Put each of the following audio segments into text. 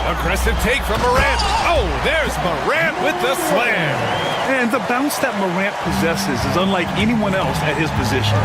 Aggressive take from Morant. Oh, there's Morant with the slam. And the bounce that Morant possesses is unlike anyone else at his position.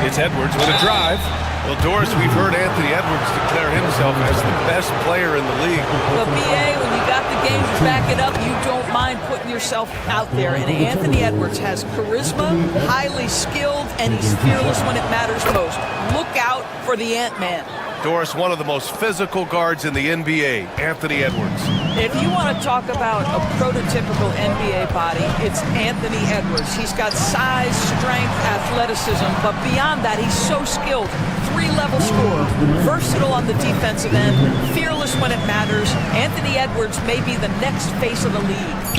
It's Edwards with a drive. Well, Doris, we've heard Anthony Edwards declare himself as the best player in the league. But, BA, when you got the game to back it up, you don't mind putting yourself out there. And Anthony Edwards has charisma, highly skilled, and he's fearless when it matters most. Look out for the Ant-Man. Doris, one of the most physical guards in the NBA, Anthony Edwards. If you want to talk about a prototypical NBA body, it's Anthony Edwards. He's got size, strength, athleticism, but beyond that, he's so skilled. Three-level scorer, versatile on the defensive end, fearless when it matters. Anthony Edwards may be the next face of the league.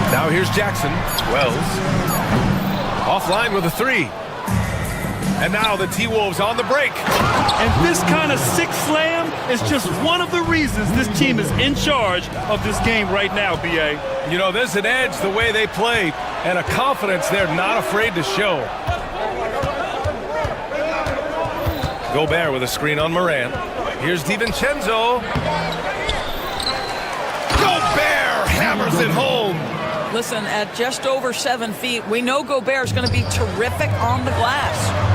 Now here's Jackson. Wells. Offline with a three. And now the T-Wolves on the break. And this kind of sick slam is just one of the reasons this team is in charge of this game right now, B.A. You know, there's an edge the way they play and a confidence they're not afraid to show. Gobert with a screen on Morant. Here's DiVincenzo. Gobert hammers it home. Listen, at just over 7 feet, we know Gobert is going to be terrific on the glass.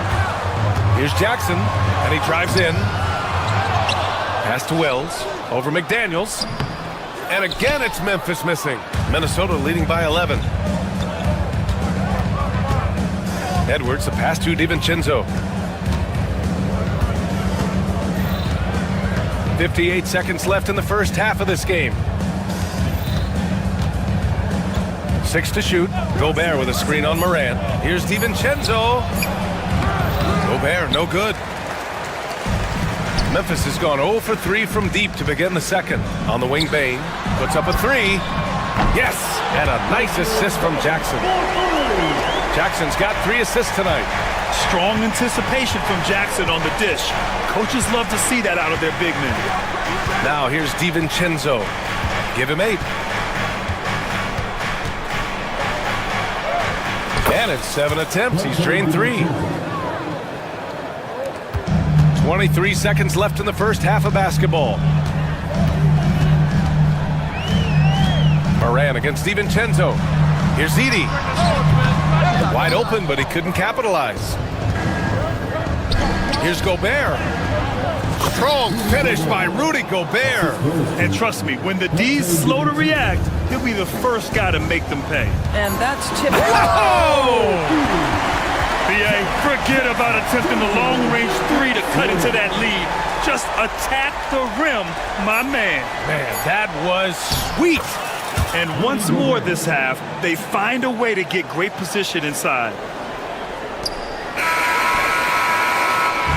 Here's Jackson, and he drives in. Pass to Wells, over McDaniels. And again, it's Memphis missing. Minnesota leading by 11. Edwards, a pass to DiVincenzo. 58 seconds left in the first half of this game. 6 to shoot. Gobert with a screen on Morant. Here's DiVincenzo. Gobert, no good. Memphis has gone 0 for 3 from deep to begin the second. On the wing, Bain puts up a three. Yes, and a nice assist from Jackson. Jackson's got 3 assists tonight. Strong anticipation from Jackson on the dish. Coaches love to see that out of their big men. Now here's DiVincenzo. Give him 8. And it's 7 attempts. He's drained 3. 23 seconds left in the first half of basketball. Morant against DiVincenzo. Here's Edey. Wide open, but he couldn't capitalize. Here's Gobert. Strong finish by Rudy Gobert. And trust me, when the D's slow to react, he'll be the first guy to make them pay. And that's typical. Oh! B.A., forget about attempting the long-range 3 to cut into that lead. Just attack the rim, my man. Man, that was sweet. And once more this half, they find a way to get great position inside.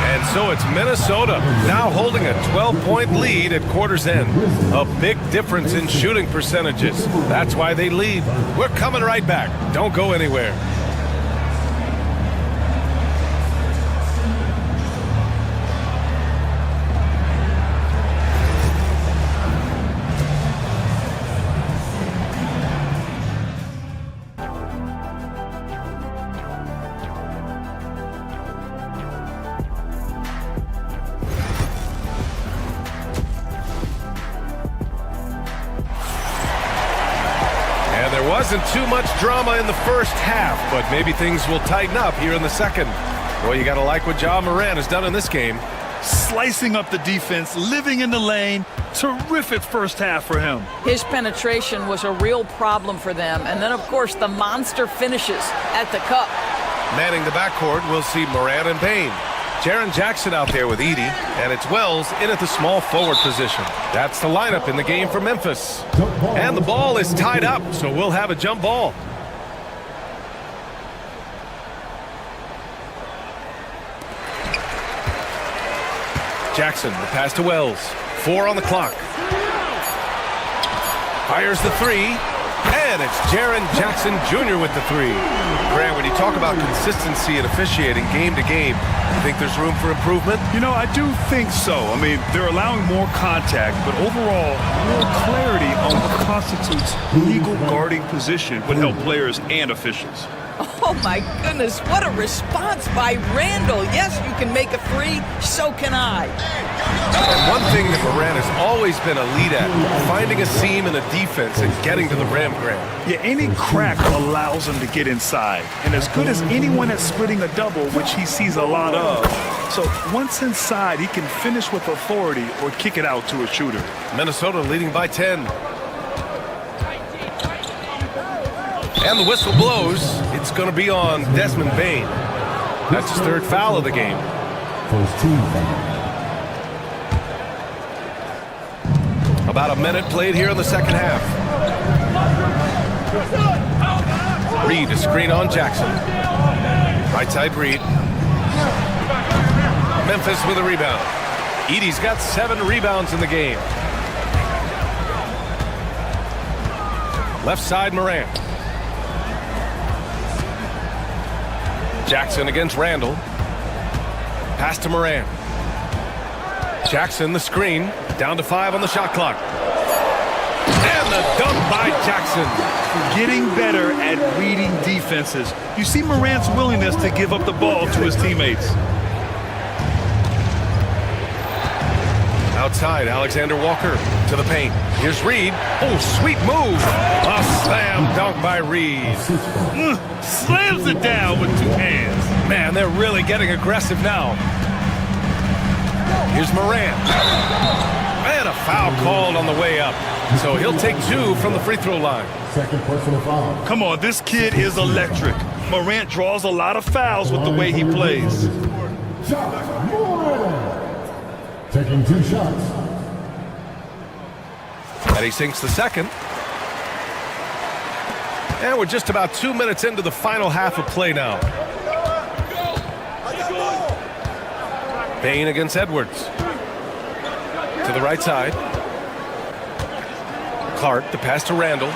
And so it's Minnesota now holding a 12-point lead at quarter's end. A big difference in shooting percentages. That's why they lead. We're coming right back. Don't go anywhere. Wasn't too much drama in the first half, but maybe things will tighten up here in the second. Well, you got to like what Ja Morant has done in this game. Slicing up the defense, living in the lane. Terrific first half for him. His penetration was a real problem for them. And then, of course, the monster finishes at the cup. Manning the backcourt, we'll see Morant and Bain. Jaren Jackson out there with Edey, and it's Wells in at the small forward position. That's the lineup in the game for Memphis. And the ball is tied up, so we'll have a jump ball. Jackson, the pass to Wells. 4 on the clock. Fires the 3. And it's Jaren Jackson Jr. with the 3. Grant, when you talk about consistency and officiating game to game, you think there's room for improvement? You know, I do think so. I mean, they're allowing more contact, but overall, more clarity on what constitutes legal guarding position would help players and officials. Oh, my goodness. What a response by Randall. Yes, you can make a 3. So can I. And thing that Morant has always been a lead at, finding a seam in the defense and getting to the rim, Grant. Yeah, any crack allows him to get inside. And as good as anyone at splitting a double, which he sees a lot of. So once inside, he can finish with authority or kick it out to a shooter. Minnesota leading by 10. And the whistle blows. It's going to be on Desmond Bane. That's his third foul of the game. First team foul. About a minute played here in the second half. Reed, a screen on Jackson. Right side Reed. Memphis with a rebound. Edey's got 7 rebounds in the game. Left side Morant. Jackson against Randall. Pass to Morant. Jackson the screen. Down to 5 on the shot clock. And the dunk by Jackson. Getting better at reading defenses. You see Morant's willingness to give up the ball to his teammates. Outside, Alexander Walker to the paint. Here's Reed. Oh, sweet move. A slam dunk by Reed. Slams it down with 2 hands. Man, they're really getting aggressive now. Here's Morant. And a foul called on the way up. So he'll take 2 from the free throw line. Second personal foul. Come on, this kid is electric. Morant draws a lot of fouls with the way he plays. Shot. Taking 2 shots. And he sinks the second. And we're just about 2 minutes into the final half of play now. Bane against Edwards. To the right side. Clark, the pass to Randall.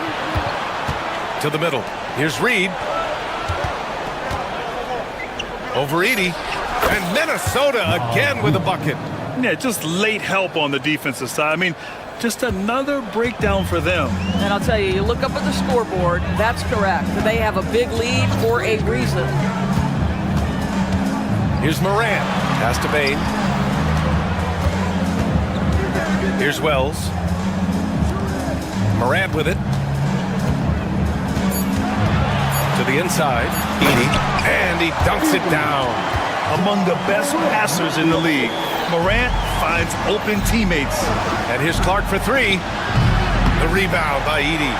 To the middle. Here's Reed. Over Edey. And Minnesota again with a bucket. Yeah, just late help on the defensive side. I mean, just another breakdown for them. And I'll tell you, you look up at the scoreboard, that's correct. They have a big lead for a reason. Here's Morant. Pass to Bane. Here's Wells. Morant with it. To the inside. Edey. And he dunks it down. Among the best passers in the league. Morant finds open teammates. And here's Clark for 3. The rebound by Edey.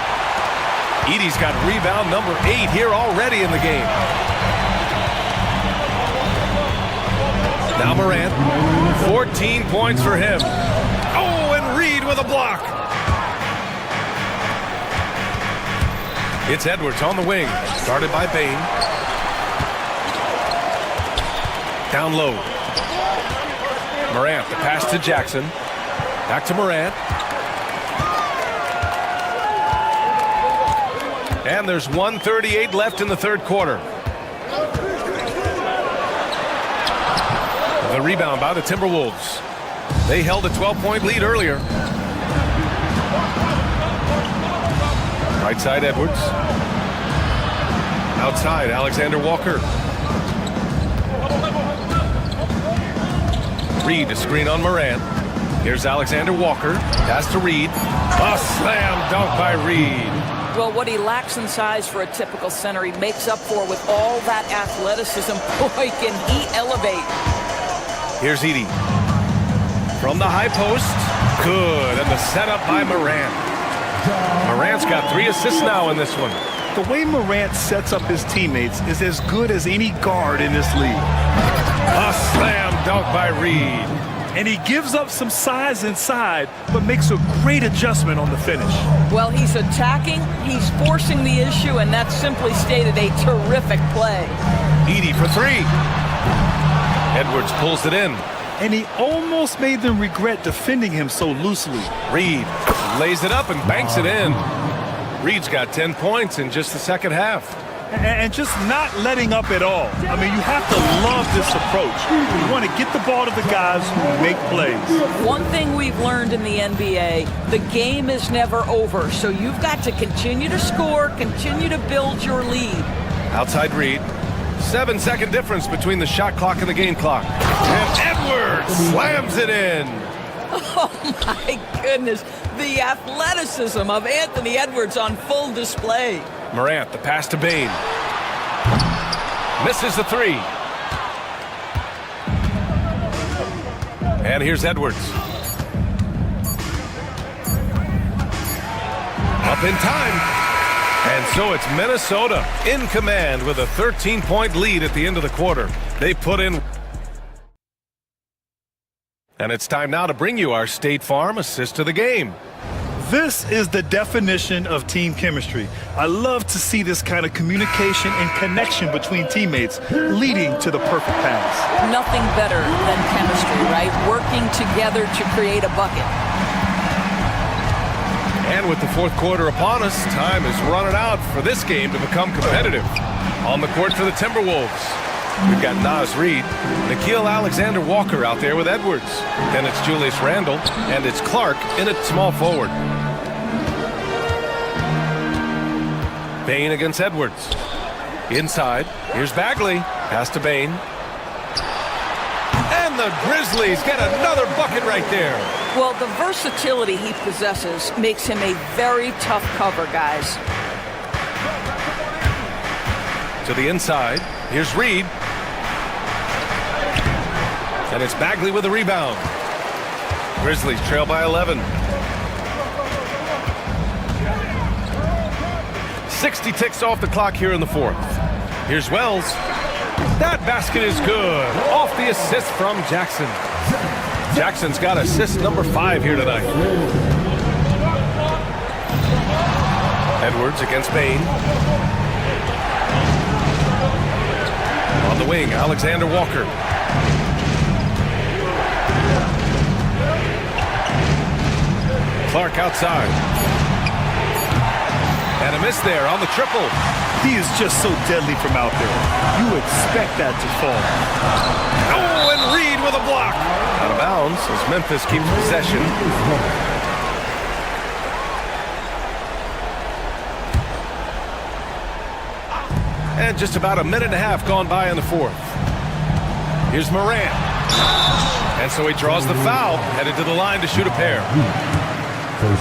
Edey's got rebound number 8 here already in the game. Now Morant. 14 points for him. Oh, and Reed with a block. It's Edwards on the wing. Started by Bane. Down low. Morant, the pass to Jackson. Back to Morant. And there's 1:38 left in the third quarter. The rebound by the Timberwolves. They held a 12-point lead earlier. Right side Edwards. Outside Alexander Walker. Reed, a screen on Morant. Here's Alexander Walker. Pass to Reed. A slam dunk by Reed. Well, what he lacks in size for a typical center, he makes up for with all that athleticism. Boy, can he elevate. Here's Edey. From the high post. Good. And the setup by Morant. Morant's got 3 assists now in this one. The way Morant sets up his teammates is as good as any guard in this league. A slam dunk by Reed. And he gives up some size inside, but makes a great adjustment on the finish. Well, he's attacking, he's forcing the issue, and that's simply stated a terrific play. Edey for 3. Edwards pulls it in. And he almost made them regret defending him so loosely. Reed lays it up and banks it in. Reed's got 10 points in just the second half. And just not letting up at all. I mean, you have to love this approach. You want to get the ball to the guys who make plays. One thing we've learned in the NBA, the game is never over. So you've got to continue to score, continue to build your lead. Outside Reed. 7-second difference between the shot clock and the game clock. And Edwards slams it in. Oh, my goodness. The athleticism of Anthony Edwards on full display. Morant, the pass to Bain. Misses the three. And here's Edwards. Up in time. And so it's Minnesota in command with a 13-point lead at the end of the quarter. They put in. And it's time now to bring you our State Farm assist of the game. This is the definition of team chemistry. I love to see this kind of communication and connection between teammates leading to the perfect pass. Nothing better than chemistry, right? Working together to create a bucket. And with the fourth quarter upon us, time is running out for this game to become competitive. On the court for the Timberwolves, we've got Naz Reid, Nickeil Alexander-Walker out there with Edwards. Then it's Julius Randle, and it's Clark in at small forward. Bain against Edwards. Inside, here's Bagley. Pass to Bain. And the Grizzlies get another bucket right there. Well, the versatility he possesses makes him a very tough cover, guys. To the inside, here's Reid. And it's Bagley with the rebound. Grizzlies trail by 11. 60 ticks off the clock here in the fourth. Here's Wells. That basket is good. Off the assist from Jackson. Jackson's got assist number 5 here tonight. Edwards against Bain. On the wing, Alexander Walker. Clark outside. And a miss there on the triple. He is just so deadly from out there. You expect that to fall. Oh, and Reid with a block. Out of bounds as Memphis keeps possession. And just about a minute and a half gone by in the fourth. Here's Morant. And so he draws the foul, headed to the line to shoot a pair.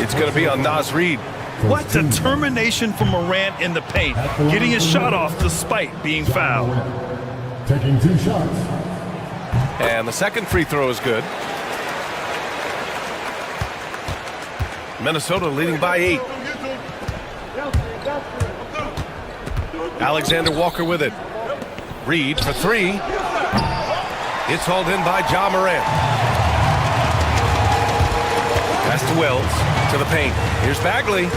It's going to be on Naz Reid. What determination from Morant in the paint, getting his shot off despite being fouled. Taking 2 shots. And the second free throw is good. Minnesota leading by 8. Alexander Walker with it. Reid for 3. It's hauled in by Ja Morant. Pass to Wells, to the paint. Here's Bagley.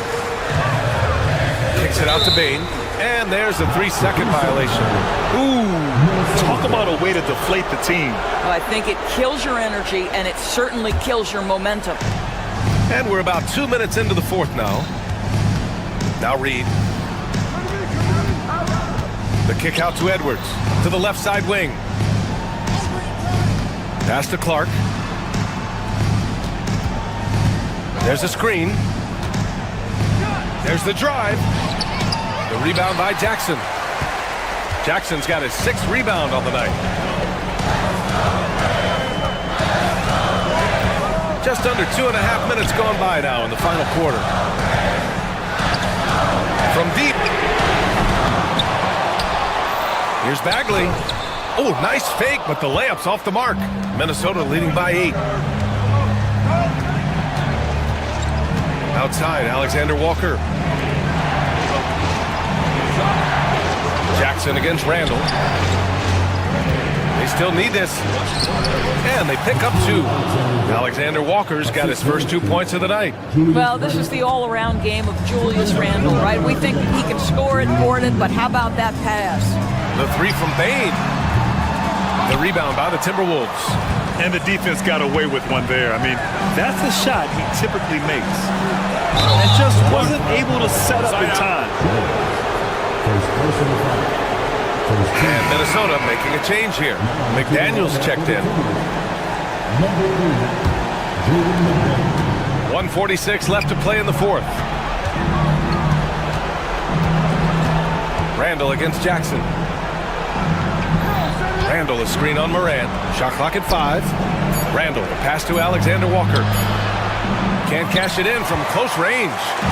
Kicks it out to Bain. And there's a 3-second violation. Ooh, talk about a way to deflate the team. Well, I think it kills your energy, and it certainly kills your momentum. And we're about 2 minutes into the fourth now. Now Reid. The kick out to Edwards. To the left side wing. Pass to Clark. There's a screen. There's the drive. The rebound by Jackson. Jackson's got his 6th rebound on the night. Just under 2.5 minutes gone by now in the final quarter. From deep. Here's Bagley. Oh, nice fake, but the layup's off the mark. Minnesota leading by 8. Outside, Alexander Walker. Jackson against Randle. They still need this. And they pick up 2. Alexander Walker's got his first 2 points of the night. Well, this is the all-around game of Julius Randle, right? We think he can score it, board it, but how about that pass? The 3 from Bain. The rebound by the Timberwolves. And the defense got away with one there. I mean, that's the shot he typically makes. And just wasn't able to set up in time. And Minnesota making a change here. McDaniels checked in. 1:46 left to play in the fourth. Randle against Jackson. Randle, a screen on Morant. Shot clock at 5. Randall, the pass to Alexander Walker. Can't cash it in from close range.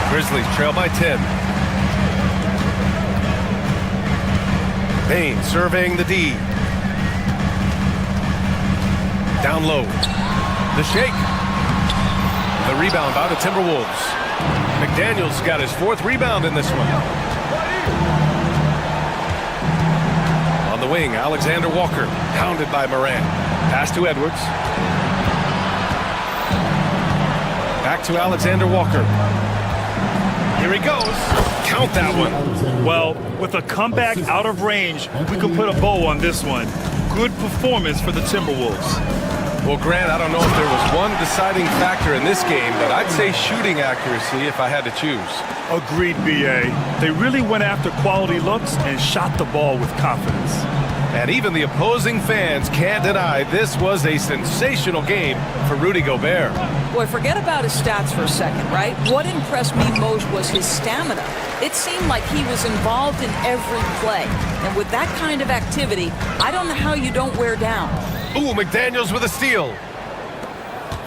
Grizzlies trail by 10. Payne surveying the D. Down low. The shake. The rebound by the Timberwolves. McDaniels got his 4th rebound in this one. On the wing, Alexander Walker, hounded by Morant. Pass to Edwards. Back to Alexander Walker. Here he goes. Count that one. Well, with a comeback out of range, we can put a bow on this one. Good performance for the Timberwolves. Well, Grant, I don't know if there was one deciding factor in this game, but I'd say shooting accuracy if I had to choose. Agreed, B.A. They really went after quality looks and shot the ball with confidence. And even the opposing fans can't deny this was a sensational game for Rudy Gobert. Boy, forget about his stats for a second, right? What impressed me most was his stamina. It seemed like he was involved in every play. And with that kind of activity, I don't know how you don't wear down. Ooh, McDaniels with a steal.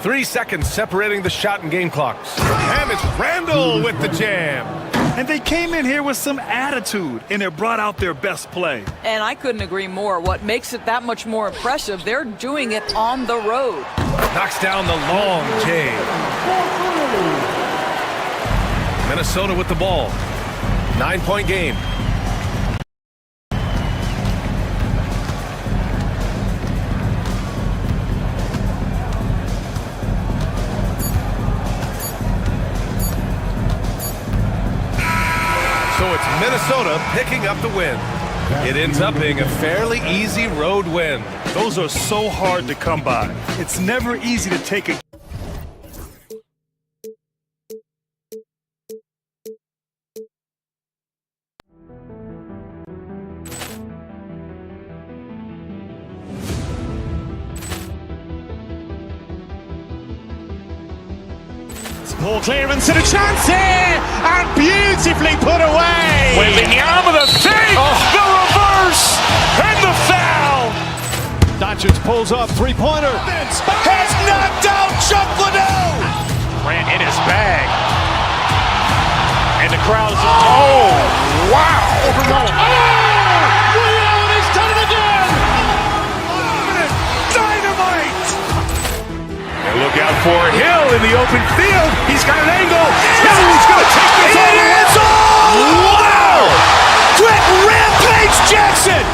3 seconds separating the shot and game clocks. And it's Randall with the jam. And they came in here with some attitude, and it brought out their best play. And I couldn't agree more. What makes it that much more impressive, they're doing it on the road. Knocks down the long J. Minnesota with the ball. 9-point game. So it's Minnesota picking up the win. It ends up being a fairly easy road win. Those are so hard to come by. It's never easy to take a Ball clearance and a chance here, and beautifully put away. Wembanyama the fake, the reverse, and the foul. Doncic pulls up, three-pointer. Has knocked out Chuck Liddell. Grant in his bag. And the crowd is, oh, wow. He's done it again. Dynamite. And look out for Hill in the open field. He's got an angle. He's going to take this all the way. Wow! Quick Rampage Jackson.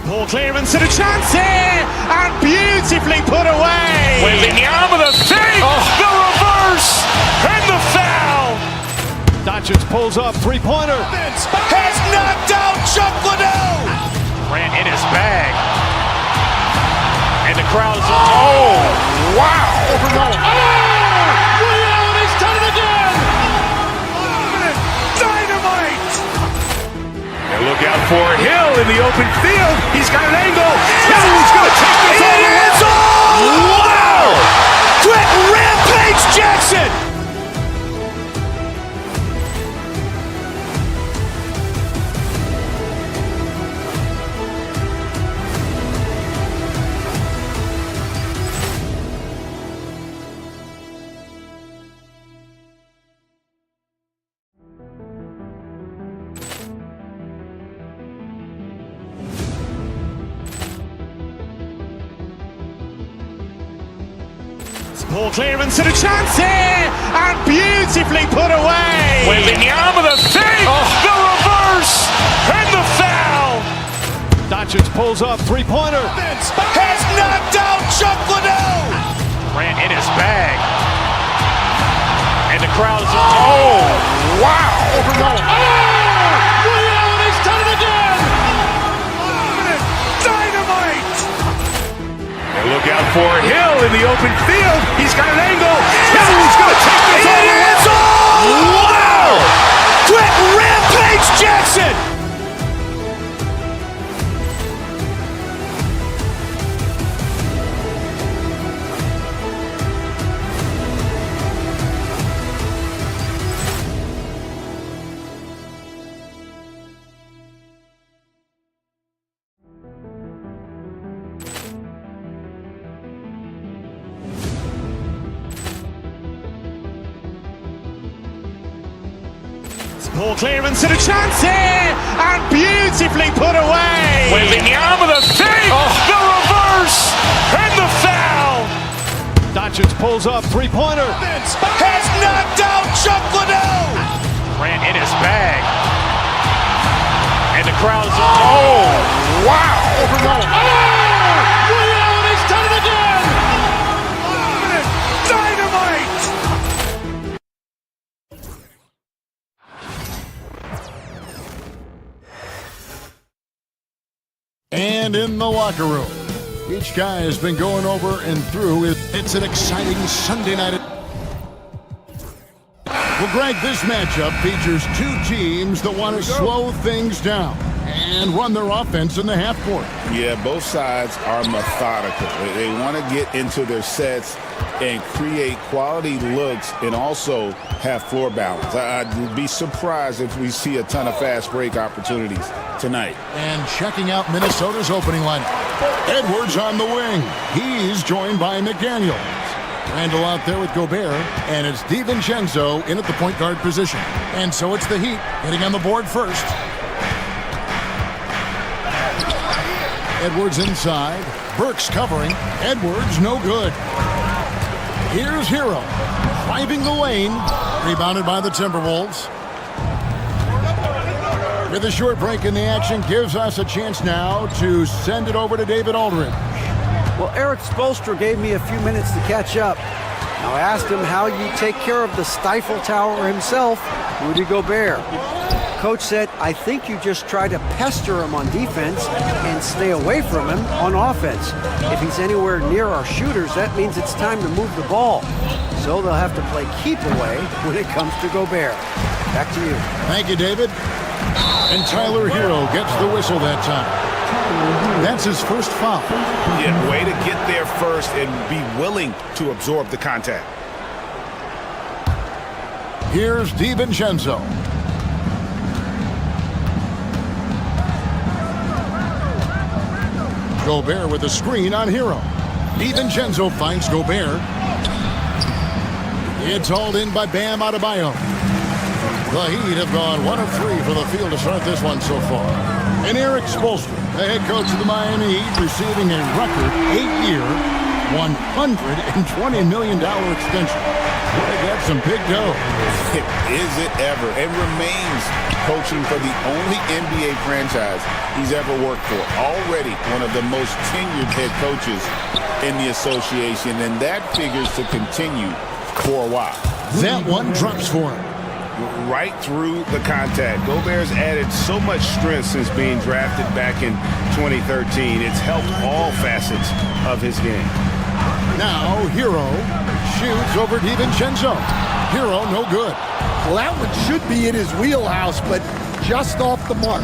Ball clearance and a chance here, and beautifully put away. Wembanyama the fake, the reverse, and the foul. Doncic pulls up, three-pointer. Has knocked out Chuck Liddell. Grant in his bag. And the crowd is, oh, wow. He's done it again. Dynamite. And look out for Hill in the open field. He's got an angle. He's going to take this all the way. Wow! Quick Rampage Jackson. Ball clearance and a chance here, and beautifully put away. Wembanyama the fake, the reverse, and the foul. Doncic pulls up, three-pointer. Has knocked out Chuck Liddell. Grant in his bag. And the crowd is, oh, wow. He's done it again. Dynamite. And look out for Hill in the open field. He's got an angle. He's going to Poor clearance and a chance here, and beautifully put away. With the arm of the fake, the reverse, and the foul. Doncic pulls up, three-pointer. Has knocked out Chuck Liddell. Ran in his bag. And the crowd is, oh, wow. Reality's done it again. Dynamite. And in the locker room, each guy has been going over and through. It's an exciting Sunday night. Well, Greg, this matchup features two teams that want to slow things down and run their offense in the half court. Yeah, both sides are methodical. They want to get into their sets and create quality looks and also have floor balance. I'd be surprised if we see a ton of fast break opportunities tonight. And checking out Minnesota's opening lineup, Edwards on the wing. He's joined by McDaniels. Randall out there with Gobert, and it's DiVincenzo in at the point guard position. And so it's the Heat getting on the board first. Edwards inside. Burks covering. Edwards no good. Here's Hero driving the lane. Rebounded by the Timberwolves. With a short break in the action, gives us a chance now to send it over to David Aldridge. Well, Eric Spoelstra gave me a few minutes to catch up. Now, I asked him how you take care of the Stifle Tower himself, Rudy Gobert. Coach said, I think you just try to pester him on defense and stay away from him on offense. If he's anywhere near our shooters, that means it's time to move the ball. So they'll have to play keep away when it comes to Gobert. Back to you. Thank you, David. And Tyler Hero gets the whistle that time. That's his first foul. Yeah, way to get there first and be willing to absorb the contact. Here's DiVincenzo. Gobert with a screen on Hero. DiVincenzo finds Gobert. It's hauled in by Bam Adebayo. The Heat have gone 1 of 3 for the field to start this one so far. And Eric Spoelstra, the head coach of the Miami Heat, receiving a record 8-year, $120 million extension. They got some big dough. Is it ever? And remains coaching for the only NBA franchise he's ever worked for. Already one of the most tenured head coaches in the association, and that figures to continue for a while. That one drops for him. Right through the contact. Gobert's added so much strength since being drafted back in 2013. It's helped all facets of his game. Now Hero shoots over DiVincenzo. Hero no good. Well, that one should be in his wheelhouse, but just off the mark.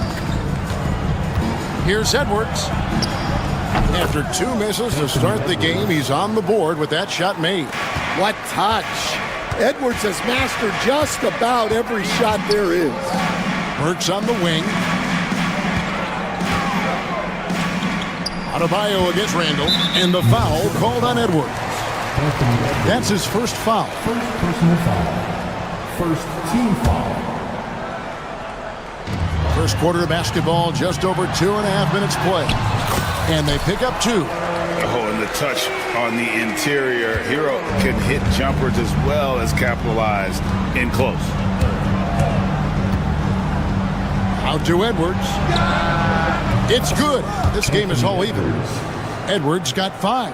Here's Edwards. After 2 misses to start the game, he's on the board with that shot made. What touch. Edwards has mastered just about every shot there is. Burks on the wing. Adebayo against Randall, and the foul called on Edwards. That's his first foul. First personal foul. First team foul. First quarter of basketball, just over 2.5 minutes play. And they pick up 2. Oh, and the touch on the interior. Hero can hit jumpers as well as capitalize in close. Out to Edwards. It's good. This game is all even. Edwards got 5.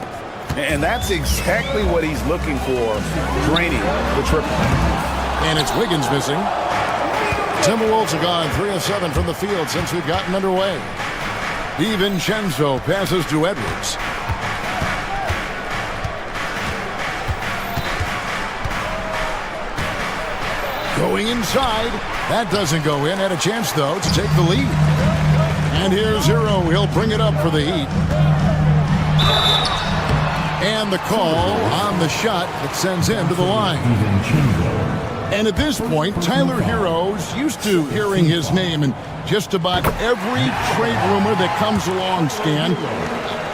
And that's exactly what he's looking for, draining the triple. And it's Wiggins missing. Timberwolves have gone 3 of 7 from the field since we've gotten underway. DiVincenzo passes to Edwards. Going inside. That doesn't go in. Had a chance, though, to take the lead. And here's Hero. He'll bring it up for the Heat. And the call on the shot that sends him to the line. And at this point, Tyler Hero's used to hearing his name in just about every trade rumor that comes along, Stan.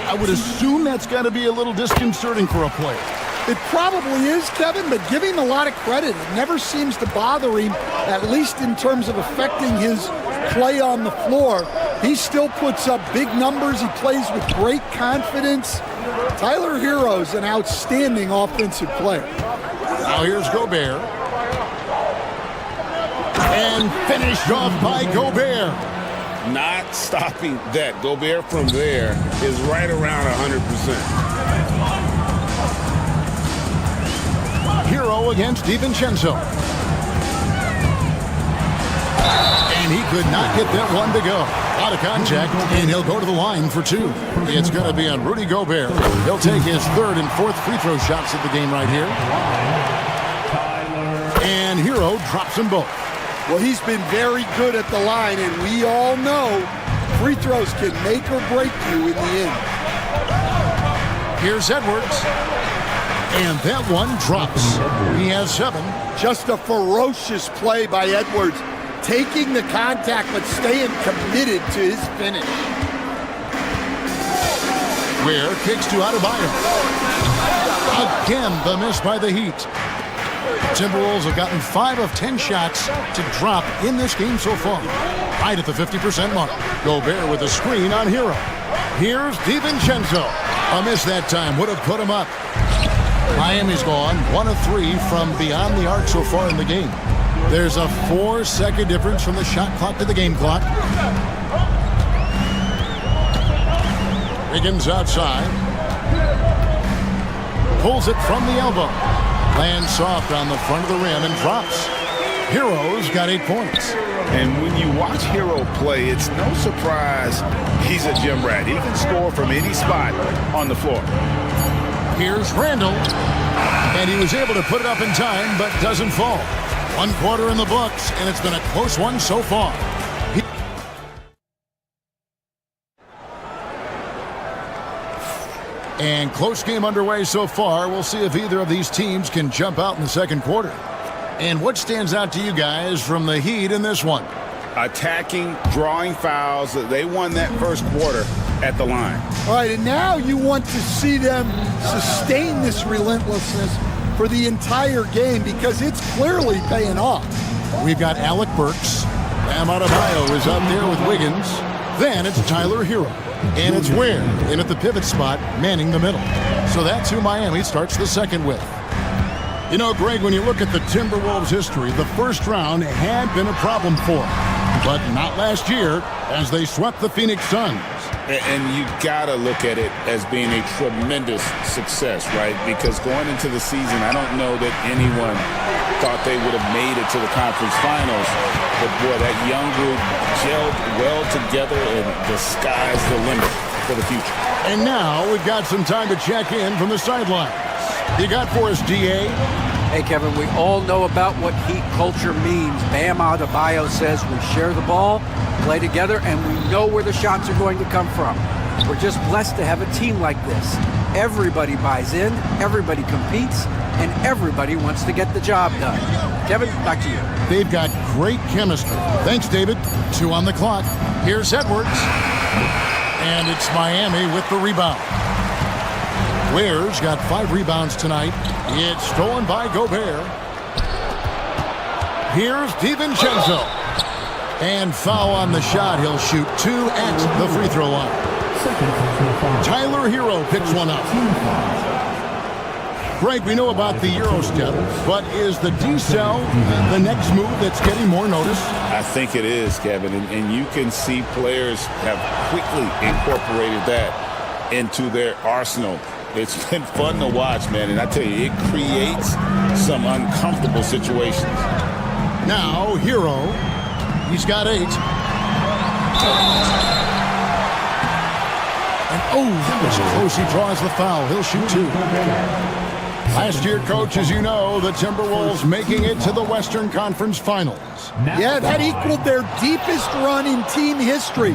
I would assume that's got to be a little disconcerting for a player. It probably is, Kevin, but give him a lot of credit. It never seems to bother him, at least in terms of affecting his play on the floor. He still puts up big numbers. He plays with great confidence. Tyler Hero's an outstanding offensive player. Now here's Gobert. And finished off by Gobert. Not stopping that. Gobert from there is right around 100%. Hero against DiVincenzo. And he could not get that one to go. Out of contact, and he'll go to the line for two. It's going to be on Rudy Gobert. He'll take his third and fourth free throw shots of the game right here. And Hero drops them both. Well, he's been very good at the line, and we all know free throws can make or break you in the end. Here's Edwards. And that one drops. He has 7. Just a ferocious play by Edwards. Taking the contact, but staying committed to his finish. Ware kicks to Adebayo. Again, the miss by the Heat. Timberwolves have gotten 5 of 10 shots to drop in this game so far. Right at the 50% mark. Gobert with a screen on Hero. Here's DiVincenzo. A miss that time. Would have put him up. Miami's gone 1 of 3 from beyond the arc so far in the game. There's a 4-second difference from the shot clock to the game clock. Wiggins outside. Pulls it from the elbow. Lands soft on the front of the rim and drops. Hero's got 8 points. And when you watch Hero play, it's no surprise he's a gym rat. He can score from any spot on the floor. Here's Randall. And he was able to put it up in time, but doesn't fall. 1 quarter in the books, and it's been a close one so far. And close game underway so far. We'll see if either of these teams can jump out in the second quarter. And what stands out to you guys from the Heat in this one? Attacking, drawing fouls. They won that first quarter at the line. All right, and now you want to see them sustain this relentlessness for the entire game because it's clearly paying off. We've got Alec Burks. Bam Adebayo is up there with Wiggins. Then it's Tyler Hero. And it's Ware in at the pivot spot, manning the middle. So that's who Miami starts the second with. You know, Greg, when you look at the Timberwolves' history, the first round had been a problem for them. But not last year, as they swept the Phoenix Suns. And you gotta look at it as being a tremendous success, right? Because going into the season, I don't know that anyone thought they would have made it to the conference finals. But boy, that young group gelled well together, and the sky's the limit for the future. And now we've got some time to check in from the sidelines. You got for us, DA? Hey, Kevin, we all know about what Heat culture means. Bam Adebayo says we share the ball, play together, and we know where the shots are going to come from. We're just blessed to have a team like this. Everybody buys in, everybody competes, and everybody wants to get the job done. Kevin, back to you. They've got great chemistry. Thanks, David. 2 on the clock. Here's Edwards. And it's Miami with the rebound. Ware's got 5 rebounds tonight. It's stolen by Gobert. Here's DiVincenzo. And foul on the shot. He'll shoot 2 at the free throw line. Tyler Hero picks one up. Greg, we know about the Euro step, but is the D-cell the next move that's getting more notice? I think it is, Kevin, and you can see players have quickly incorporated that into their arsenal. It's been fun to watch, man, and I tell you, it creates some uncomfortable situations. Now, Hero, he's got 8. And that was close. He draws the foul. He'll shoot 2. Last year, Coach, as you know, the Timberwolves making it to the Western Conference Finals. Yeah, that equaled their deepest run in team history,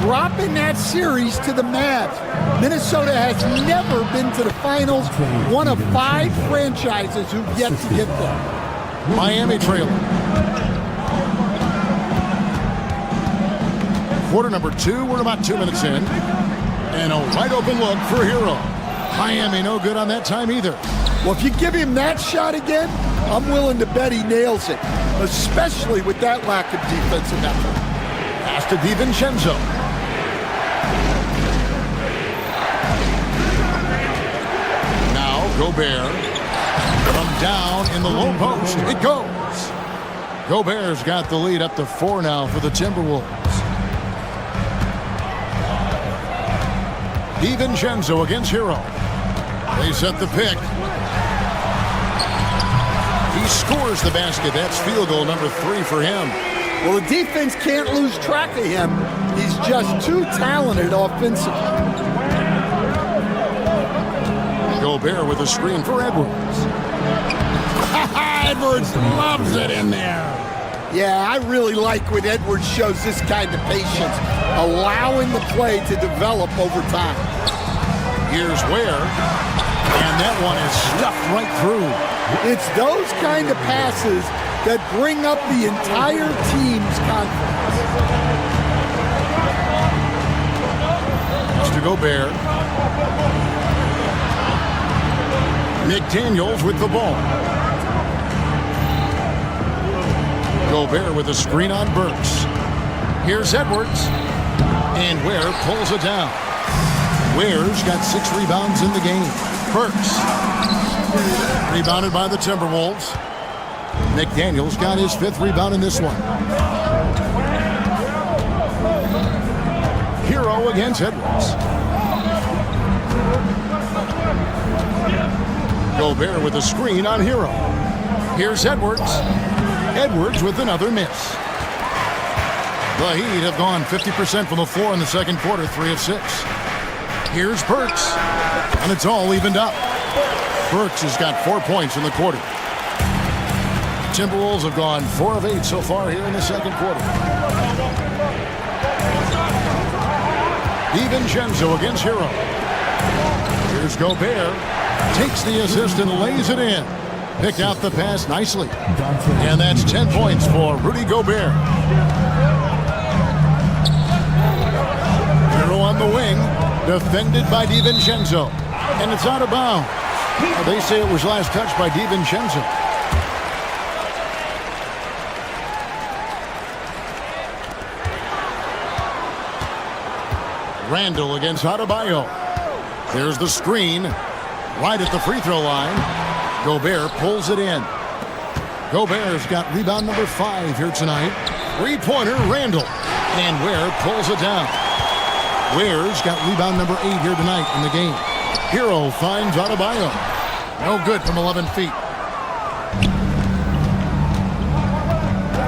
dropping that series to the Mavs. Minnesota has never been to the finals, one of 5 franchises who've yet to get there. Miami trailing. Quarter number 2, we're about 2 minutes in. And a wide open look for Hero. Miami no good on that time either. Well, if you give him that shot again, I'm willing to bet he nails it, especially with that lack of defensive effort. Pass to DiVincenzo. Now Gobert from down in the low post. It goes. Gobert's got the lead up to 4 now for the Timberwolves. DiVincenzo against Hero. They set the pick. He scores the basket. That's field goal number 3 for him. Well, the defense can't lose track of him. He's just too talented offensively. Gobert with a screen for Edwards. Edwards loves it in there. Yeah, I really like when Edwards shows this kind of patience, allowing the play to develop over time. Here's Ware, and that one is stuffed right through. It's those kind of passes that bring up the entire team's confidence. To Gobert. McDaniels with the ball. Gobert with a screen on Burks. Here's Edwards. And Ware pulls it down. Ware's got 6 rebounds in the game. Burks. Rebounded by the Timberwolves. McDaniels got his 5th rebound in this one. Hero against Edwards. Gobert with a screen on Hero. Here's Edwards. Edwards with another miss. The Heat have gone 50% from the floor in the second quarter, 3 of 6. Here's Burks, and it's all evened up. Burks has got 4 points in the quarter. Timberwolves have gone 4 of 8 so far here in the second quarter. DiVincenzo against Hero. Here's Gobert. Takes the assist and lays it in. Picked out the pass nicely. And that's 10 points for Rudy Gobert. Hero on the wing. Defended by DiVincenzo. And it's out of bounds. They say it was last touched by DiVincenzo. Randall against Adebayo. There's the screen. Right at the free throw line. Gobert pulls it in. Gobert's got rebound number 5 here tonight. 3-pointer, Randall. And Ware pulls it down. Ware's got rebound number 8 here tonight in the game. Hero finds Adebayo. No good from 11 feet.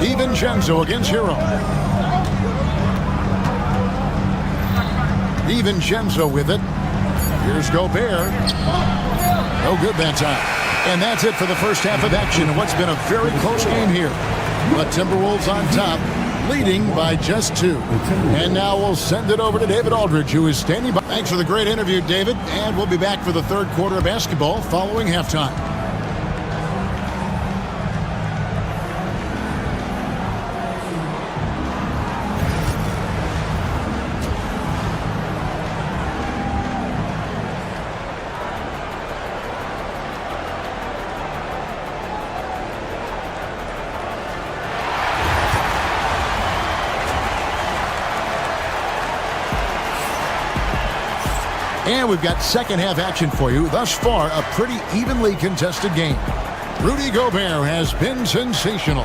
DiVincenzo against Hero. DiVincenzo with it. Here's Gobert. No good that time. And that's it for the first half of action. What's been a very close game here. The Timberwolves on top, leading by just 2. And now we'll send it over to David Aldridge, who is standing by. Thanks for the great interview, David. And we'll be back for the third quarter of basketball following halftime. And we've got second half action for you. Thus far, a pretty evenly contested game. Rudy Gobert has been sensational.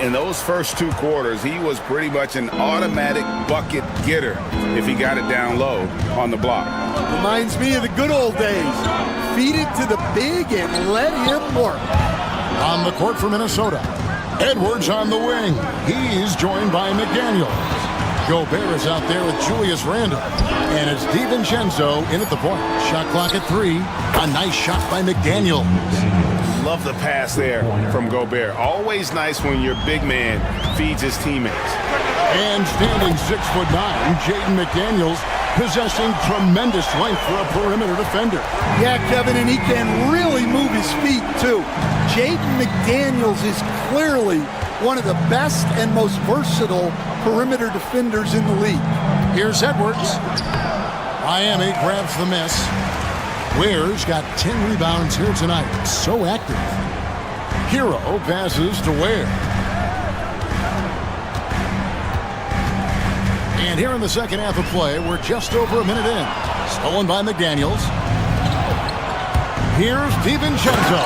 In those first 2 quarters, he was pretty much an automatic bucket getter if he got it down low on the block. Reminds me of the good old days. Feed it to the big and let him work. On the court for Minnesota, Edwards on the wing. He's joined by McDaniels. Gobert is out there with Julius Randle. And it's DiVincenzo in at the point. Shot clock at 3. A nice shot by McDaniels. Love the pass there from Gobert. Always nice when your big man feeds his teammates. And standing 6'9", Jaden McDaniels, possessing tremendous length for a perimeter defender. Yeah, Kevin, and he can really move his feet, too. Jaden McDaniels is clearly one of the best and most versatile perimeter defenders in the league. Here's Edwards. Miami grabs the miss. Ware's got 10 rebounds here tonight. So active. Hero passes to Ware. And here in the second half of play, we're just over a minute in. Stolen by McDaniels. Here's DiVincenzo.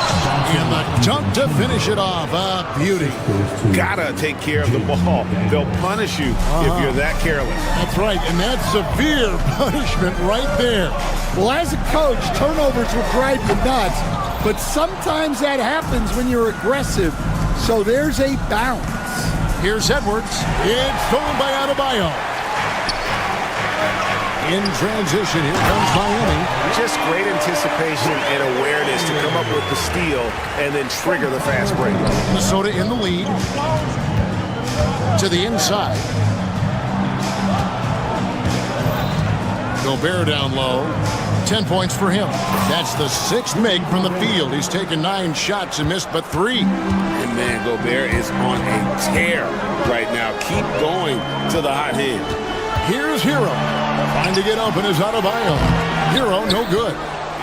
And the dunk to finish it off. A beauty. Gotta take care of the ball. They'll punish you if you're that careless. That's right, and that's severe punishment right there. Well, as a coach, turnovers will drive you nuts, but sometimes that happens when you're aggressive. So there's a balance. Here's Edwards. It's stolen by Adebayo. In transition, here comes Miami. Just great anticipation and awareness to come up with the steal and then trigger the fast break. Minnesota in the lead. To the inside. Gobert down low. 10 points for him. That's the 6th make from the field. He's taken 9 shots and missed but 3. And man, Gobert is on a tear right now. Keep going to the hot hand. Here's Hero. Trying to get open is Adebayo. Hero, no good.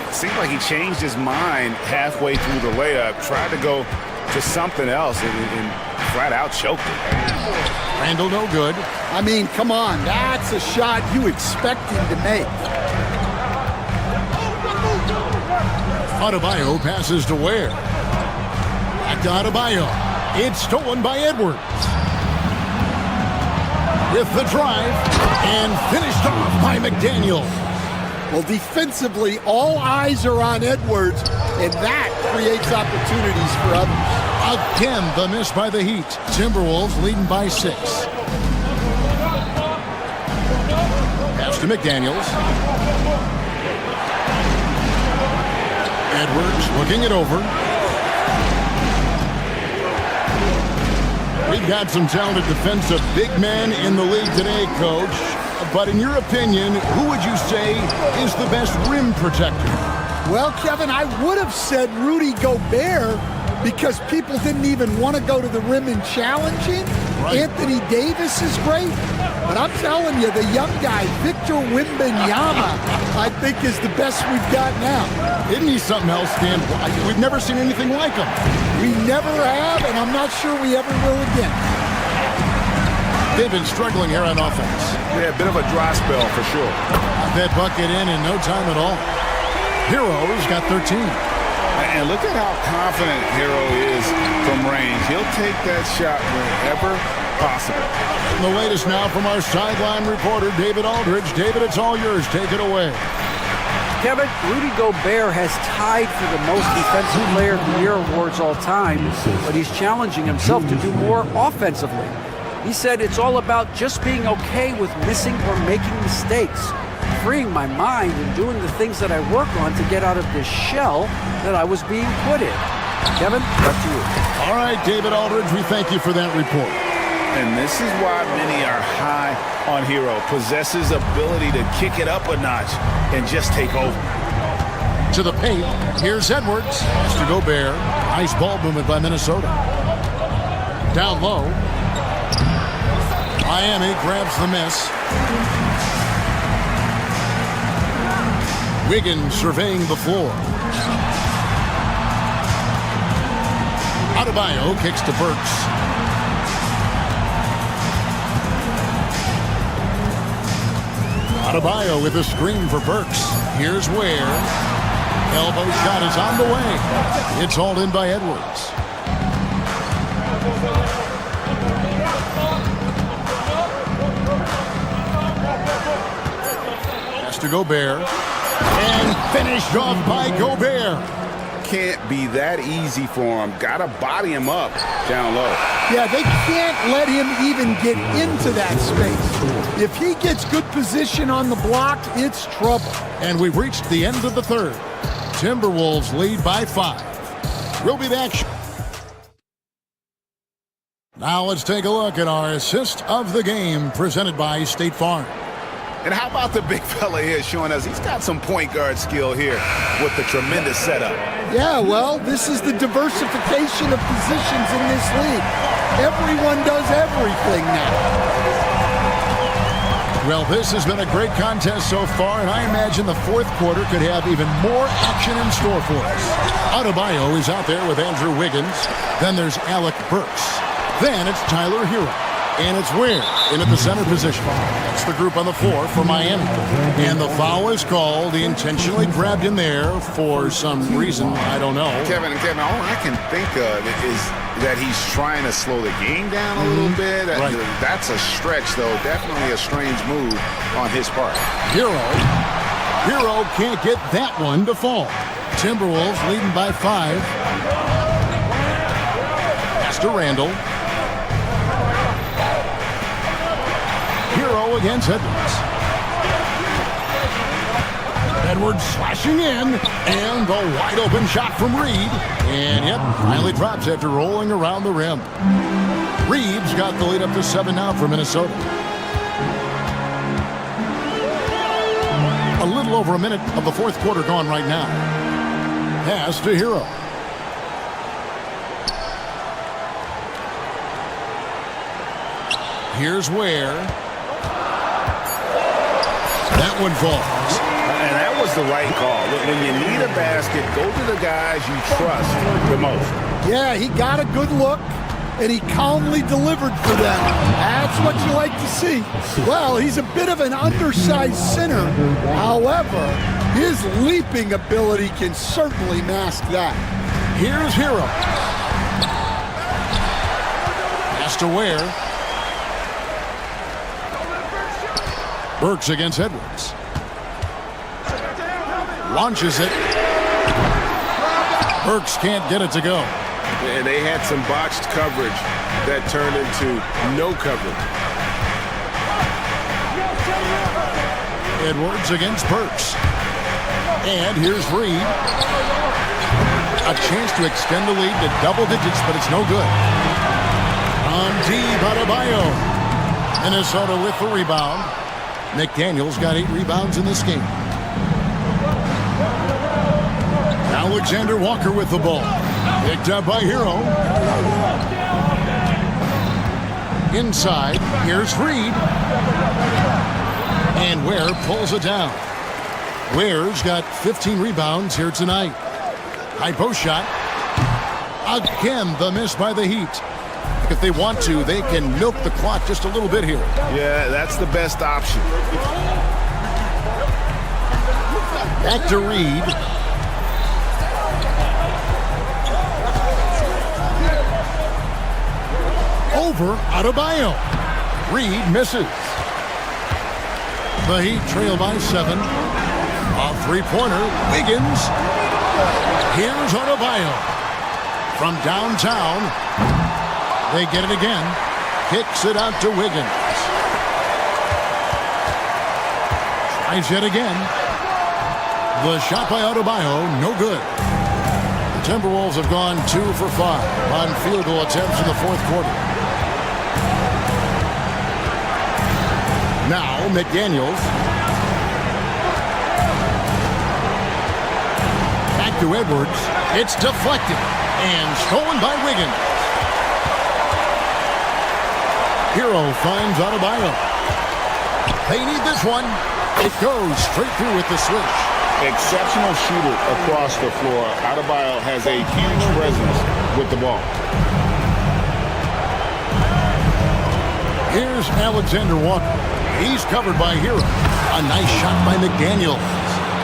It seemed like he changed his mind halfway through the layup, tried to go to something else, and flat out choked it. Randall, no good. I mean, come on. That's a shot you expect him to make. Adebayo passes to Ware. Back to Adebayo. It's stolen by Edwards. With the drive, and finished off by McDaniel. Well, defensively, all eyes are on Edwards, and that creates opportunities for others. Again, the miss by the Heat. Timberwolves leading by 6. Pass to McDaniels. Edwards looking it over. We've got some talented defensive big men in the league today, Coach. But in your opinion, who would you say is the best rim protector? Well, Kevin, I would have said Rudy Gobert because people didn't even want to go to the rim and challenge him. Right. Anthony Davis is great. But I'm telling you, the young guy, Victor Wembanyama, I think is the best we've got now. Isn't he something else, Dan? We've never seen anything like him. We never have, and I'm not sure we ever will again. They've been struggling here on offense. Yeah, a bit of a dry spell for sure. That bucket in no time at all. Hero's got 13. And look at how confident Hero is from range. He'll take that shot whenever possible. And the latest now from our sideline reporter, David Aldridge. David, it's all yours. Take it away. Kevin, Rudy Gobert has tied for the most Defensive Player of the Year awards all time, but he's challenging himself to do more offensively. He said it's all about just being okay with missing or making mistakes, freeing my mind and doing the things that I work on to get out of this shell that I was being put in. Kevin, back to you. All right, David Aldridge, we thank you for that report. And this is why many are high on Hero. Possesses ability to kick it up a notch and just take over. To the paint, here's Edwards. Has to Gobert. Nice ball movement by Minnesota. Down low. Miami grabs the miss. Wiggins surveying the floor. Adebayo kicks to Burks. Adebayo with a screen for Burks. Here's Ware. Elbow shot is on the way. It's hauled in by Edwards. Has to Gobert. And finished off by Gobert. Can't be that easy for him. Gotta body him up down low. Yeah, they can't let him even get into that space. If he gets good position on the block, it's trouble. And we've reached the end of the third. Timberwolves lead by 5. We'll be back. Now let's take a look at our assist of the game presented by State Farm. And how about the big fella here showing us he's got some point guard skill here with the tremendous setup. Yeah, well, this is the diversification of positions in this league. Everyone does everything now. Well, this has been a great contest so far, and I imagine the fourth quarter could have even more action in store for us. Adebayo is out there with Andrew Wiggins. Then there's Alec Burks. Then it's Tyler Hero. And it's Ware in at the center position. That's the group on the floor for Miami. And the foul is called. He intentionally grabbed in there for some reason. I don't know. Kevin, all I can think of is that he's trying to slow the game down a little bit. Right. That's a stretch, though. Definitely a strange move on his part. Hero can't get that one to fall. Timberwolves leading by 5. Pass to Randall. Hero against Edwards. Edwards slashing in, and the wide open shot from Reed. And yep, finally drops after rolling around the rim. Reed's got the lead up to 7 now for Minnesota. A little over a minute of the fourth quarter gone right now. Pass to Hero. Here's Ware. That one falls. And that was the right call. When you need a basket, go to the guys you trust the most. Yeah, he got a good look, and he calmly delivered for them. That's what you like to see. Well, he's a bit of an undersized center. However, his leaping ability can certainly mask that. Here's Hero. Pass to Ware. Burks against Edwards. Launches it. Burks can't get it to go. And they had some botched coverage that turned into no coverage. Edwards against Burks. And here's Reed. A chance to extend the lead to double digits, but it's no good. On deep, Adebayo. Minnesota with the rebound. McDaniel's got 8 rebounds in this game. Alexander Walker with the ball. Picked up by Hero. Inside, here's Reed. And Ware pulls it down. Ware's got 15 rebounds here tonight. High post shot. Again, the miss by the Heat. If they want to, they can milk the clock just a little bit here. Yeah, that's the best option. Back to Reed. Over Adebayo. Reed misses. The Heat trail by 7. A three-pointer. Wiggins. Here's Adebayo. From downtown. They get it again. Kicks it out to Wiggins. Tries yet again. The shot by Adebayo, no good. The Timberwolves have gone 2 for 5 on field goal attempts in the fourth quarter. Now McDaniels. Back to Edwards. It's deflected and stolen by Wiggins. Hero finds Adebayo. They need this one. It goes straight through with the switch. Exceptional shooter across the floor. Adebayo has a huge presence with the ball. Here's Alexander Walker. He's covered by Hero. A nice shot by McDaniel.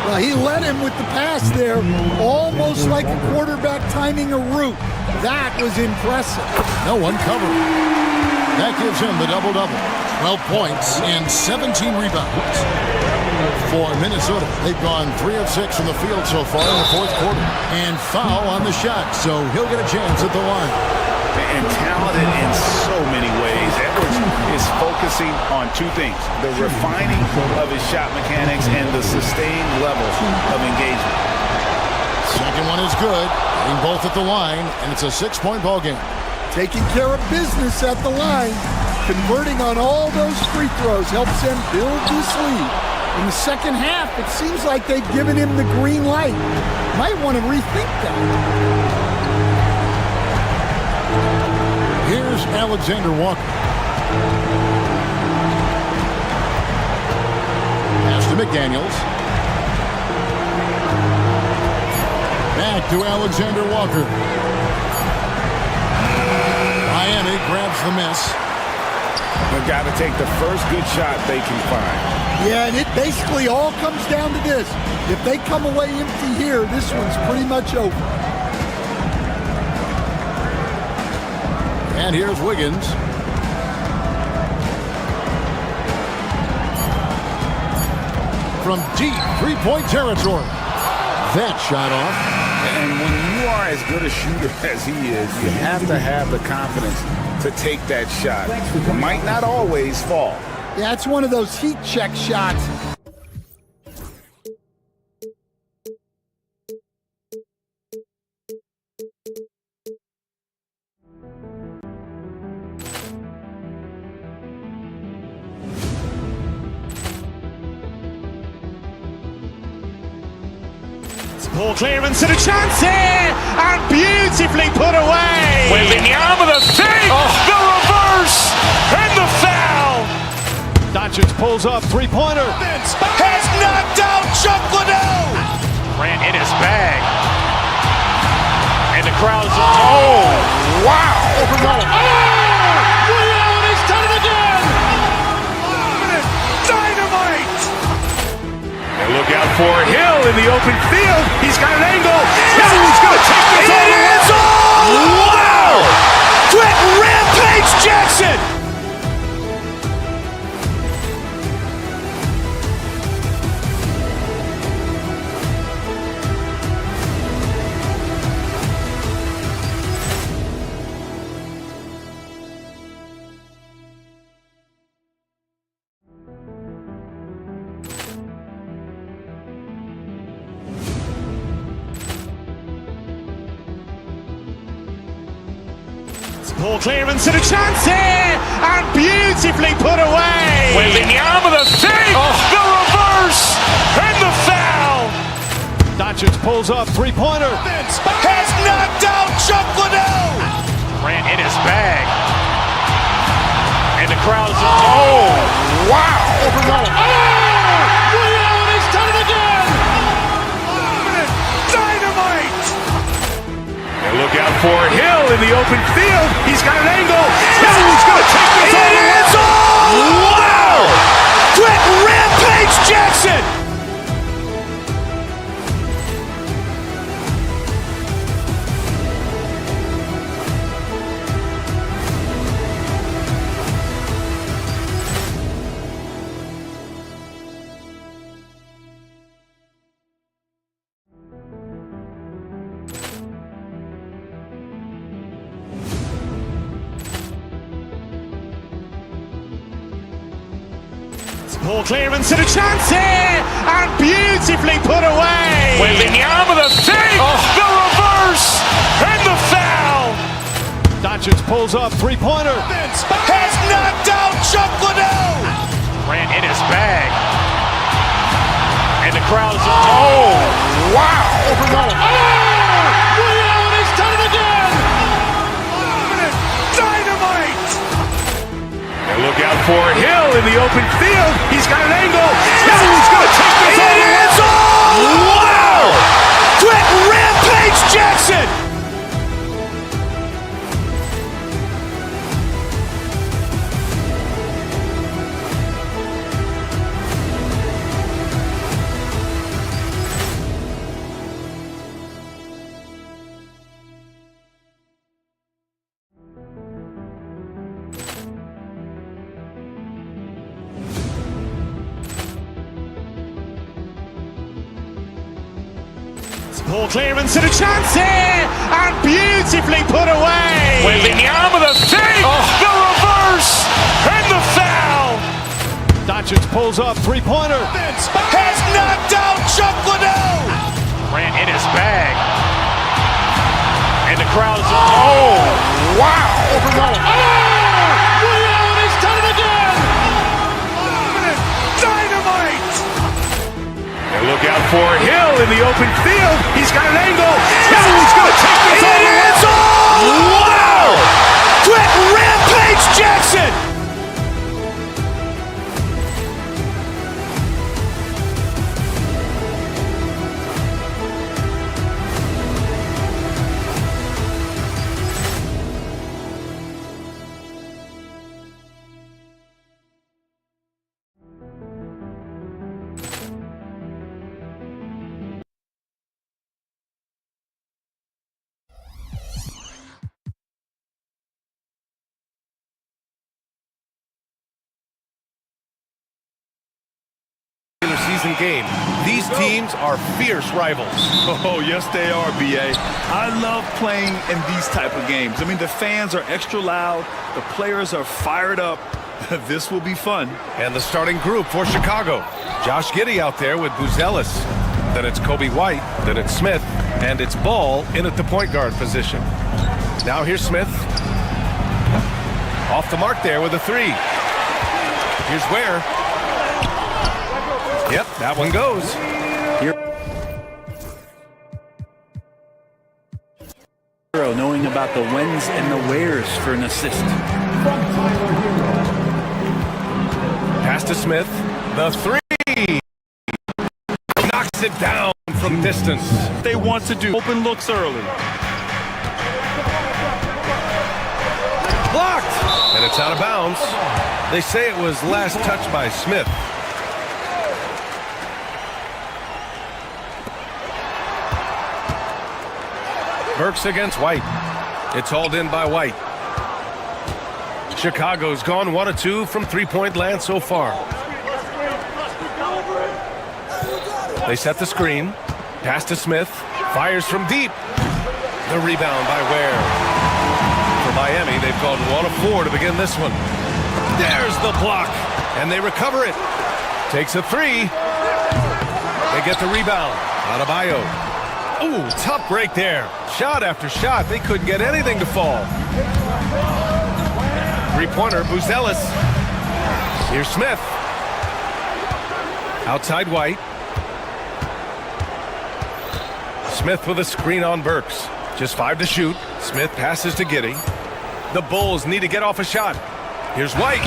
Well, he led him with the pass there, almost like a quarterback timing a route. That was impressive. No one covered. That gives him the double-double. 12 points and 17 rebounds. For Minnesota, they've gone 3 of 6 from the field so far in the fourth quarter. And foul on the shot, so he'll get a chance at the line. And talented in so many ways. Edwards is focusing on 2 things. The refining of his shot mechanics and the sustained level of engagement. Second one is good. Getting both at the line, and it's a 6-point ball game. Taking care of business at the line. Converting on all those free throws helps them build this lead. In the second half, it seems like they've given him the green light. Might want to rethink that. Here's Alexander Walker. Pass to McDaniels. Back to Alexander Walker. Miami grabs the miss. They've got to take the first good shot they can find. Yeah, and it basically all comes down to this. If they come away empty here, this one's pretty much over. And here's Wiggins. From deep three-point territory. That shot off. And when you are as good a shooter as he is, you have to have the confidence to take that shot. It might not always fall. Yeah, it's one of those heat check shots. Ball clearance and a chance here, and beautifully put away. Wembanyama the fake, the reverse, and the foul. Doncic pulls up, three-pointer. Has knocked out Chuck Liddell. Grant in his bag, and the crowd's oh wow. He's done it again. Dynamite! And look out for Hill in the open field. He's got an angle. Hill's going to take this all the way. Wow! Quick Rampage Jackson! Ball clearance and a chance here, and beautifully put away. Wembanyama the fake, the reverse, and the foul. Doncic pulls up, three-pointer. Has knocked out Chuck Liddell. Grant in his bag, and the crowd's oh wow. He's done it again. Dynamite! And look out for Hill in the open field. He's got an angle. Hill's going to take this all the way. Wow! Quick Rampage Jackson! Ball clearance and a chance here, and beautifully put away. Wembanyama the fake, the reverse, and the foul. Doncic pulls up, three-pointer. Has knocked out Chuck Liddell. Grant in his bag, and the crowd's oh wow. He's done it again. Dynamite! And look out for Hill in the open field. He's got an angle. Hill's going to take this all the way. Wow! Quick Rampage Jackson! Ball clearance and a chance here, and beautifully put away. Wembanyama the fake, the reverse, and the foul. Doncic pulls up, three-pointer. Has knocked out Chuck Liddell. Grant in his bag, and the crowd's oh wow. He's done it again. Dynamite! And look out for Hill in the open field. He's got an angle. Hill's going to take this all the way. Wow! Quick Rampage Jackson! recent game. These teams are fierce rivals. Oh, yes, they are, B.A. I love playing in these type of games. I mean, the fans are extra loud. The players are fired up. This will be fun. And the starting group for Chicago. Josh Giddey out there with Buzelis. Then it's Kobe White. Then it's Smith. And it's Ball in at the point guard position. Now here's Smith. Off the mark there with a three. Here's Ware. Yep, that one goes. Knowing about the whens and the wheres for an assist. Pass to Smith. The three. Knocks it down from distance. They want to do open looks early. Blocked. And it's out of bounds. They say it was last touched by Smith. Burks against White. It's hauled in by White. Chicago's gone 1 of 2 from three-point land so far. They set the screen. Pass to Smith. Fires from deep. The rebound by Ware. For Miami, they've gone 1 of 4 to begin this one. There's the block. And they recover it. Takes a three. They get the rebound. Adebayo. Ooh, tough break there. Shot after shot. They couldn't get anything to fall. Three-pointer, Buzelis. Here's Smith. Outside White. Smith with a screen on Burks. Just 5 to shoot. Smith passes to Giddey. The Bulls need to get off a shot. Here's White.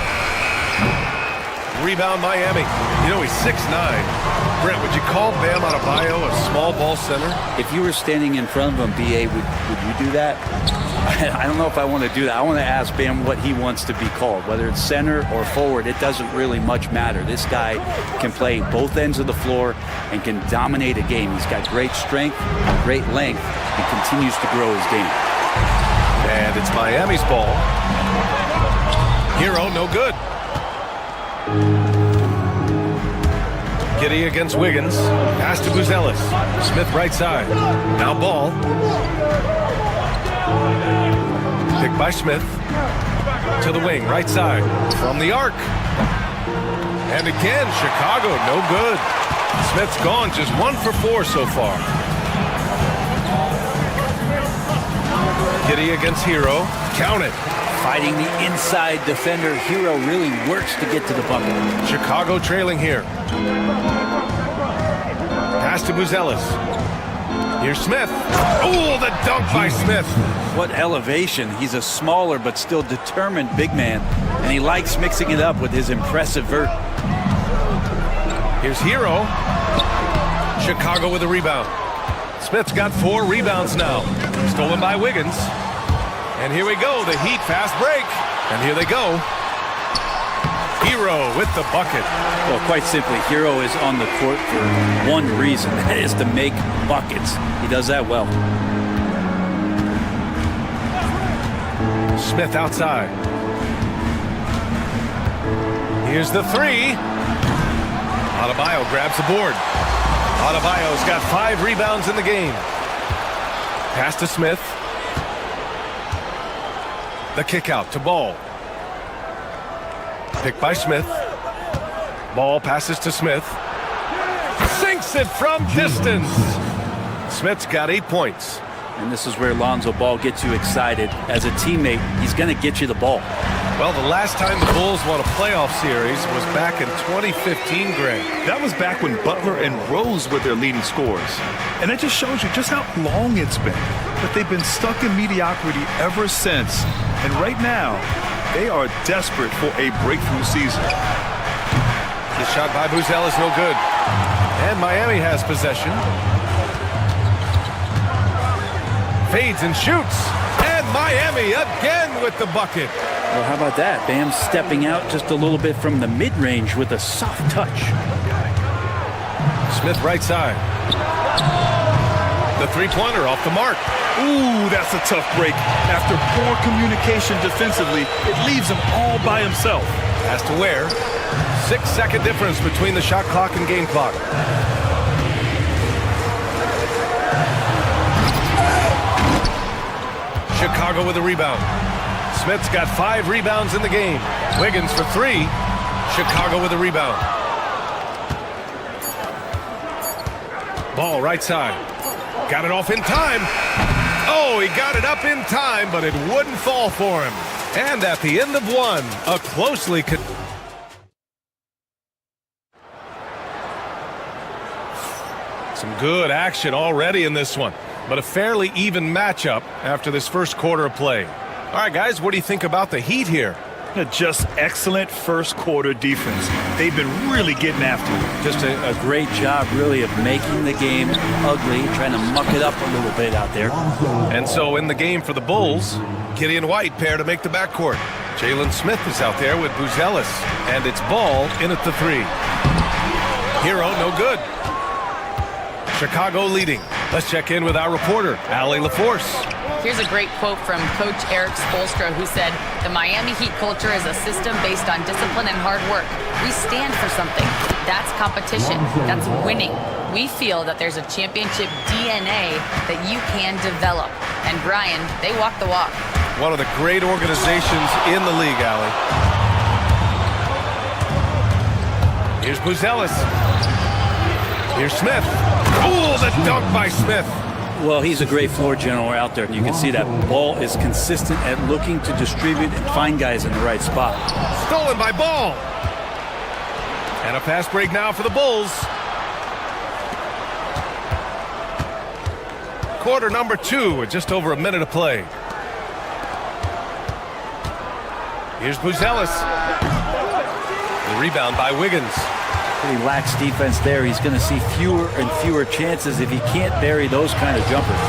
Rebound Miami. You know, he's 6'9". Brent, would you call Bam Adebayo a small ball center? If you were standing in front of him, B.A., would you do that? I don't know if I want to do that. I want to ask Bam what he wants to be called. Whether it's center or forward, it doesn't really much matter. This guy can play both ends of the floor and can dominate a game. He's got great strength, great length, and continues to grow his game. And it's Miami's ball. Hero, no good. Giddey against Wiggins. Pass to Buzelis. Smith right side. Now Ball. Picked by Smith. To the wing, right side. From the arc. And again, Chicago, no good. Smith's gone just 1 for 4 so far. Giddey against Hero. Count it. Fighting the inside defender, Hero really works to get to the bucket. Chicago trailing here. Pass to Buzelis. Here's Smith. Oh, the dunk by Smith. What elevation. He's a smaller but still determined big man, and he likes mixing it up with his impressive vert. Here's Hero. Chicago with a rebound. Smith's got 4 rebounds now. Stolen by Wiggins. And here we go, the Heat fast break. And here they go. Hero with the bucket. Well, quite simply, Hero is on the court for one reason. That is to make buckets. He does that well. Smith outside. Here's the three. Adebayo grabs the board. Adebayo's got 5 rebounds in the game. Pass to Smith. The kick out to Ball. Picked by Smith. Ball passes to Smith. Sinks it from distance. Smith's got 8 points. And this is where Lonzo Ball gets you excited. As a teammate, he's going to get you the ball. Well, the last time the Bulls won a playoff series was back in 2015, Greg. That was back when Butler and Rose were their leading scorers. And that just shows you just how long it's been. But they've been stuck in mediocrity ever since. And right now, they are desperate for a breakthrough season. The shot by Buzelis is no good. And Miami has possession. Fades and shoots. And Miami again with the bucket. Well, how about that? Bam stepping out just a little bit from the mid-range with a soft touch. Smith right side. The three-pointer off the mark. Ooh, that's a tough break. After poor communication defensively, it leaves him all by himself. Has to Ware. 6-second difference between the shot clock and game clock. Chicago with a rebound. Smith's got 5 rebounds in the game. Wiggins for 3. Chicago with a rebound. Ball right side. Got it off in time. Oh, he got it up in time, but it wouldn't fall for him. And at the end of one, a closely some good action already in this one, but a fairly even matchup after this first quarter of play. All right, guys, what do you think about the Heat here? Just excellent first quarter defense. They've been really getting after it. Just a great job, really, of making the game ugly, trying to muck it up a little bit out there. And so in the game for the Bulls, Giddey and White pair to make the backcourt. Jalen Smith is out there with Buzelis, and it's Ball in at the 3. Hero, no good. Chicago leading. Let's check in with our reporter, Allie LaForce. Here's a great quote from Coach Eric Spoelstra, who said, "The Miami Heat culture is a system based on discipline and hard work. We stand for something. That's competition. That's winning. We feel that there's a championship DNA that you can develop." And Brian, they walk the walk. One of the great organizations in the league, Allie. Here's Buzelis. Here's Smith. Oh, the dunk by Smith. Well, he's a great floor general out there, and you can see that Ball is consistent at looking to distribute and find guys in the right spot. Stolen by Ball. And a fast break now for the Bulls. Quarter number 2 with just over a minute of play. Here's Buzelis. The rebound by Wiggins. Pretty lax defense there. He's going to see fewer and fewer chances if he can't bury those kind of jumpers.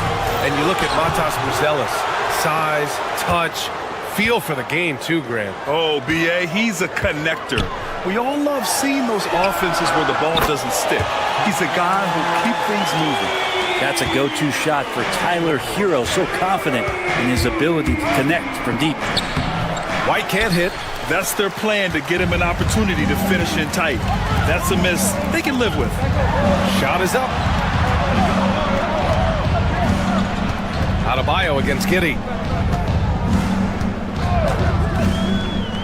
And you look at Matas Buzelis. Size, touch, feel for the game too, Grant. Oh, B.A., he's a connector. We all love seeing those offenses where the ball doesn't stick. He's a guy who'll keep things moving. That's a go-to shot for Tyler Hero, so confident in his ability to connect from deep. White can't hit. That's their plan, to get him an opportunity to finish in tight. That's a miss they can live with. Shot is up. Adebayo against Giddey.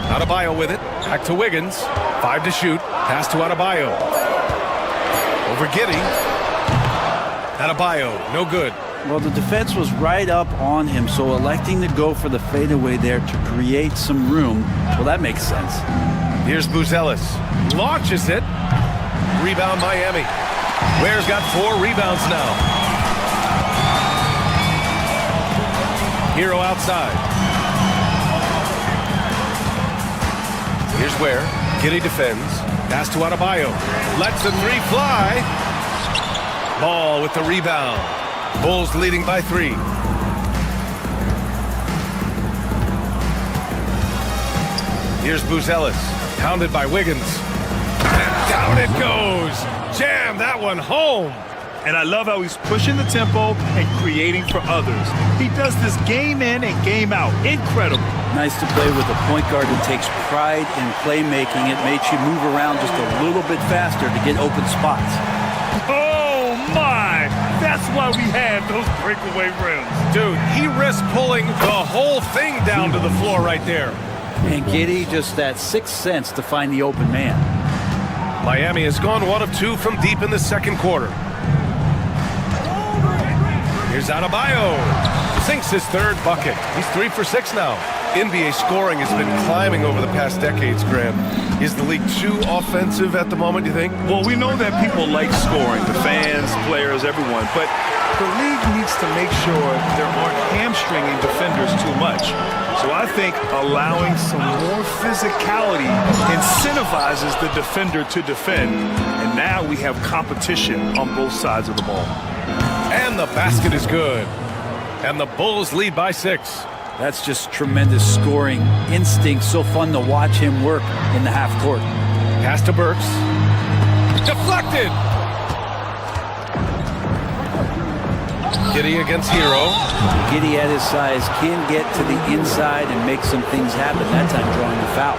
Adebayo with it. Back to Wiggins. 5 to shoot. Pass to Adebayo. Over Giddey. Adebayo, no good. Well, the defense was right up on him, so electing to go for the fadeaway there to create some room, well, that makes sense. Here's Buzelis. Launches it. Rebound Miami. Ware's got 4 rebounds now. Hero outside. Here's Ware. Giddey defends. Pass to Adebayo. Lets the 3 fly. Ball with the rebound. Bulls leading by 3. Here's Buzelis. Pounded by Wiggins. And down it goes. Jam that one home. And I love how he's pushing the tempo and creating for others. He does this game in and game out. Incredible. Nice to play with a point guard that takes pride in playmaking. It makes you move around just a little bit faster to get open spots. Oh, my. That's why we had those breakaway rims. Dude, he risked pulling the whole thing down to the floor right there. And Giddey just that sixth sense to find the open man. Miami has gone 1 of 2 from deep in the second quarter. Here's Adebayo. Sinks his 3rd bucket. He's 3 for 6 now. NBA scoring has been climbing over the past decades, Graham. Is the league too offensive at the moment, do you think? Well, we know that people like scoring, the fans, players, everyone, but the league needs to make sure there aren't hamstringing defenders too much. So I think allowing some more physicality incentivizes the defender to defend, and now we have competition on both sides of the ball. And the basket is good. And the Bulls lead by 6. That's just tremendous scoring instinct. So fun to watch him work in the half court. Pass to Burks. Deflected. Giddy against Hero. Giddy at his size can get to the inside and make some things happen. That time drawing the foul.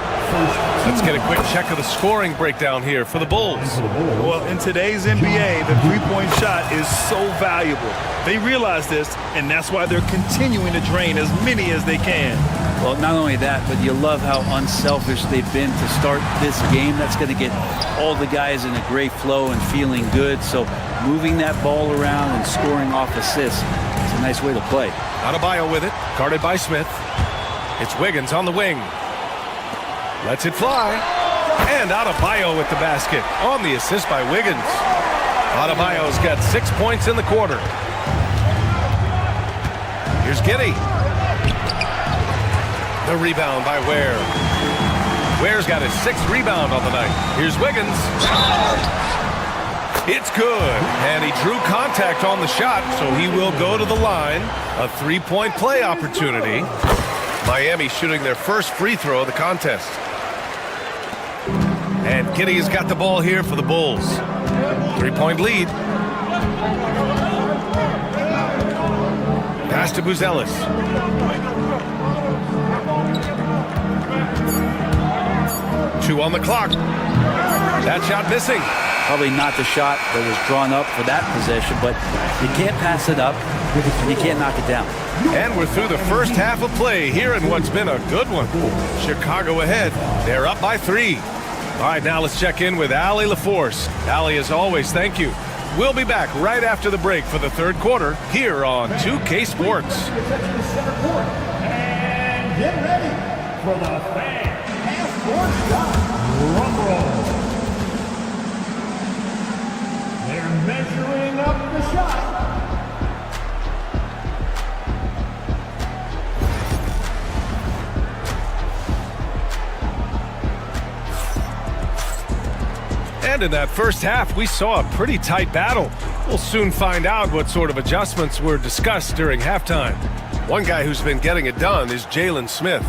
Let's get a quick check of the scoring breakdown here for the Bulls. Well, in today's NBA, the three-point shot is so valuable. They realize this, and that's why they're continuing to drain as many as they can. Well, not only that, but you love how unselfish they've been to start this game. That's going to get all the guys in a great flow and feeling good. So moving that ball around and scoring off assists, it's a nice way to play. Adebayo with it, guarded by Smith. It's Wiggins on the wing. Lets it fly. And Adebayo with the basket on the assist by Wiggins. Adebayo's got 6 points in the quarter. Here's Giddy. The rebound by Ware. Ware's got his 6th rebound on the night. Here's Wiggins. It's good. And he drew contact on the shot, so he will go to the line. A 3-point play opportunity. Miami shooting their first free throw of the contest. And Giddy has got the ball here for the Bulls. 3-point lead. Pass to Buzelis. Two on the clock. That shot missing. Probably not the shot that was drawn up for that possession, but you can't pass it up, and you can't knock it down. And we're through the first half of play here in what's been a good one. Chicago ahead. They're up by 3. All right, now let's check in with Allie LaForce. Allie, as always, thank you. We'll be back right after the break for the third quarter here on 2K Sports. And get ready for the fan half-court shot. Drum roll. They're measuring up the shot. And in that first half, we saw a pretty tight battle. We'll soon find out what sort of adjustments were discussed during halftime. One guy who's been getting it done is Jalen Smith.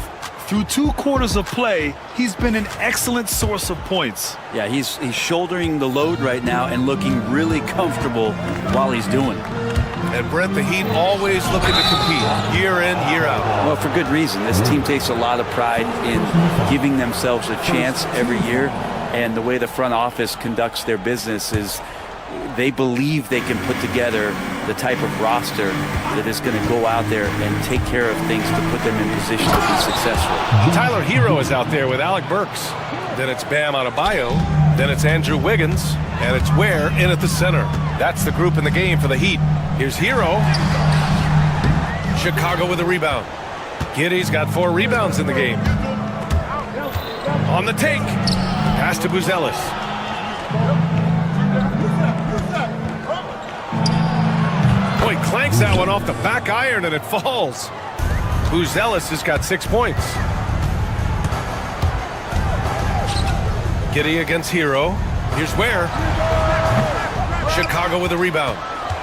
Through 2 quarters of play, he's been an excellent source of points. Yeah, he's shouldering the load right now and looking really comfortable while he's doing it. And Brent, the Heat always looking to compete year in, year out. Well, for good reason. This team takes a lot of pride in giving themselves a chance every year. And the way the front office conducts their business is they believe they can put together the type of roster that is going to go out there and take care of things to put them in position to be successful. Tyler Hero is out there with Alec Burks. Then it's Bam Adebayo. Then it's Andrew Wiggins. And it's Ware in at the center. That's the group in the game for the Heat. Here's Hero. Chicago with a rebound. Giddy's got 4 rebounds in the game. On the take. Pass to Buzelis. Boy, clanks that one off the back iron and it falls. Buzelis has got 6 points. Giddy against Hero. Here's Ware. Chicago with a rebound.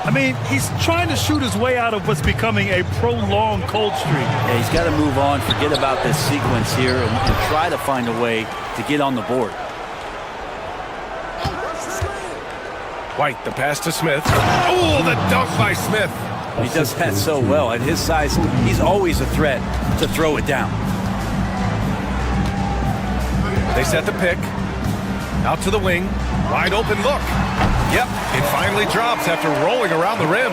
I mean, he's trying to shoot his way out of what's becoming a prolonged cold streak. Yeah, he's got to move on, forget about this sequence here, and try to find a way to get on the board. White, the pass to Smith. Oh, the dunk by Smith. He does that so well. At his size, he's always a threat to throw it down. They set the pick. Out to the wing. Wide open look. Yep, it finally drops after rolling around the rim.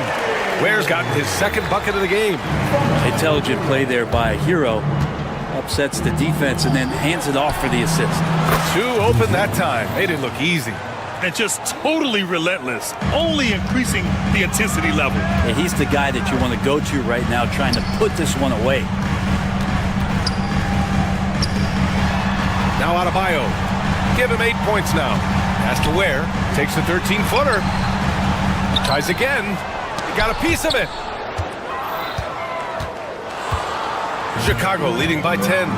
Ware's got his 2nd bucket of the game. Intelligent play there by Hero. Upsets the defense and then hands it off for the assist. 2 open that time. Made it look easy. And just totally relentless, only increasing the intensity level. Yeah, he's the guy that you want to go to right now, trying to put this one away. Now Adebayo. Give him 8 points now. Pass to Ware. Takes a 13-footer. Tries again. He got a piece of it. Chicago leading by 10.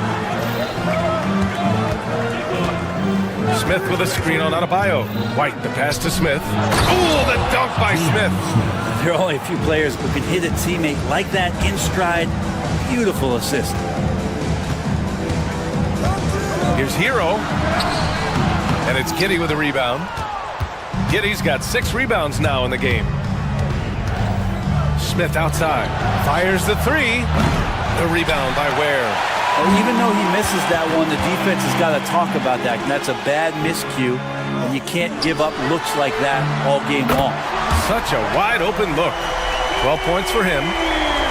Smith with a screen on Adebayo. White, the pass to Smith. Oh, the dunk by Smith. There are only a few players who can hit a teammate like that in stride. Beautiful assist. Here's Hero. And it's Giddy with a rebound. Giddy's got 6 rebounds now in the game. Smith outside. Fires the three. The rebound by Ware. Well, even though he misses that one, the defense has got to talk about that. And that's a bad miscue, and you can't give up looks like that all game long. Such a wide open look. 12 points for him.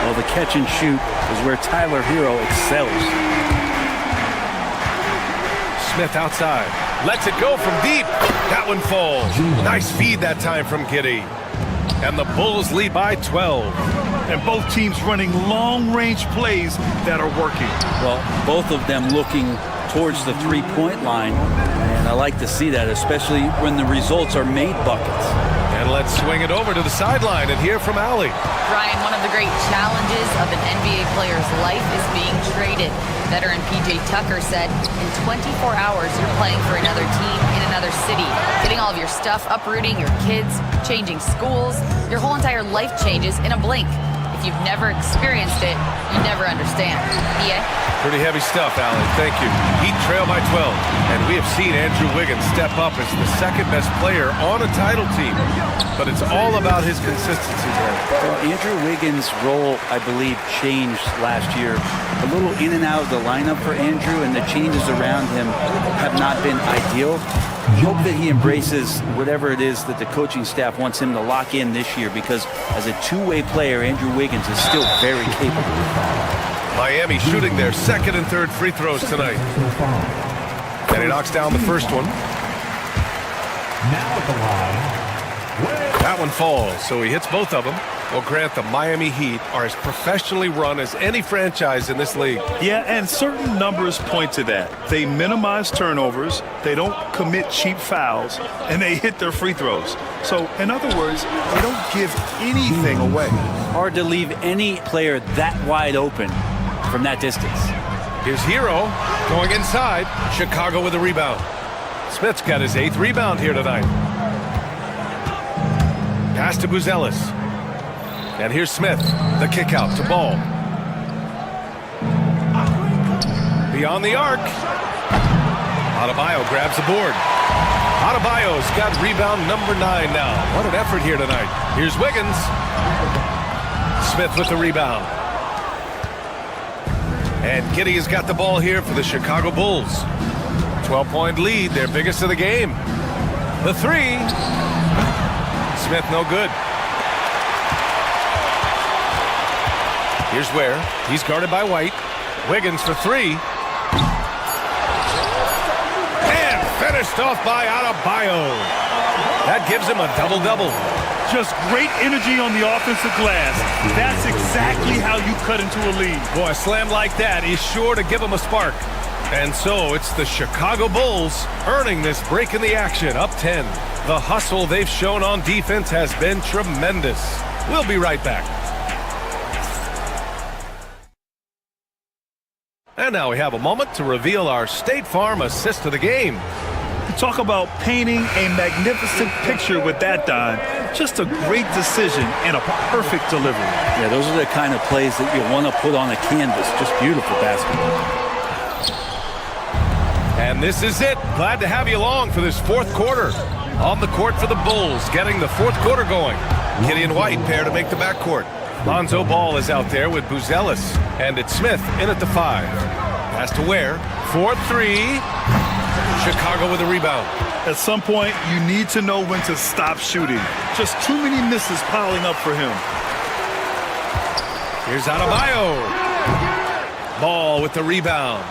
Well, the catch and shoot is where Tyler Hero excels. Smith outside. Lets it go from deep. That one falls. Nice feed that time from Giddey. And the Bulls lead by 12. And both teams running long-range plays that are working. Well, both of them looking towards the three-point line. And I like to see that, especially when the results are made buckets. And let's swing it over to the sideline and hear from Allie. Ryan, one of the great challenges of an NBA player's life is being traded. Veteran P.J. Tucker said, in 24 hours, you're playing for another team in another city, getting all of your stuff, uprooting your kids, changing schools. Your whole entire life changes in a blink. If you've never experienced it, you never understand. Yeah? Pretty heavy stuff, Allie. Thank you. Heat trail by 12. And we have seen Andrew Wiggins step up as the second best player on a title team. But it's all about his consistency there. Well, Andrew Wiggins' role, I believe, changed last year. A little in and out of the lineup for Andrew, and the changes around him have not been ideal. Hope that he embraces whatever it is that the coaching staff wants him to lock in this year, because as a two-way player, Andrew Wiggins is still very capable. Miami shooting their second and third free throws tonight. And he knocks down the first one. Now at the line. That one falls, so he hits both of them. Well, Grant, the Miami Heat are as professionally run as any franchise in this league. Yeah, and certain numbers point to that. They minimize turnovers, they don't commit cheap fouls, and they hit their free throws. So, in other words, they don't give anything away. Hard to leave any player that wide open from that distance. Here's Hero going inside. Chicago with a rebound. Smith's got his 8th rebound here tonight. Pass to Buzelis. And here's Smith, the kick out to Ball. Beyond the arc. Adebayo grabs the board. Adebayo's got rebound number 9 now. What an effort here tonight. Here's Wiggins. Smith with the rebound. And Giddey has got the ball here for the Chicago Bulls. 12-point lead, their biggest of the game. The three. Smith no good. Here's Ware. He's guarded by White. Wiggins for 3. And finished off by Adebayo. That gives him a double-double. Just great energy on the offensive glass. That's exactly how you cut into a lead. Boy, a slam like that is sure to give him a spark. And so it's the Chicago Bulls earning this break in the action, up 10. The hustle they've shown on defense has been tremendous. We'll be right back. And now we have a moment to reveal our State Farm assist of the game. Talk about painting a magnificent picture with that, Don. Just a great decision and a perfect delivery. Yeah, those are the kind of plays that you want to put on a canvas. Just beautiful basketball. And this is it. Glad to have you along for this fourth quarter. On the court for the Bulls, getting the fourth quarter going. Giddey and White pair to make the backcourt. Lonzo Ball is out there with Buzelis. And it's Smith in at the 5. Pass to Ware. 4-3. Chicago with a rebound. At some point, you need to know when to stop shooting. Just too many misses piling up for him. Here's Adebayo. Ball with the rebound.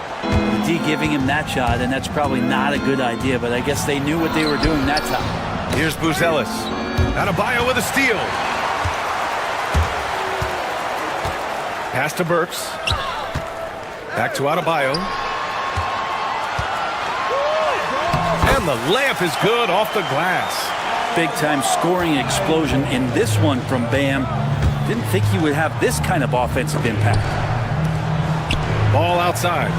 D giving him that shot, and that's probably not a good idea, but I guess they knew what they were doing that time. Here's Buzelis. Adebayo with a steal. Pass to Burks. Back to Adebayo. And the layup is good off the glass. Big-time scoring explosion in this one from Bam. Didn't think he would have this kind of offensive impact. Ball outside.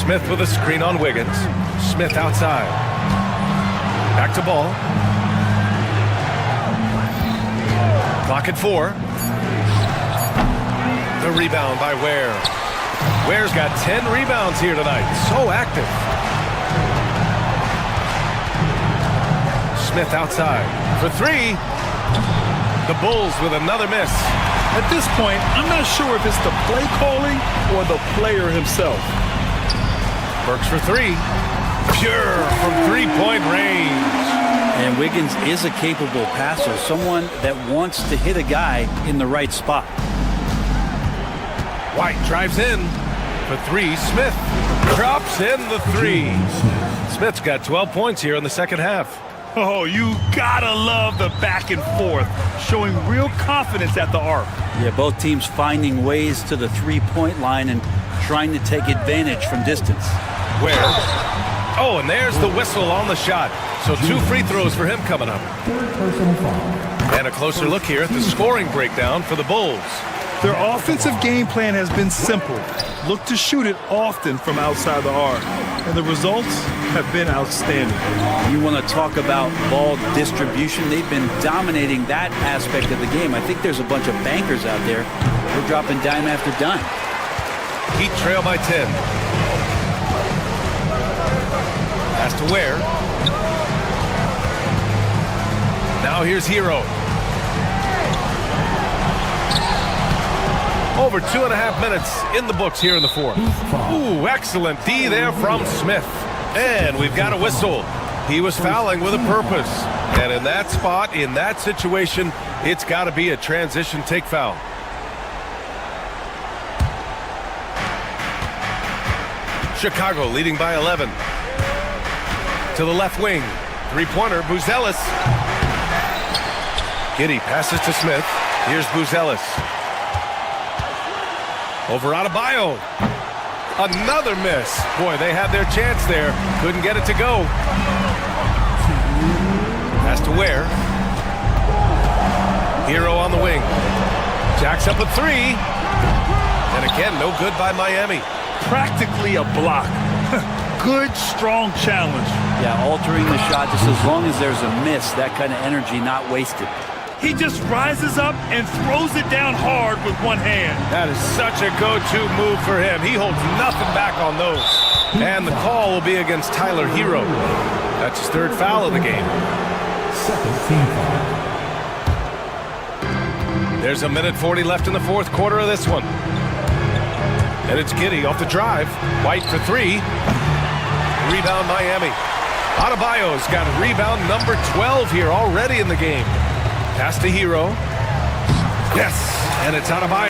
Smith with a screen on Wiggins. Smith outside. Back to Ball. Clock at 4. The rebound by Ware. Ware's got 10 rebounds here tonight. So active. Smith outside for 3. The Bulls with another miss. At this point, I'm not sure if it's the play calling or the player himself. Burks for three. Pure from three-point range. And Wiggins is a capable passer, someone that wants to hit a guy in the right spot. White drives in for three. Smith drops in the three. Smith's got 12 points here in the second half. Oh, you gotta love the back and forth, showing real confidence at the arc. Yeah, both teams finding ways to the three-point line and trying to take advantage from distance. Where? Oh, and there's the whistle on the shot. So 2 free throws for him coming up. And a closer look here at the scoring breakdown for the Bulls. Their offensive game plan has been simple. Look to shoot it often from outside the arc. And the results have been outstanding. You want to talk about ball distribution. They've been dominating that aspect of the game. I think there's a bunch of bankers out there. They're dropping dime after dime. Heat trail by 10. Pass to Ware. Now here's Hero. Over 2.5 minutes in the books here in the fourth. Ooh, excellent D there from Smith. And we've got a whistle. He was fouling with a purpose. And in that spot, in that situation, it's got to be a transition take foul. Chicago leading by 11. To the left wing. Three-pointer, Buzelis. Giddey passes to Smith. Here's Buzelis. Over Adebayo. Another miss. Boy, they had their chance there. Couldn't get it to go. Pass to Ware. Hero on the wing. Jacks up a three. And again, no good by Miami. Practically a block. Good, strong challenge. Yeah, altering the shot just as long as there's a miss, that kind of energy not wasted. He just rises up and throws it down hard with one hand. That is such a go-to move for him. He holds nothing back on those. And the call will be against Tyler Hero. That's his third foul of the game. Second team foul. There's 1:40 left in the fourth quarter of this one. And it's Giddey off the drive. White for three. Rebound Miami. Adebayo's got rebound number 12 here already in the game. Pass to Hero. Yes, and it's Adebayo.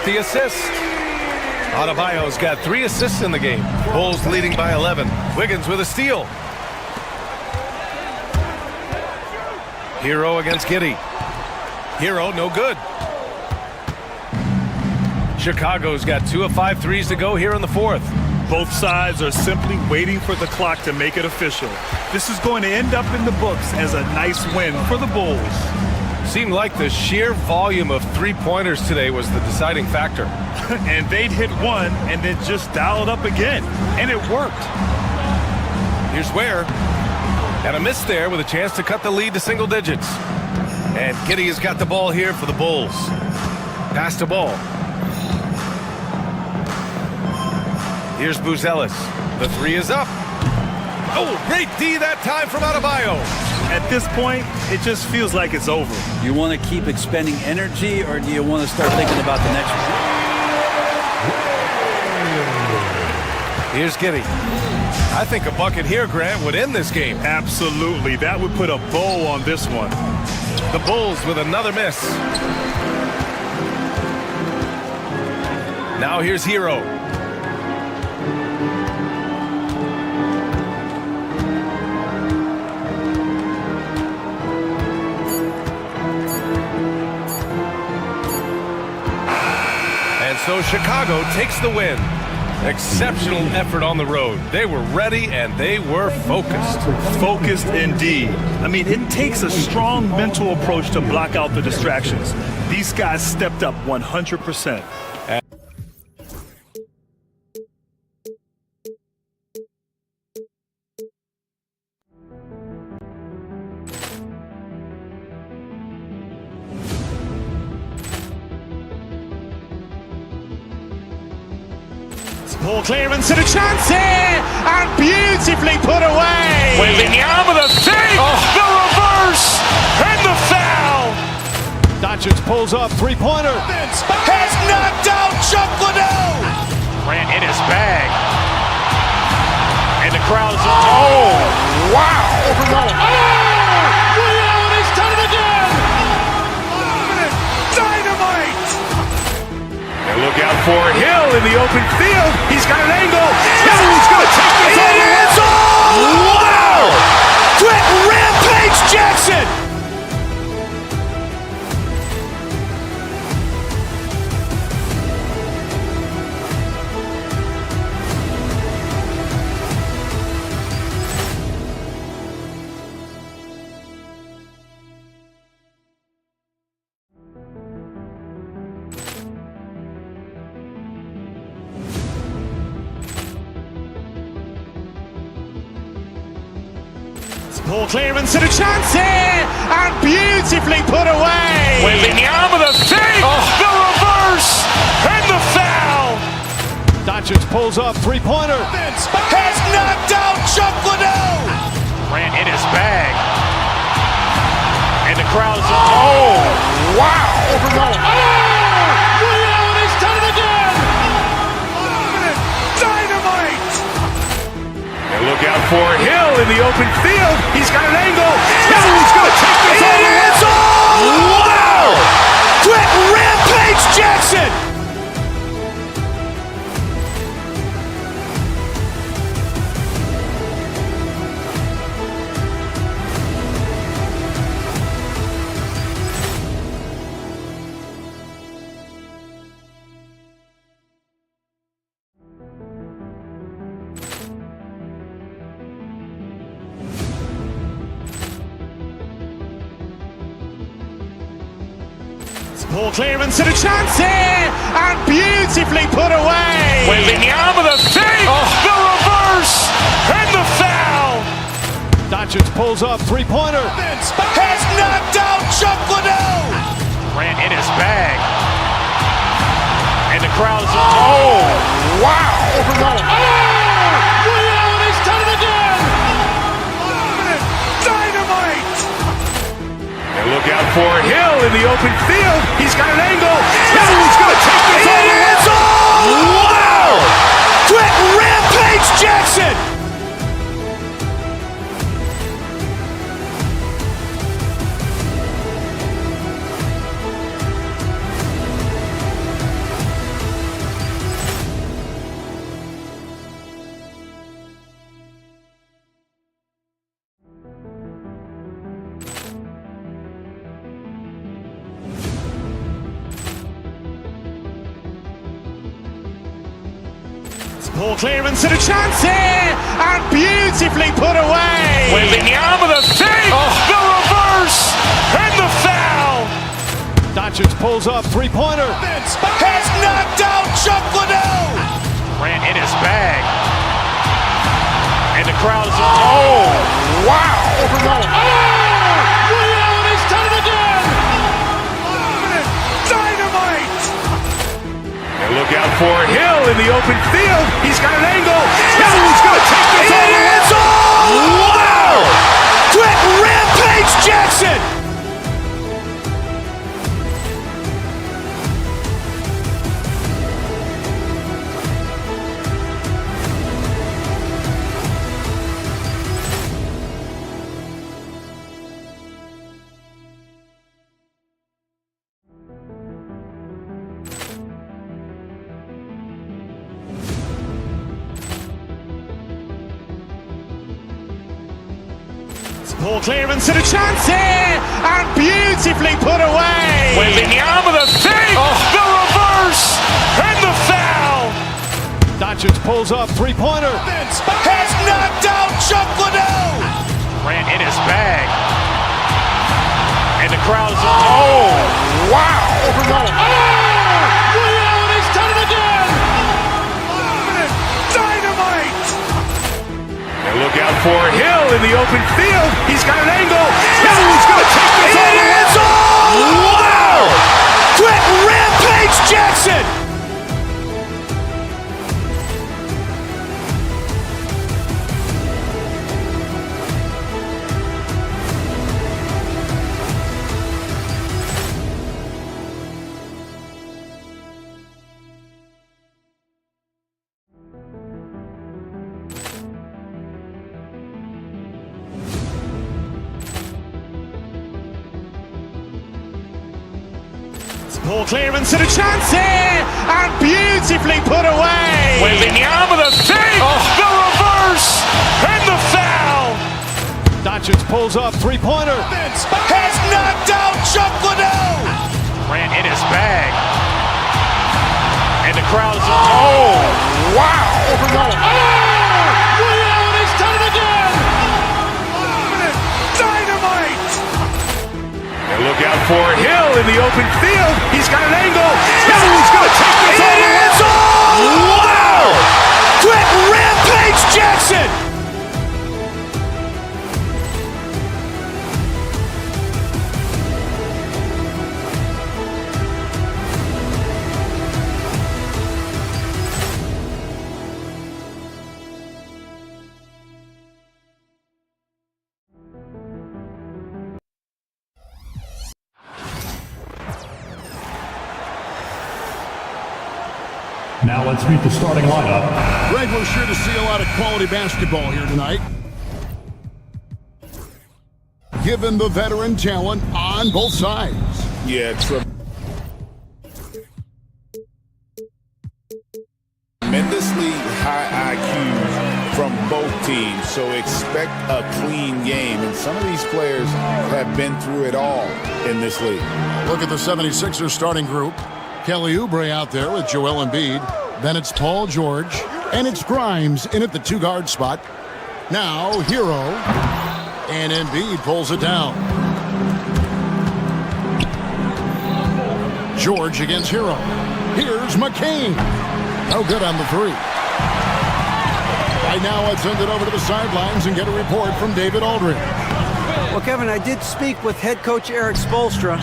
The assist. Adebayo's got 3 assists in the game. Bulls leading by 11. Wiggins with a steal. Hero against Giddey. Hero, no good. Chicago's got 2 of 5 threes to go here in the fourth. Both sides are simply waiting for the clock to make it official. This is going to end up in the books as a nice win for the Bulls. Seemed like the sheer volume of three-pointers today was the deciding factor. And they'd hit one and then just dial it up again. And it worked. Here's Ware. And a miss there with a chance to cut the lead to single digits. And Giddey has got the ball here for the Bulls. Pass to ball. Here's Buzelis. The three is up. Oh, great D that time from Adebayo. At this point, it just feels like it's over. You want to keep expending energy, or do you want to start thinking about the next one? Here's Giddey. I think a bucket here, Grant, would end this game. Absolutely. That would put a bow on this one. The Bulls with another miss. Now here's Hero. And so Chicago takes the win. Exceptional effort on the road. They were ready and they were focused. Focused indeed. I mean, it takes a strong mental approach to block out the distractions. These guys stepped up 100%. Ball clearance and a chance here, and beautifully put away. Wembanyama with a three, the reverse, and the foul. Doncic pulls up, three-pointer. Has knocked out Chuck Liddell. Grant in his bag. And the crowd is, oh, wow. Ray Allen has done it again. Dynamite. And look out for Hill in the open field. He's got an angle. Hill's going to take this all the way. Wow. Brett Rampage Jackson. Ball clearance and a chance here, and beautifully put away. Wembanyama the fake, the reverse, and the foul. Doncic pulls up, three-pointer. Has knocked out Chuck Liddell. Grant in his bag. And the crowd is, oh, wow. Ray Allen has done it again. Dynamite. And look out for Hill in the open field. He's got an angle. Hill's going to take this all the way. Wow. Brett Rampage Jackson. Ball clearance and a chance here, and beautifully put away. Wembanyama the fake, the reverse, and the foul. Doncic pulls up, three-pointer. Has knocked out Chuck Liddell. Grant in his bag. And the crowd is, oh, wow. Ray Allen has done it again. Dynamite. And look out for Hill in the open field. He's got an angle. Hill's going to take this all the way. Wow. Brett Rampage Jackson. Ball clearance and a chance here, and beautifully put away. Wembanyama the fake, the reverse, and the foul. Doncic pulls up, three-pointer. Has knocked out Chuck Liddell. Grant in his bag. And the crowd is, oh, wow. Ray Allen has done it again. Dynamite. And look out for Hill in the open field. He's got an angle. Hill's going to take this all the way. Wow. Brett Rampage Jackson. Ball clearance and a chance here, and beautifully put away. Wembanyama the fake, the reverse, and the foul. Doncic pulls up, three-pointer. Has knocked out Chuck Liddell. Grant in his bag. And the crowd is, oh, wow. Ray Allen has done it again. Dynamite. And look out for Hill in the open field. He's got an angle. Hill's going to take this all the way. Wow. Brett Rampage Jackson. Poor clearance and a chance here, and beautifully put away. Wembanyama with a save, the reverse, and the foul. Doncic pulls up, three-pointer. Has knocked out Chuck Liddell. Ran in his bag. And the crowd is, oh, wow. Ray Allen has done it again. Dynamite. And look out for Hill in the open field. He's got an angle. Hill's going to take this all the way. Wow. Quick rampage Jackson. Now let's meet the starting lineup. Greg, we're sure to see a lot of quality basketball here tonight. Given the veteran talent on both sides. Yeah, tremendously high IQs from both teams, so expect a clean game. And some of these players have been through it all in this league. Look at the 76ers starting group. Kelly Oubre out there with Joel Embiid. Then it's Paul George. And it's Grimes in at the two-guard spot. Now, Hero. And Embiid pulls it down. George against Hero. Here's McCain. No good on the three. Right now, let's send it over to the sidelines and get a report from David Aldridge. Well, Kevin, I did speak with head coach Eric Spoelstra,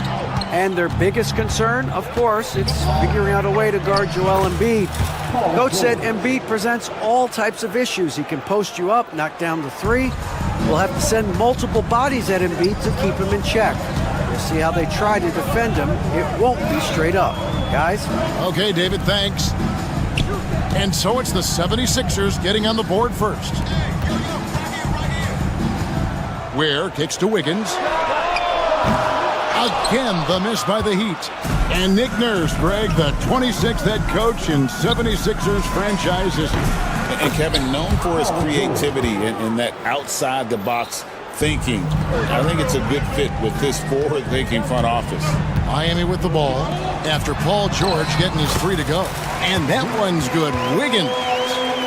and their biggest concern, of course, it's figuring out a way to guard Joel Embiid. Coach said Embiid presents all types of issues. He can post you up, knock down the three. We'll have to send multiple bodies at Embiid to keep him in check. We'll see how they try to defend him. It won't be straight up. Guys? Okay, David, thanks. And so it's the 76ers getting on the board first. Ware kicks to Wiggins. Again, the miss by the Heat. And Nick Nurse, Greg, the 26th head coach in 76ers franchise history. And Kevin, known for his creativity and that outside-the-box thinking. I think it's a good fit with this forward-thinking front office. Miami with the ball after Paul George getting his three to go. And that one's good. Wiggins.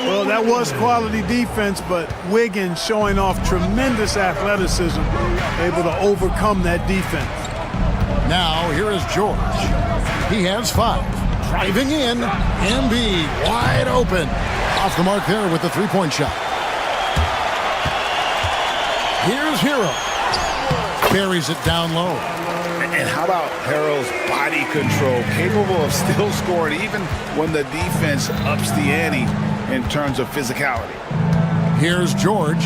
Well, that was quality defense, but Wiggins showing off tremendous athleticism, able to overcome that defense. Now, here is George. He has five. Driving in. Embiid wide open. Off the mark there with the three-point shot. Here's Hero. Buries it down low. And how about Harrell's body control, capable of still scoring even when the defense ups the ante in terms of physicality. Here's George.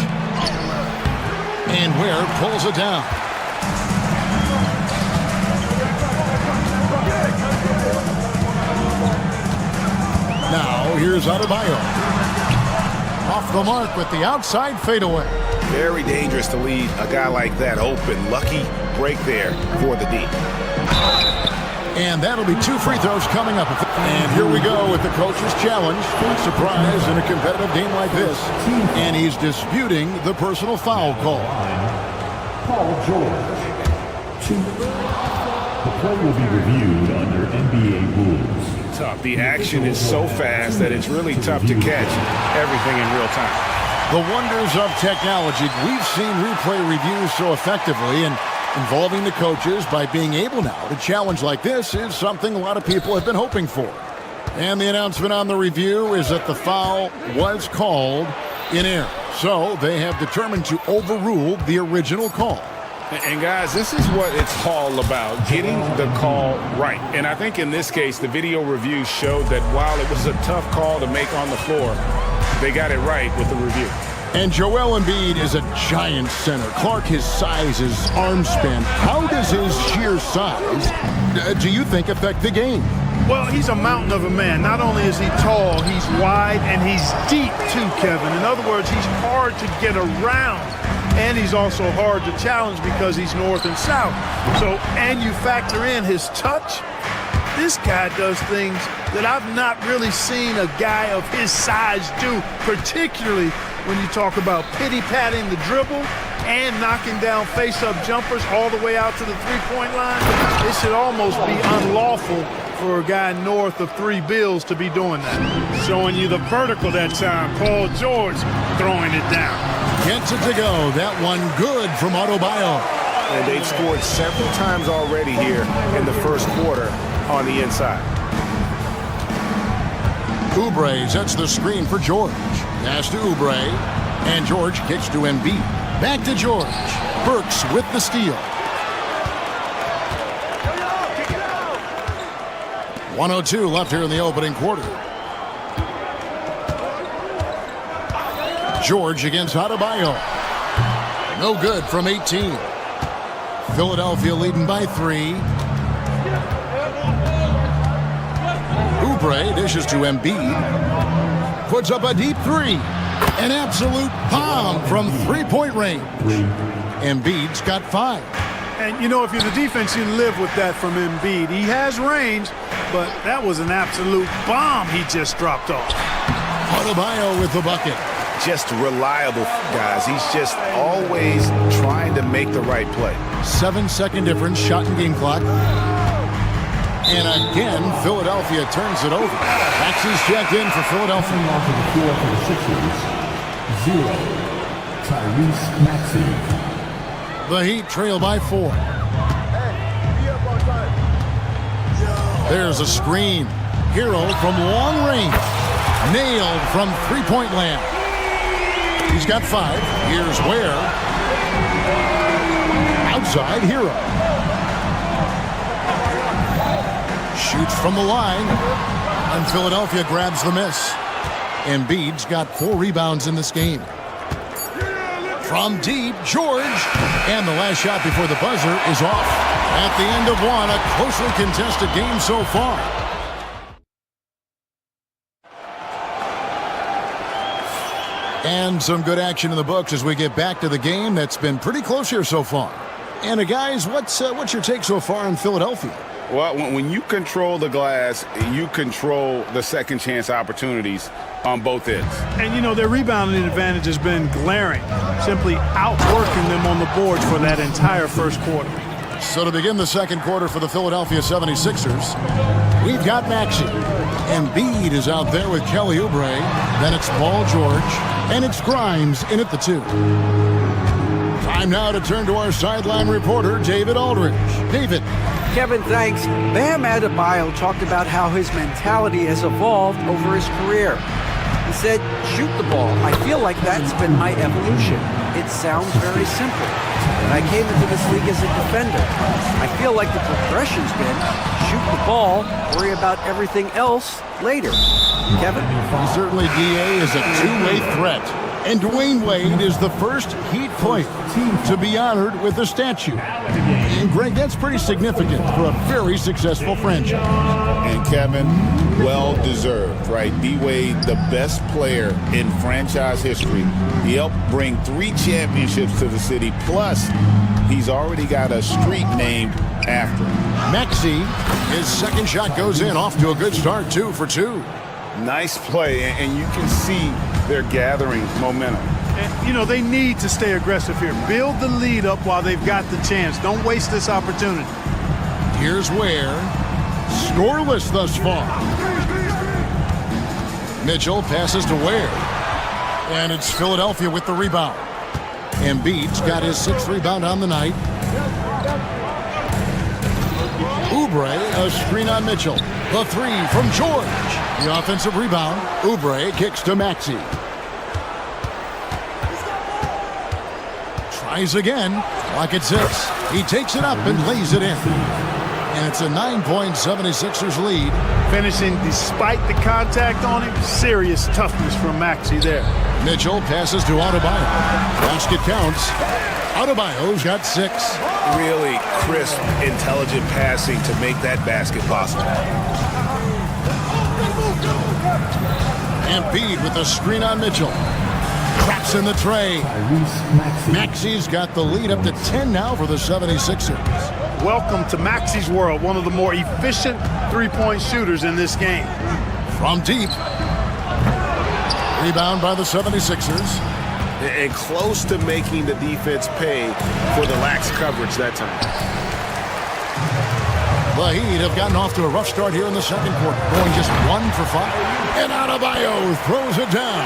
And Ware pulls it down. Now, here's Adebayo. Off the mark with the outside fadeaway. Very dangerous to leave a guy like that open. Lucky break there for the D. And that'll be two free throws coming up. And here we go with the coach's challenge. Surprise in a competitive game like this. And he's disputing the personal foul call. Paul George. 2. The play will be reviewed under NBA rules. Tough. The action is so fast that it's really tough to catch everything in real time. The wonders of technology. We've seen replay reviews so effectively, and involving the coaches by being able now to challenge like this is something a lot of people have been hoping for. And the announcement on the review is that the foul was called in error. So they have determined to overrule the original call. And guys, this is what it's all about, getting the call right. And I think in this case, the video review showed that while it was a tough call to make on the floor, they got it right with the review. And Joel Embiid is a giant center. Clark, his size, his arm span. How does his sheer size, do you think, affect the game? Well, he's a mountain of a man. Not only is he tall, he's wide, and he's deep too, Kevin. In other words, he's hard to get around. And he's also hard to challenge because he's north and south. So, and you factor in his touch, This guy does things that I've not really seen a guy of his size do, particularly when you talk about pity-patting the dribble and knocking down face-up jumpers all the way out to the three-point line. It should almost be unlawful for a guy north of 3 bills to be doing that. Showing you the vertical that time. Paul George throwing it down. Gets it to go. That one good from Adebayo. And they've scored several times already here in the first quarter on the inside. Oubre sets the screen for George. Pass to Oubre. And George kicks to Embiid. Back to George. Burks with the steal. 1:02 left here in the opening quarter. George against Adebayo. No good from 18. Philadelphia leading by 3. Oubre dishes to Embiid. Puts up a deep 3. An absolute bomb from three-point range. Embiid's got 5. And, you know, if you're the defense, you live with that from Embiid. He has range, but that was an absolute bomb he just dropped off. Adebayo with the bucket. Just reliable, guys. He's just always trying to make the right play. 7-second difference, shot and game clock. And again, Philadelphia turns it over. Maxey's checked in for Philadelphia. Off of the floor for the Sixers, 0, Tyrese Maxey. The Heat trail by 4. There's a screen. Hero from long range. Nailed from three-point land. He's got 5. Here's Ware. Outside, Hero. Shoots from the line. And Philadelphia grabs the miss. Embiid's got 4 rebounds in this game. From deep, George. And the last shot before the buzzer is off. At the end of one, a closely contested game so far. And some good action in the books as we get back to the game that's been pretty close here so far. And guys, what's your take so far on Philadelphia? Well, when you control the glass, you control the second chance opportunities on both ends. And, you know, their rebounding advantage has been glaring, simply outworking them on the boards for that entire first quarter. So to begin the second quarter for the Philadelphia 76ers, we've got Maxey. Embiid is out there with Kelly Oubre. Then it's Paul George. And it's Grimes in at the 2. Time now to turn to our sideline reporter, David Aldridge. David. Kevin, thanks. Bam Adebayo talked about how his mentality has evolved over his career. He said, shoot the ball. I feel like that's been my evolution. It sounds very simple. But I came into this league as a defender. I feel like the progression's been shoot the ball, worry about everything else later. Kevin? Certainly DA is a two-way threat. And Dwayne Wade is the first Heat player to be honored with a statue. And Greg, that's pretty significant for a very successful franchise. And Kevin, well-deserved, right? D-Wade, the best player in franchise history. He helped bring 3 championships to the city. Plus, he's already got a street named after him. Maxey, his second shot goes in, off to a good start, 2 for 2. Nice play, and you can see they're gathering momentum. And, you know, they need to stay aggressive here. Build the lead up while they've got the chance. Don't waste this opportunity. Here's Ware. Scoreless thus far. Mitchell passes to Ware. And it's Philadelphia with the rebound. Embiid's got his 6th rebound on the night. Oubre, a screen on Mitchell. The 3 from George. The offensive rebound. Oubre kicks to Maxey. Tries again. Clock at 6. He takes it up and lays it in. And it's a 9-point 76ers lead. Finishing despite the contact on him. Serious toughness from Maxey there. Mitchell passes to Adebayo. Basket counts. Adebayo's got 6. Really crisp, intelligent passing to make that basket possible. Embiid with the screen on Mitchell. Traps in the tray. Maxey's got the lead up to 10 now for the 76ers. welcome to Maxi's world, one of the more efficient three-point shooters in this game. From deep. Rebound by the 76ers. And close to making the defense pay for the lax coverage that time. The Heat have gotten off to a rough start here in the second quarter, going just 1 for 5. And Adebayo throws it down.